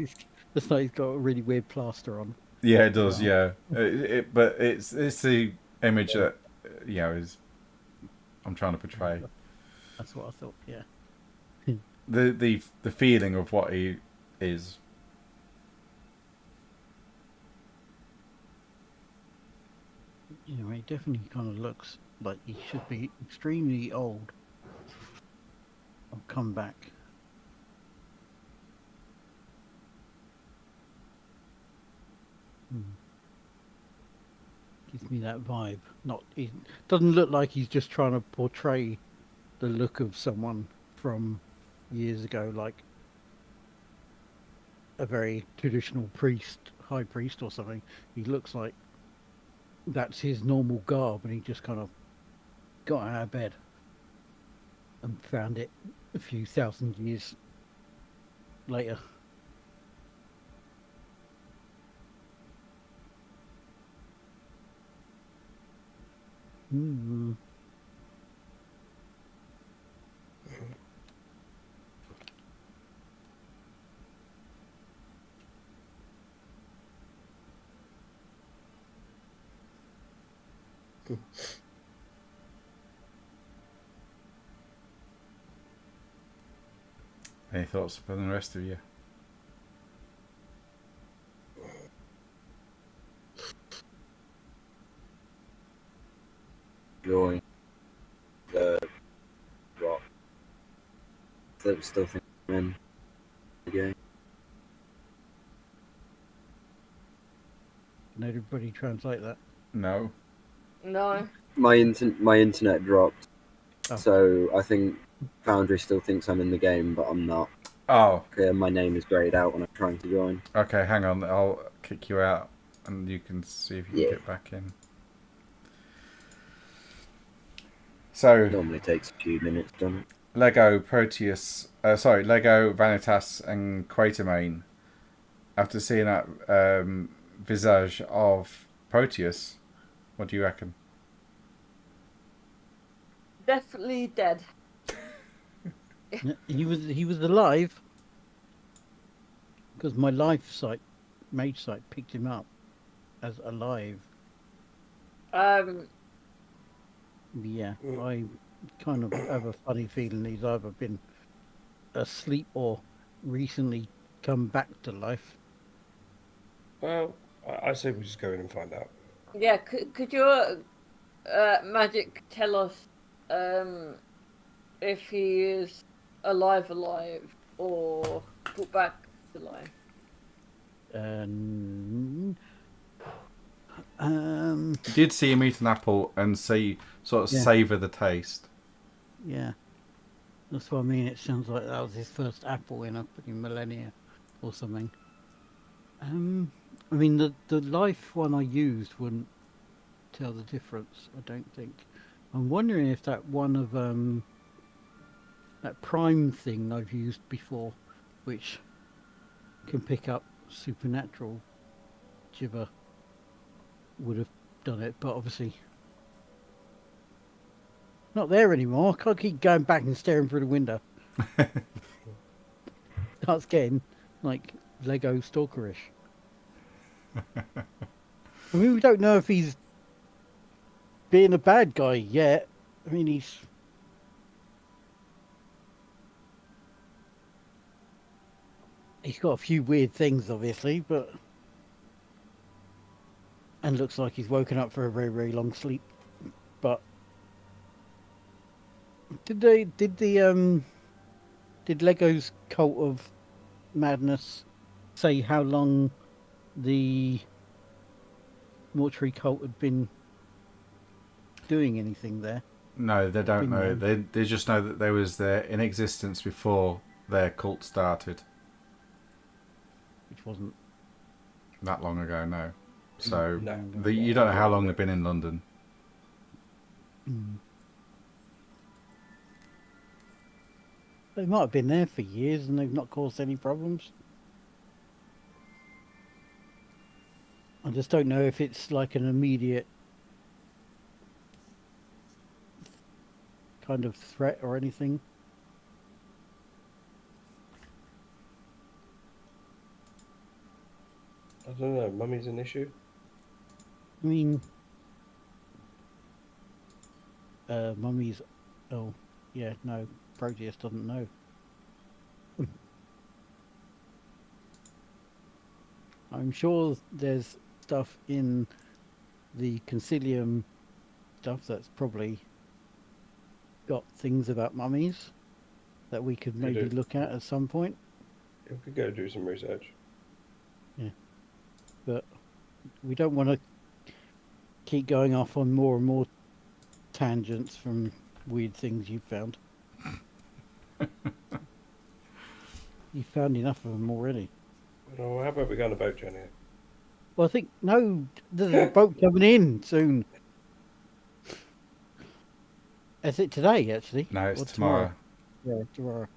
like he's got a really weird plaster on. Yeah, it does. Wow. Yeah, but it's the image that is I'm trying to portray. That's what I thought. Yeah. The feeling of what he is. Anyway, he definitely kind of looks like he should be extremely old. I'll come back. Gives me that vibe. He doesn't look like he's just trying to portray the look of someone from years ago, like a very traditional priest, high priest or something. He looks like that's his normal garb, and he just kind of got out of bed and found it a few thousand years later. Hmm. Any thoughts from the rest of you? Join the drop. Still think I'm in the game. Can everybody translate that? No. No. My internet dropped, Oh. so I think Foundry still thinks I'm in the game, but I'm not. Oh, My name is grayed out when I'm trying to join. okay, hang on. I'll kick you out and you can see if you can Yeah. get back in. So, Normally takes a few minutes, doesn't it? Lego Lego Vanitas and Quatermain. After seeing that visage of Proteus, what do you reckon? Definitely dead. Yeah, he was alive because my Mage site picked him up as alive. Yeah, I kind of have a funny feeling he's either been asleep or recently come back to life. Well, I say we just go in and find out. Yeah, could your magic tell us if he is alive or put back to life? You did see him eat an apple and sort of Yeah. savour the taste. Yeah, that's what I mean. It sounds like that was his first apple in a fucking millennia or something. I mean, the life one I used wouldn't tell the difference, I don't think. I'm wondering if that one of that prime thing I've used before, which can pick up supernatural gibber, would have done it, but obviously not there anymore. I can't keep going back and staring through the window. Starts getting like Lego stalkerish. I mean, we don't know if he's being a bad guy yet. I mean, he's got a few weird things, obviously, but and looks like he's woken up for a very, very long sleep. But did Lego's Cult of Madness say how long the mortuary cult had been doing anything there? No, they don't know. They just know that they was there in existence before their cult started. Which wasn't that long ago, no. So No. you don't know how long they've been in London. They might have been there for years and they've not caused any problems. I just don't know if it's like an immediate kind of threat or anything. I don't know. Mummy's an issue. I mean, Mummy's. Oh, yeah, no, Proteus doesn't know. I'm sure there's stuff in the Concilium stuff that's probably got things about mummies that we could maybe look at some point. We could go do some research. Yeah, but we don't want to keep going off on more and more tangents from weird things you've found. You've found enough of them already. Well, how about we go on a boat journey? Well, I think, no, there's a boat coming in soon. Is it today, actually? No, it's Or tomorrow. Yeah, tomorrow.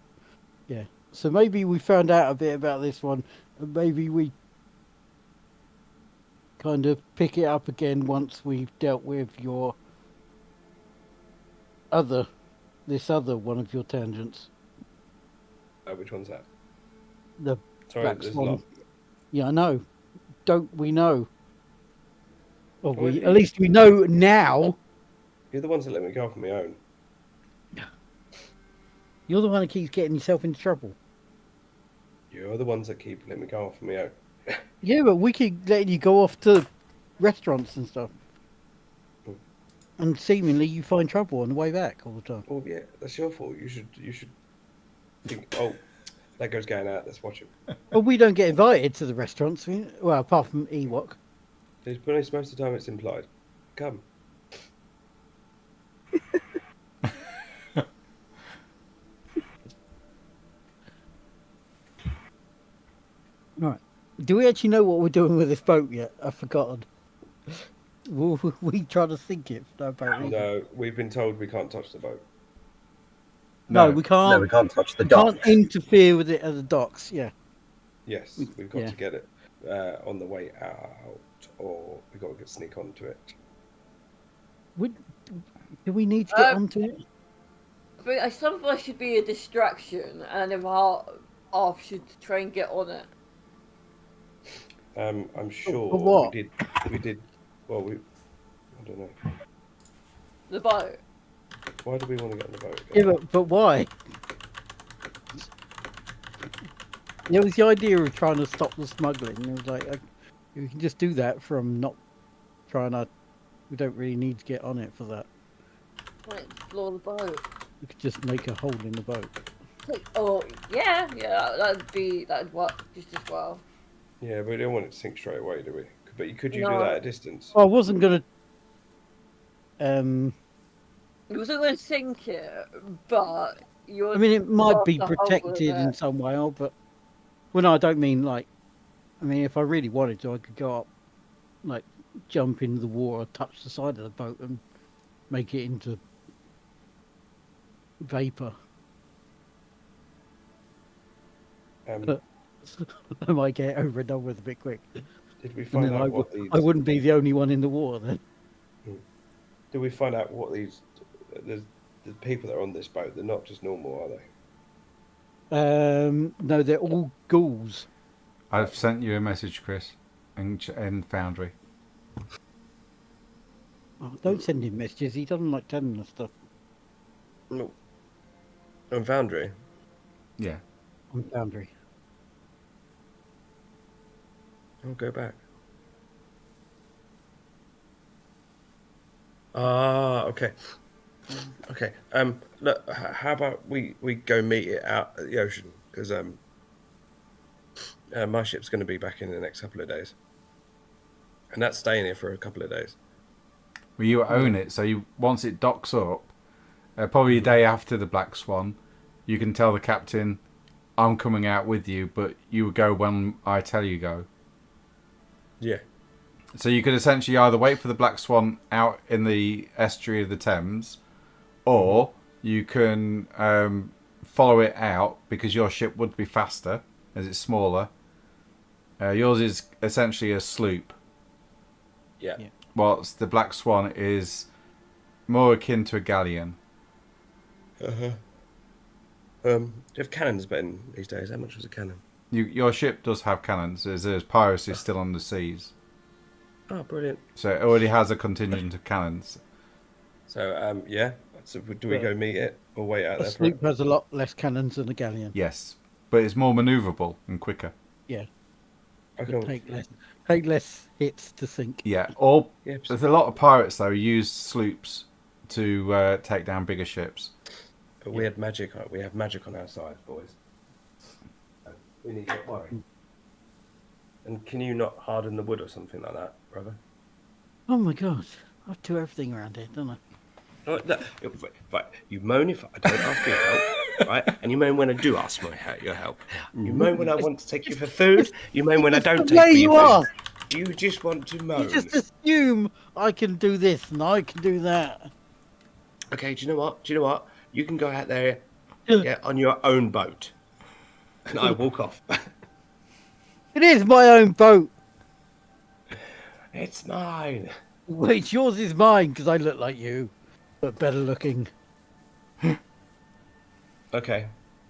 Yeah. So maybe we found out a bit about this one, and maybe we kind of pick it up again once we've dealt with your this other one of your tangents. Which one's that? The Sorry, Black there's a Swan. lot. Yeah, I know. Don't we know? Or Well, at least we know now. You're the ones that let me go off on my own. You're the one that keeps getting yourself into trouble. You're the ones that keep letting me go off on my own. Yeah, but we keep letting you go off to restaurants and stuff. And seemingly you find trouble on the way back all the time. Oh yeah, that's your fault. You should think. Oh, that goes going out. Let's watch him. Well, we don't get invited to the restaurants. Well, apart from Ewok. Most of the time it's implied. Come. Right. Do we actually know what we're doing with this boat yet? I've forgotten. We try to think it for no apparent reason. No, we've been told we can't touch the boat. No, we can't. No, we can't touch the we docks. can't interfere with it at the docks. Yeah. Yes, we've got to get it on the way out, or we've got to sneak onto it. Do we need to get onto it? But some of us should be a distraction, and if half should try and get on it. I'm sure For what? we did. Well, I don't know. The boat. Why do we want to get on the boat Yeah, again? but why? It was the idea of trying to stop the smuggling. It was like, you can just do that from not trying to. We don't really need to get on it for that. Might explore the boat. We could just make a hole in the boat. Oh yeah, that'd work just as well. Yeah, but we don't want it to sink straight away, do we? But could you do No. that at a distance? I wasn't gonna. It wasn't going to sink it, but you're. I mean, it might off be the hole with protected in it. some way, but well, no, I don't mean like. I mean, if I really wanted to, I could go up, like, jump into the water, touch the side of the boat, and make it into vapor. Um, I might get it over and done with a bit quick. did we And find then out what these? I wouldn't be the only one in the water then. Did we find out what these? The people that are on this boat, they're not just normal, are they? No, they're all ghouls. I've sent you a message, Chris, in Foundry. Oh, don't send him messages. He doesn't like telling us stuff. No. On Foundry. Yeah. On Foundry. I'll go back. Ah, okay. Okay. Look, how about we go meet it out at the ocean? Because my ship's going to be back in the next couple of days, and that's staying here for a couple of days. Well, you own it, so once it docks up, probably a day after the Black Swan, you can tell the captain, "I'm coming out with you, but you will go when I tell you go." Yeah. So you could essentially either wait for the Black Swan out in the estuary of the Thames, or you can follow it out because your ship would be faster as it's smaller. Yours is essentially a sloop, Yeah. whilst the Black Swan is more akin to a galleon. Do you have cannons, Ben, these days? How much was a cannon? Your ship does have cannons, as piracy is still on the seas. Oh, brilliant. So it already has a contingent of cannons. So, yeah. So do we go meet it or wait out A there for it? sloop has a lot less cannons than a galleon. Yes, but it's more manoeuvrable and quicker. Yeah. Okay. Take less hits to sink. Yeah, Yeah, there's a lot of pirates though who use sloops to take down bigger ships. but we had magic. We have magic on our side, boys. We need to worry. And can you not harden the wood or something like that, brother? Oh my god. I do everything around here, don't I? No, right, you moan if I don't ask for your help, right? And you moan when I do ask your help. You moan when I want to take you for food. You moan when I don't take There you you for are. food. You just want to moan. You just assume I can do this and I can do that. Okay, do you know what? You can go out there on your own boat. And I walk off. It is my own boat. It's mine. Wait, yours is mine because I look like you, but better looking. Okay,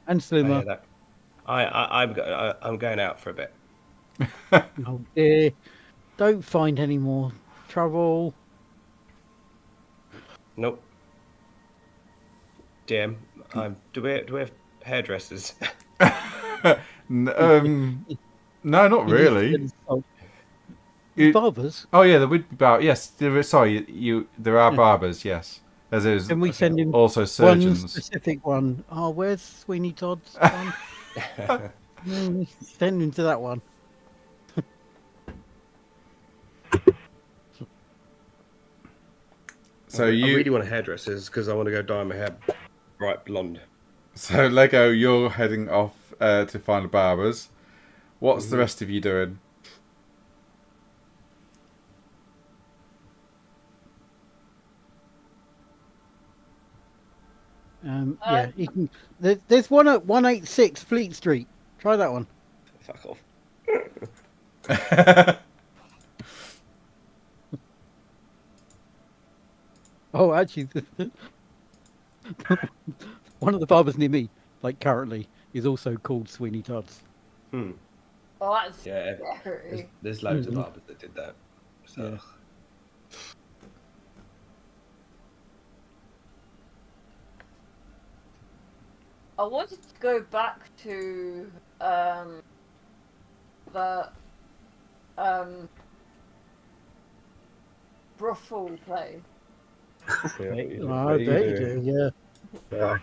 And I Slimmer. hear that. I'm going out for a bit. Oh dear. Don't find any more trouble. Nope. DM. Do we have hairdressers? No, not You need to really. get salt. You- Barbers. Oh yeah, there would be yes. Sorry, there are Yeah. barbers. Yes, there's Can we send him also one surgeons. specific one? Oh, where's Sweeney Todd's one? Send him to that one. So I you, really want hairdressers because I want to go dye my hair bright blonde. so Lego, you're heading off to find the barbers. What's the rest of you doing? Yeah, you can. There's one at 186 Fleet Street. Try that one. Fuck off. Oh, actually, one of the barbers near me, like currently, is also called Sweeney Todd's. Hmm. Oh, that's Yeah. scary. There's loads of barbers that did that. So. Yeah. I wanted to go back to the brothel place. I bet you do. Yeah.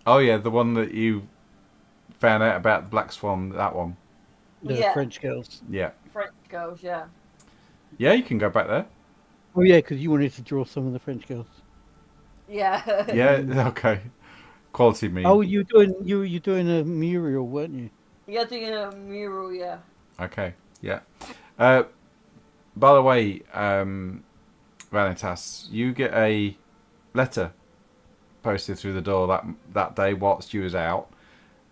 Oh yeah, the one that you found out about the Black Swan. That one. The Yeah. French girls. Yeah. French girls, yeah. Yeah, you can go back there. Oh yeah, because you wanted to draw some of the French girls. Yeah. Yeah. Okay. Quality me. Oh, you were doing a mural, weren't you? You're doing a mural, yeah. Okay. Yeah. By the way, Vanitas, you get a letter posted through the door that day whilst you was out,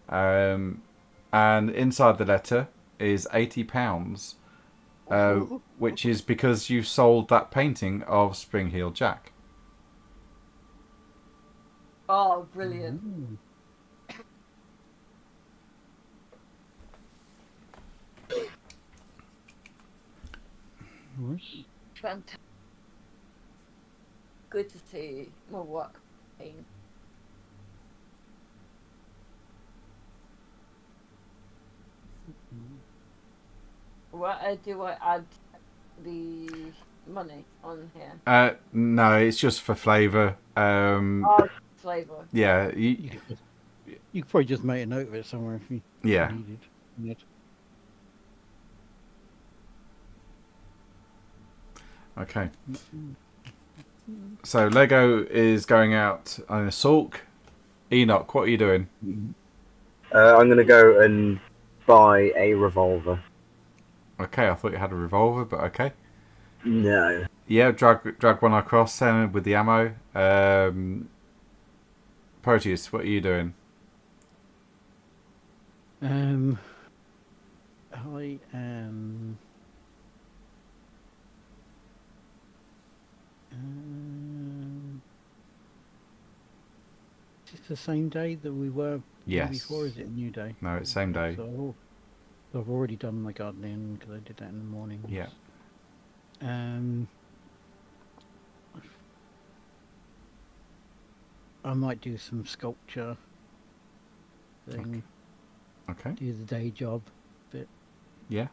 and inside the letter is £80, which is because you sold that painting of Spring Heel Jack. Oh, brilliant. Fantastic. Good to see my work paint. What do I add the money on here? No, it's just for flavour. Oh, flavour. Yeah, You could probably just make a note of it somewhere if you yeah. needed. It. Okay. So Lego is going out on a sulk. Enoch, what are you doing? I'm going to go and buy a revolver. Okay, I thought you had a revolver, but okay. No. Yeah, drag one across with the ammo. Proteus, what are you doing? I am. Is it the same day that we were Yes. before? Is it a new day? No, it's same day. So I've already done my gardening because I did that in the morning. Yeah. I might do some sculpture thing. Okay. Do the day job bit. Yeah.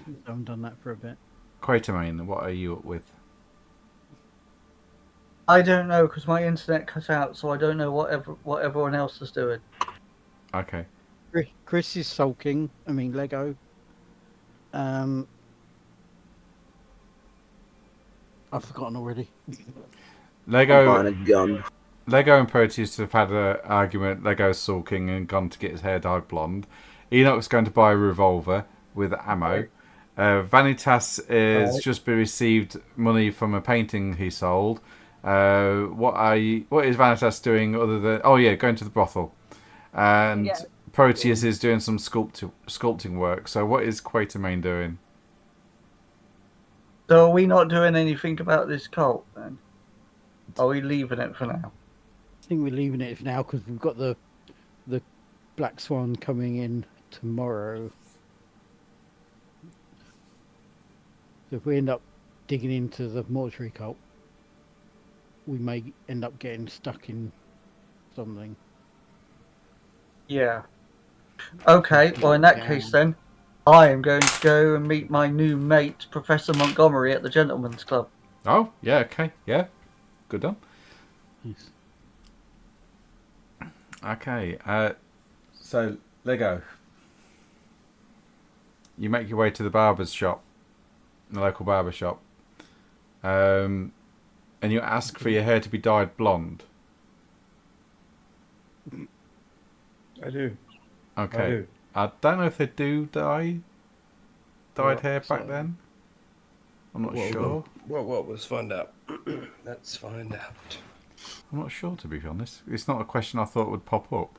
I haven't done that for a bit. Quatermain, what are you up with? I don't know because my internet cut out, so I don't know what everyone else is doing. Okay. Chris is sulking. I mean Lego. I've forgotten already. Lego. Buying a gun. Lego and Proteus have had an argument. Lego's sulking and gone to get his hair dyed blonde. Enoch's going to buy a revolver with ammo. Vanitas is just received money from a painting he sold. What is Vanitas doing other than going to the brothel? And Proteus is doing some sculpting work. So what is Quatermain doing? So are we not doing anything about this cult then? Are we leaving it for now? think we're leaving it for now because we've got the Black Swan coming in tomorrow. So if we end up digging into the mortuary cult, we may end up getting stuck in something. Yeah. Okay, well, in that case, then, I am going to go and meet my new mate, Professor Montgomery, at the Gentleman's Club. Oh, yeah, okay, yeah. Good done. Yes. Okay, so, Lego. You make your way to the barber's shop, the local barber shop, and you ask for your hair to be dyed blonde. I do. Okay. I do. I don't know if they do dyed hair back so- then. I'm not Well, sure. Well, let's find out. Let's find out. I'm not sure, to be honest. It's not a question I thought would pop up.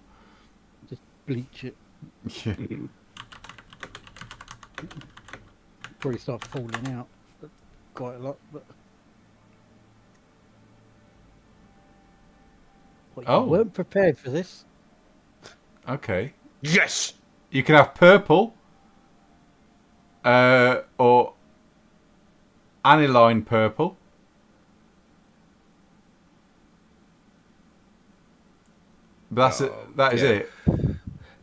Just bleach it. Yeah. Probably start falling out quite a lot. But what, you Oh. weren't prepared for this. Okay. Yes. You can have purple, or aniline purple. That's it. That is yeah. it.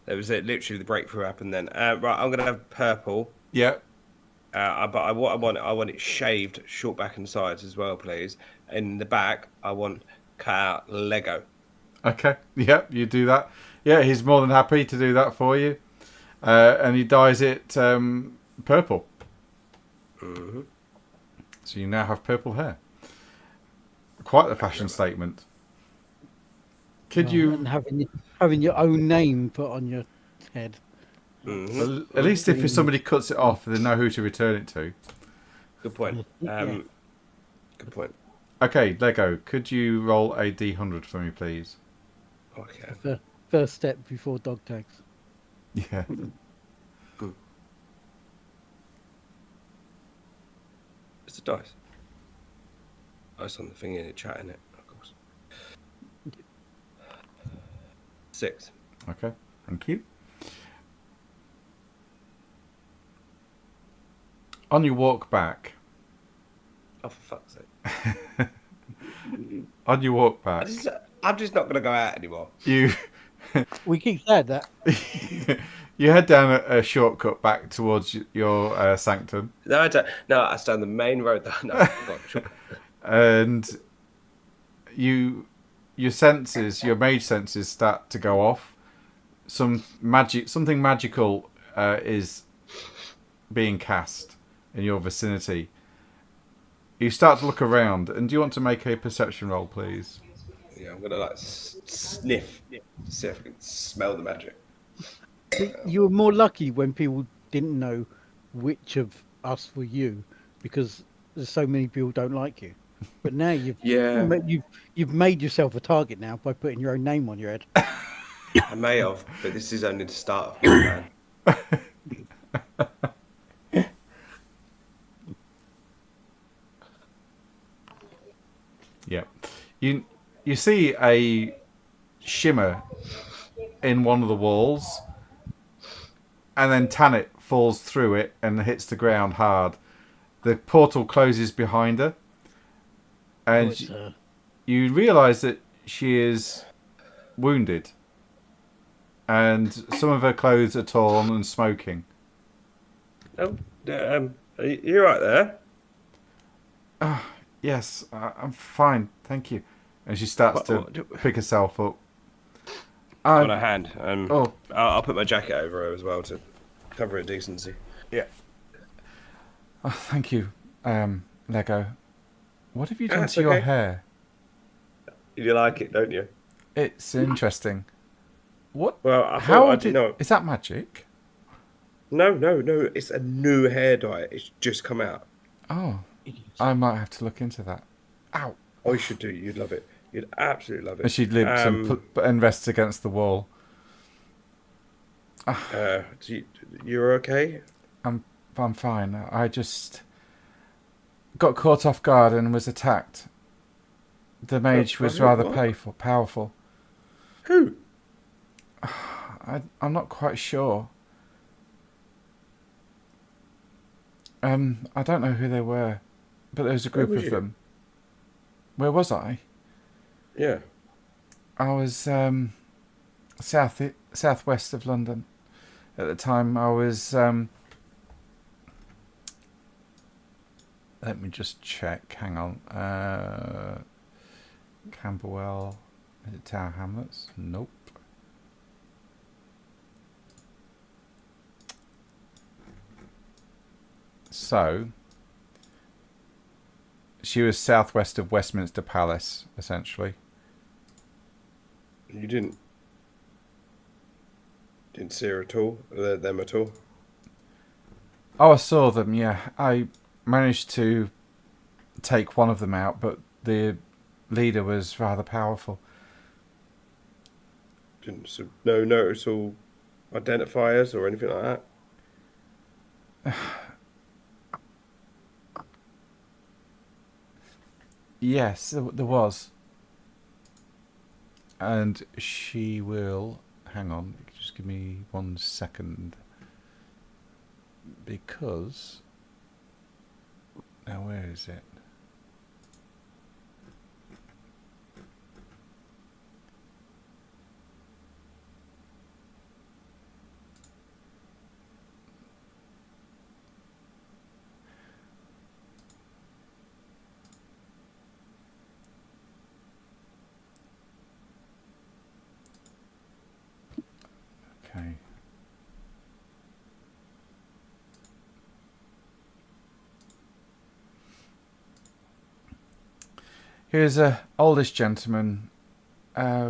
That was it. Literally, the breakthrough happened then. Right, I'm gonna have purple. Yeah. But what I want it shaved, short back and sides as well, please. In the back, I want cut out Lego. Okay. Yep. You do that. Yeah. He's more than happy to do that for you, and he dyes it purple. Mm-hmm. So you now have purple hair. Quite the fashion statement. Could you? And having your own name put on your head. Mm-hmm. At least if somebody cuts it off, they know who to return it to. Good point. Yeah. Good point. Okay, Lego, could you roll a D100 for me, please? Okay. First step before dog tags. Yeah. It's a dice. Dice on the thing in it, chat in it, of course. 6. Okay, thank you. On your walk back, Oh, for fuck's sake. on your walk back, I'm just not going to go out anymore. you We keep saying that. you head down a shortcut back towards your sanctum, No, I don't. No, I stay on the main road. No, I've got sure. and your mage senses start to go off. Something magical is being cast in your vicinity. You start to look around, and do you want to make a perception roll, please? Yeah, I'm gonna like sniff, see if I can smell the magic. You were more lucky when people didn't know which of us were you, because there's so many people don't like you. But now you've made yourself a target now by putting your own name on your head. I may have, but this is only the start of my plan. Yeah. You see a shimmer in one of the walls, and then Tanit falls through it and hits the ground hard. The portal closes behind her, and you realise that she is wounded, and some of her clothes are torn and smoking. Oh, are you right there? Yes, I'm fine, thank you. And she starts to pick herself up. On her hand. Oh. I'll put my jacket over her as well to cover her decency. Yeah. Oh, thank you, Lego. What have you done That's to your okay. hair? You like it, don't you? It's interesting. What? Well, I How thought did? know. Is that magic? No. It's a new hair dye. It's just come out. Oh, I might have to look into that. Ow! Oh, you should do. You'd love it. You'd absolutely love it. And she limps and rests against the wall. You're okay? I'm fine. I just got caught off guard and was attacked. The mage was who? rather What? powerful. Who? I'm not quite sure. I don't know who they were, but there was a Where group was of you? them. Where was I? Yeah. I was southwest of London at the time. I was. Let me just check. Hang on. Camberwell. Is it Tower Hamlets? Nope. So, she was southwest of Westminster Palace, essentially. You didn't see her at all? Them at all? Oh, I saw them, yeah. I managed to take one of them out, but the leader was rather powerful. No noticeable identifiers or anything like that? Yes, there was. And she will... Hang on, just give me 1 second. Because... Now, where is it? Okay. Here's a oldish gentleman,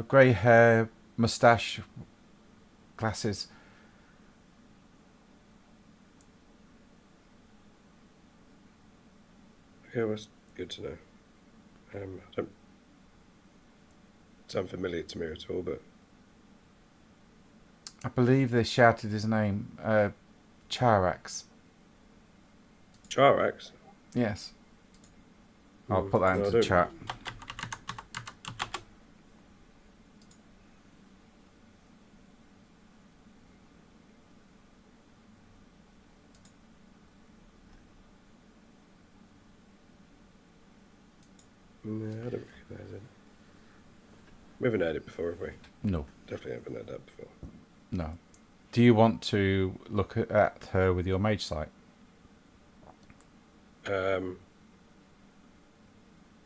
grey hair, moustache, glasses. Okay, well, that's good to know. Don't sound familiar to me at all, but I believe they shouted his name, Charax. Charax? Yes. I'll put that No, I into don't. chat. No, I don't recognise it. We haven't heard it before, have we? No. Definitely haven't heard that before. No. Do you want to look at her with your mage sight?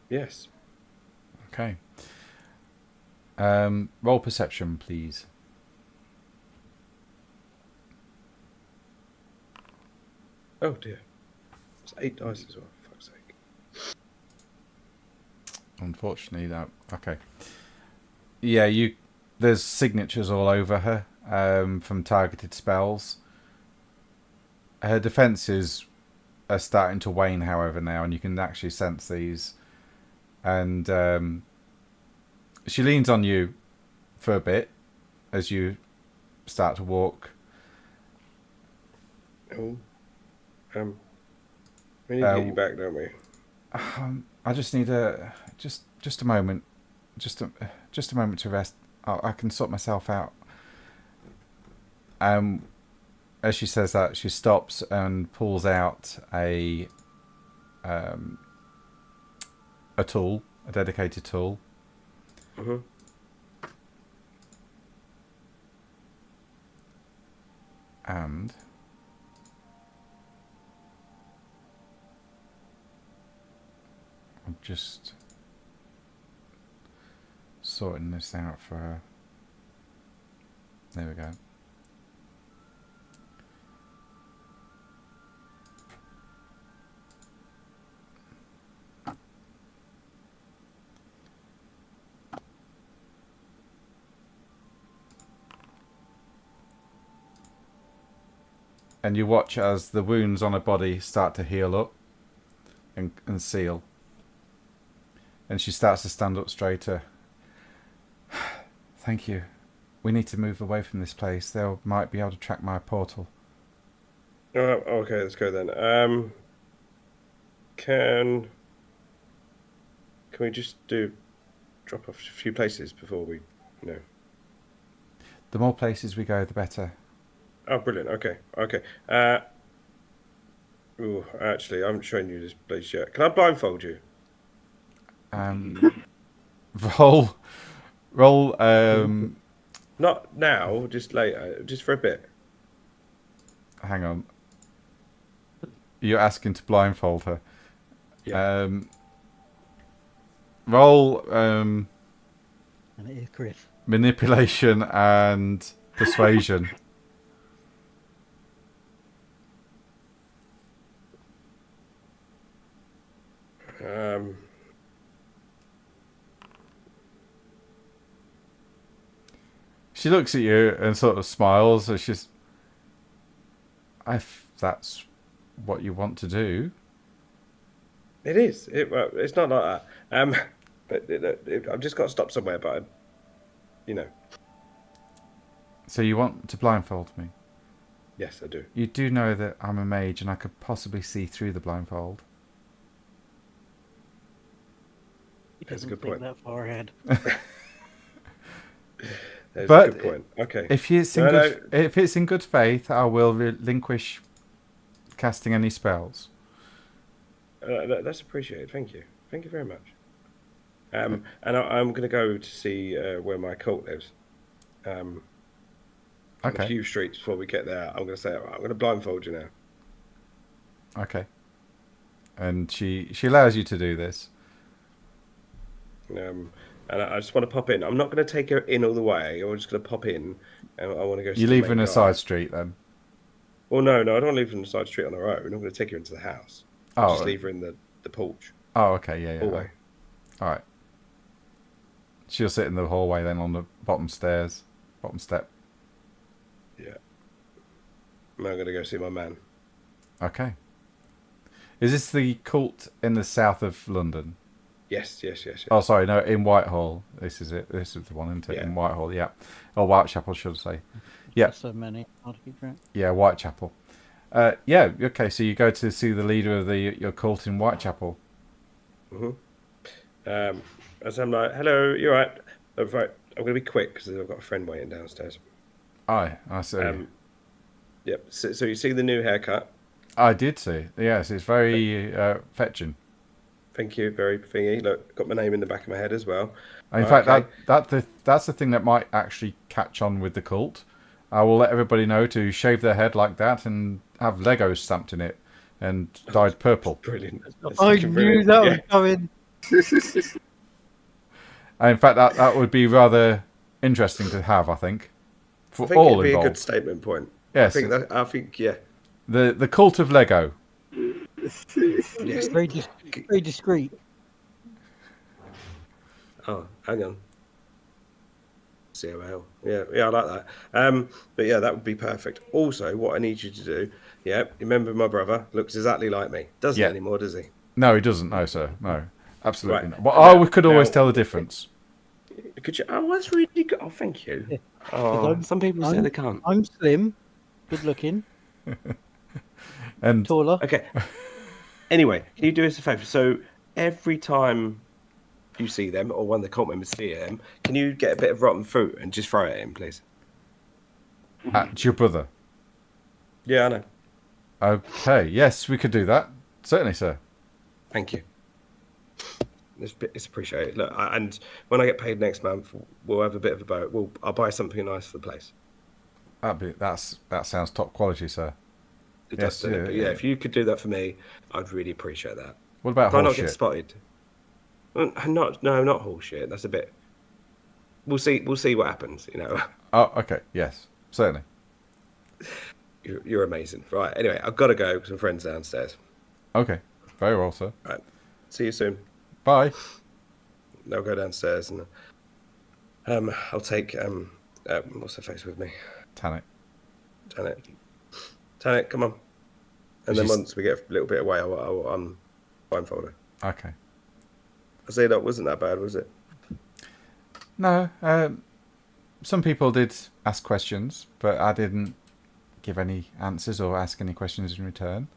Yes. Okay. Roll perception, please. Oh dear. It's 8 dice as well, for fuck's sake. Unfortunately, no. Okay. Yeah, there's signatures all over her from targeted spells. Her defences are starting to wane, however, now, and you can actually sense these. And she leans on you for a bit as you start to walk. Oh. We need to get you back, don't we? I just need just a moment, just a moment to rest. I can sort myself out. As she says that, she stops and pulls out a tool, a dedicated tool. Mm-hmm. And I'm just sorting this out for her. There we go. And you watch as the wounds on her body start to heal up and seal. And she starts to stand up straighter. Thank you. We need to move away from this place. They might be able to track my portal. Oh, okay, let's go then. Can we just do drop off a few places before we, The more places we go, the better. Oh, brilliant. Okay. Ooh, actually, I haven't shown you this place yet. Can I blindfold you? Roll. Not now, just later, just for a bit. Hang on. You're asking to blindfold her. Yeah. Roll And it is Chris. manipulation and persuasion. She looks at you and sort of smiles. And she's, if that's what you want to do. It is. Well, it's not like that. But I've just got to stop somewhere. But So you want to blindfold me? yes, I do. You do know that I'm a mage and I could possibly see through the blindfold. He That's a doesn't good think point. that far ahead. That's But a good point. Okay. If it's in good faith, I will relinquish casting any spells. That's appreciated. Thank you. Thank you very much. And I'm going to go to see where my cult lives. A Okay. few streets before we get there. I'm going to say, I'm going to blindfold you now. Okay. And she allows you to do this. And I just want to pop in. I'm not going to take her in all the way. I'm just going to pop in, and I want to go. You leave her in a side street then. Well, no, I don't want to leave her in the side street on her own. I'm going to take her into the house. I'll just leave her in the porch. Oh, okay, yeah. Hallway. All right. She'll sit in the hallway then on the bottom step. Yeah. I'm going to go see my man. Okay. Is this the cult in the south of London? Yes. Oh, sorry, no, in Whitehall. This is it. This is the one, isn't it? Yeah. In Whitehall, yeah. Or Whitechapel, should I say. Yeah. So many. Hard to keep track. Yeah, Whitechapel. Yeah, okay, so you go to see the leader of your cult in Whitechapel. Mm-hmm. As I'm like, hello, you're right. Right, I'm going to be quick because I've got a friend waiting downstairs. Aye, I see. Yep. So you see the new haircut? I did see. Yes, it's very fetching. Thank you, very thingy. Look, got my name in the back of my head as well. In fact, okay. that's the thing that might actually catch on with the cult. I will let everybody know to shave their head like that and have Legos stamped in it and dyed purple. Brilliant. That's I fucking knew brilliant. that Yeah. was coming. And in fact, that would be rather interesting to have, I think, for I think all it'd be involved. a good statement point. Yes, I think yeah. the cult of Lego. Yes. Very discreet. Oh, hang on. COL. Yeah, I like that. But yeah, that would be perfect. Also, what I need you to do, remember my brother looks exactly like me. Doesn't he anymore, does he? No, he doesn't. No, sir. No, absolutely Right. not. But we could always tell the difference. Could you? Oh, that's really good. Oh, thank you. Yeah. Oh, some people say they can't. I'm slim, good looking, And taller. Okay. Anyway, can you do us a favour? So every time you see them, or one of the cult members see them, can you get a bit of rotten fruit and just throw it at him, please? at your brother. Yeah, I know. Okay. Yes, we could do that. Certainly, sir. Thank you. It's appreciated. Look, and when I get paid next month, we'll have a bit of a boat. I'll buy something nice for the place. That sounds top quality, sir. It Yes, does, doesn't it? But yeah, if you could do that for me, I'd really appreciate that. What about Can I not get horseshit? spotted? Not horseshit. That's a bit. We'll see what happens. Oh, okay. Yes, certainly. You're amazing. Right. Anyway, I've got to go because my friend's downstairs. Okay. Very well, sir. Right. See you soon. Bye. I'll go downstairs and I'll take what's her face with me? Tannic. Tannic, come on. And then She's- once we get a little bit away, I'll blindfold her. Okay. I say that wasn't that bad, was it? No, some people did ask questions, but I didn't give any answers or ask any questions in return.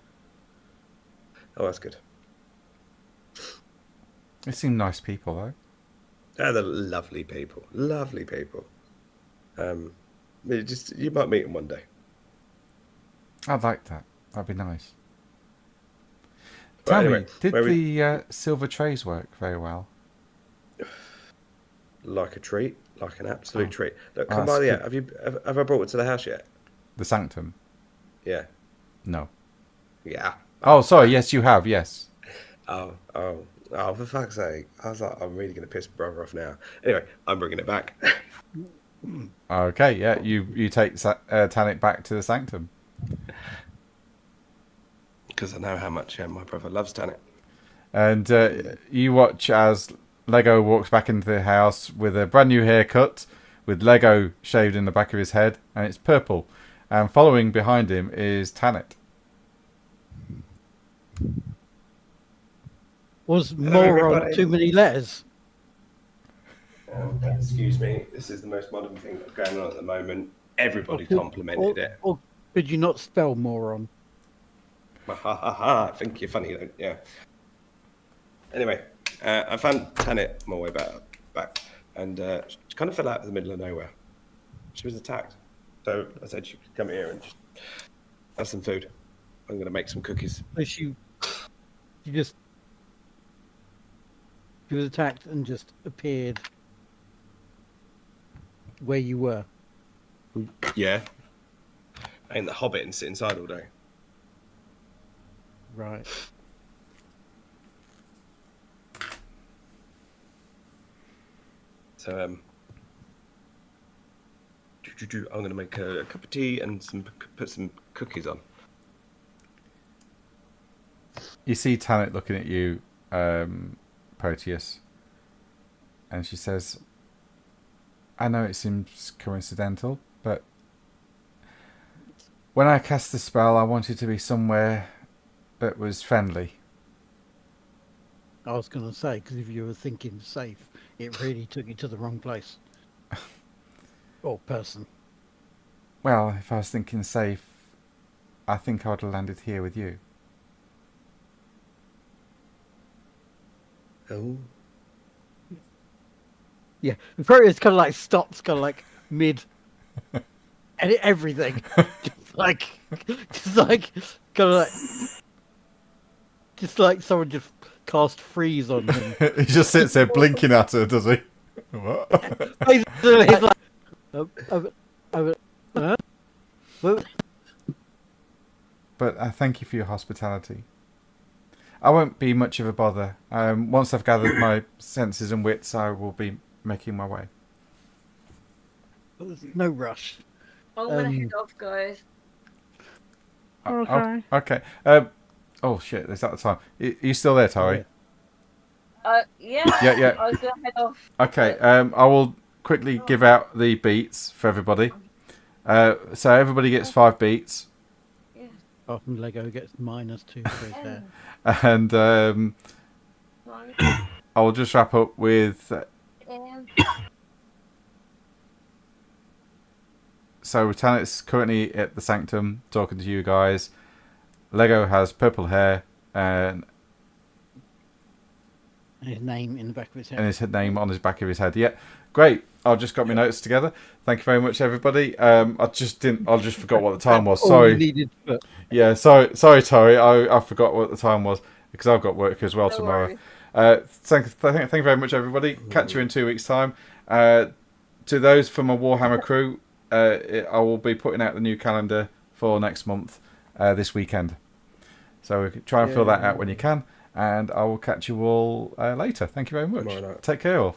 Oh, that's good. They seem nice people, though. They're lovely people. Lovely people. You might meet them one day. I'd like that. That'd be nice. But Tell anyway, me, did where the silver trays work very well? like a treat, like an absolute treat. Look, Oh, come that's by the good. have I brought it to the house yet? The sanctum? Yeah. No. Yeah. Oh, sorry. Yes, you have. Yes. Oh, for fuck's sake. I was like, I'm really going to piss my brother off now. Anyway, I'm bringing it back. Okay. Yeah. You take Tanit back to the sanctum. Because I know how much my brother loves Tanit. And you watch as Lego walks back into the house with a brand new haircut, with Lego shaved in the back of his head, and it's purple. And following behind him is Tanit. Was Hello, moron everybody. too many letters? Excuse me, this is the most modern thing that's going on at the moment. Everybody complimented it. Or could you not spell moron? I think you're funny, don't you? Yeah. Anyway, I found Tanit on my way back, and she kind of fell out of the middle of nowhere. She was attacked. So I said she could come here and just have some food. I'm going to make some cookies. So she was attacked and just appeared where you were. Yeah. Ain't the Hobbit and sit inside all day. Right. So, I'm going to make a cup of tea and put some cookies on. You see Tanit looking at you, Proteus, and she says, I know it seems coincidental, but when I cast the spell, I wanted to be somewhere that was friendly. I was going to say, because if you were thinking safe, it really took you to the wrong place. Or person. Well, if I was thinking safe, I think I would have landed here with you. Oh. Yeah, Proteus kind of like stops, kind of like mid everything. just like someone just cast freeze on him. He just sits there blinking at her, does he? What? Basically, he's like, huh? But I thank you for your hospitality. I won't be much of a bother. Once I've gathered my senses and wits, I will be making my way. There's no rush. I'm gonna head off, guys. Okay. Okay. Oh shit! Is that the time? Are you still there, Tari? Yeah. Yeah. I was gonna head off. Okay. I will quickly give out the beats for everybody. So everybody gets 5 beats, Apart from Lego gets -2 for his hair. and I will just wrap up with. So Tanit's currently at the sanctum talking to you guys. Lego has purple hair and His name in the back of his head. his name on his back of his head. Yeah, great. I've just got my notes together. Thank you very much, everybody. I just forgot what the time was. All Sorry. you needed, but Yeah, sorry, Tori. I forgot what the time was because I've got work as well No tomorrow. worries. Thank you very much, everybody. Catch you in 2 weeks' time. To those from my Warhammer crew, I will be putting out the new calendar for next month, this weekend. So try and fill that out when you can, and I will catch you all later. Thank you very much. Tomorrow night. Take care, all.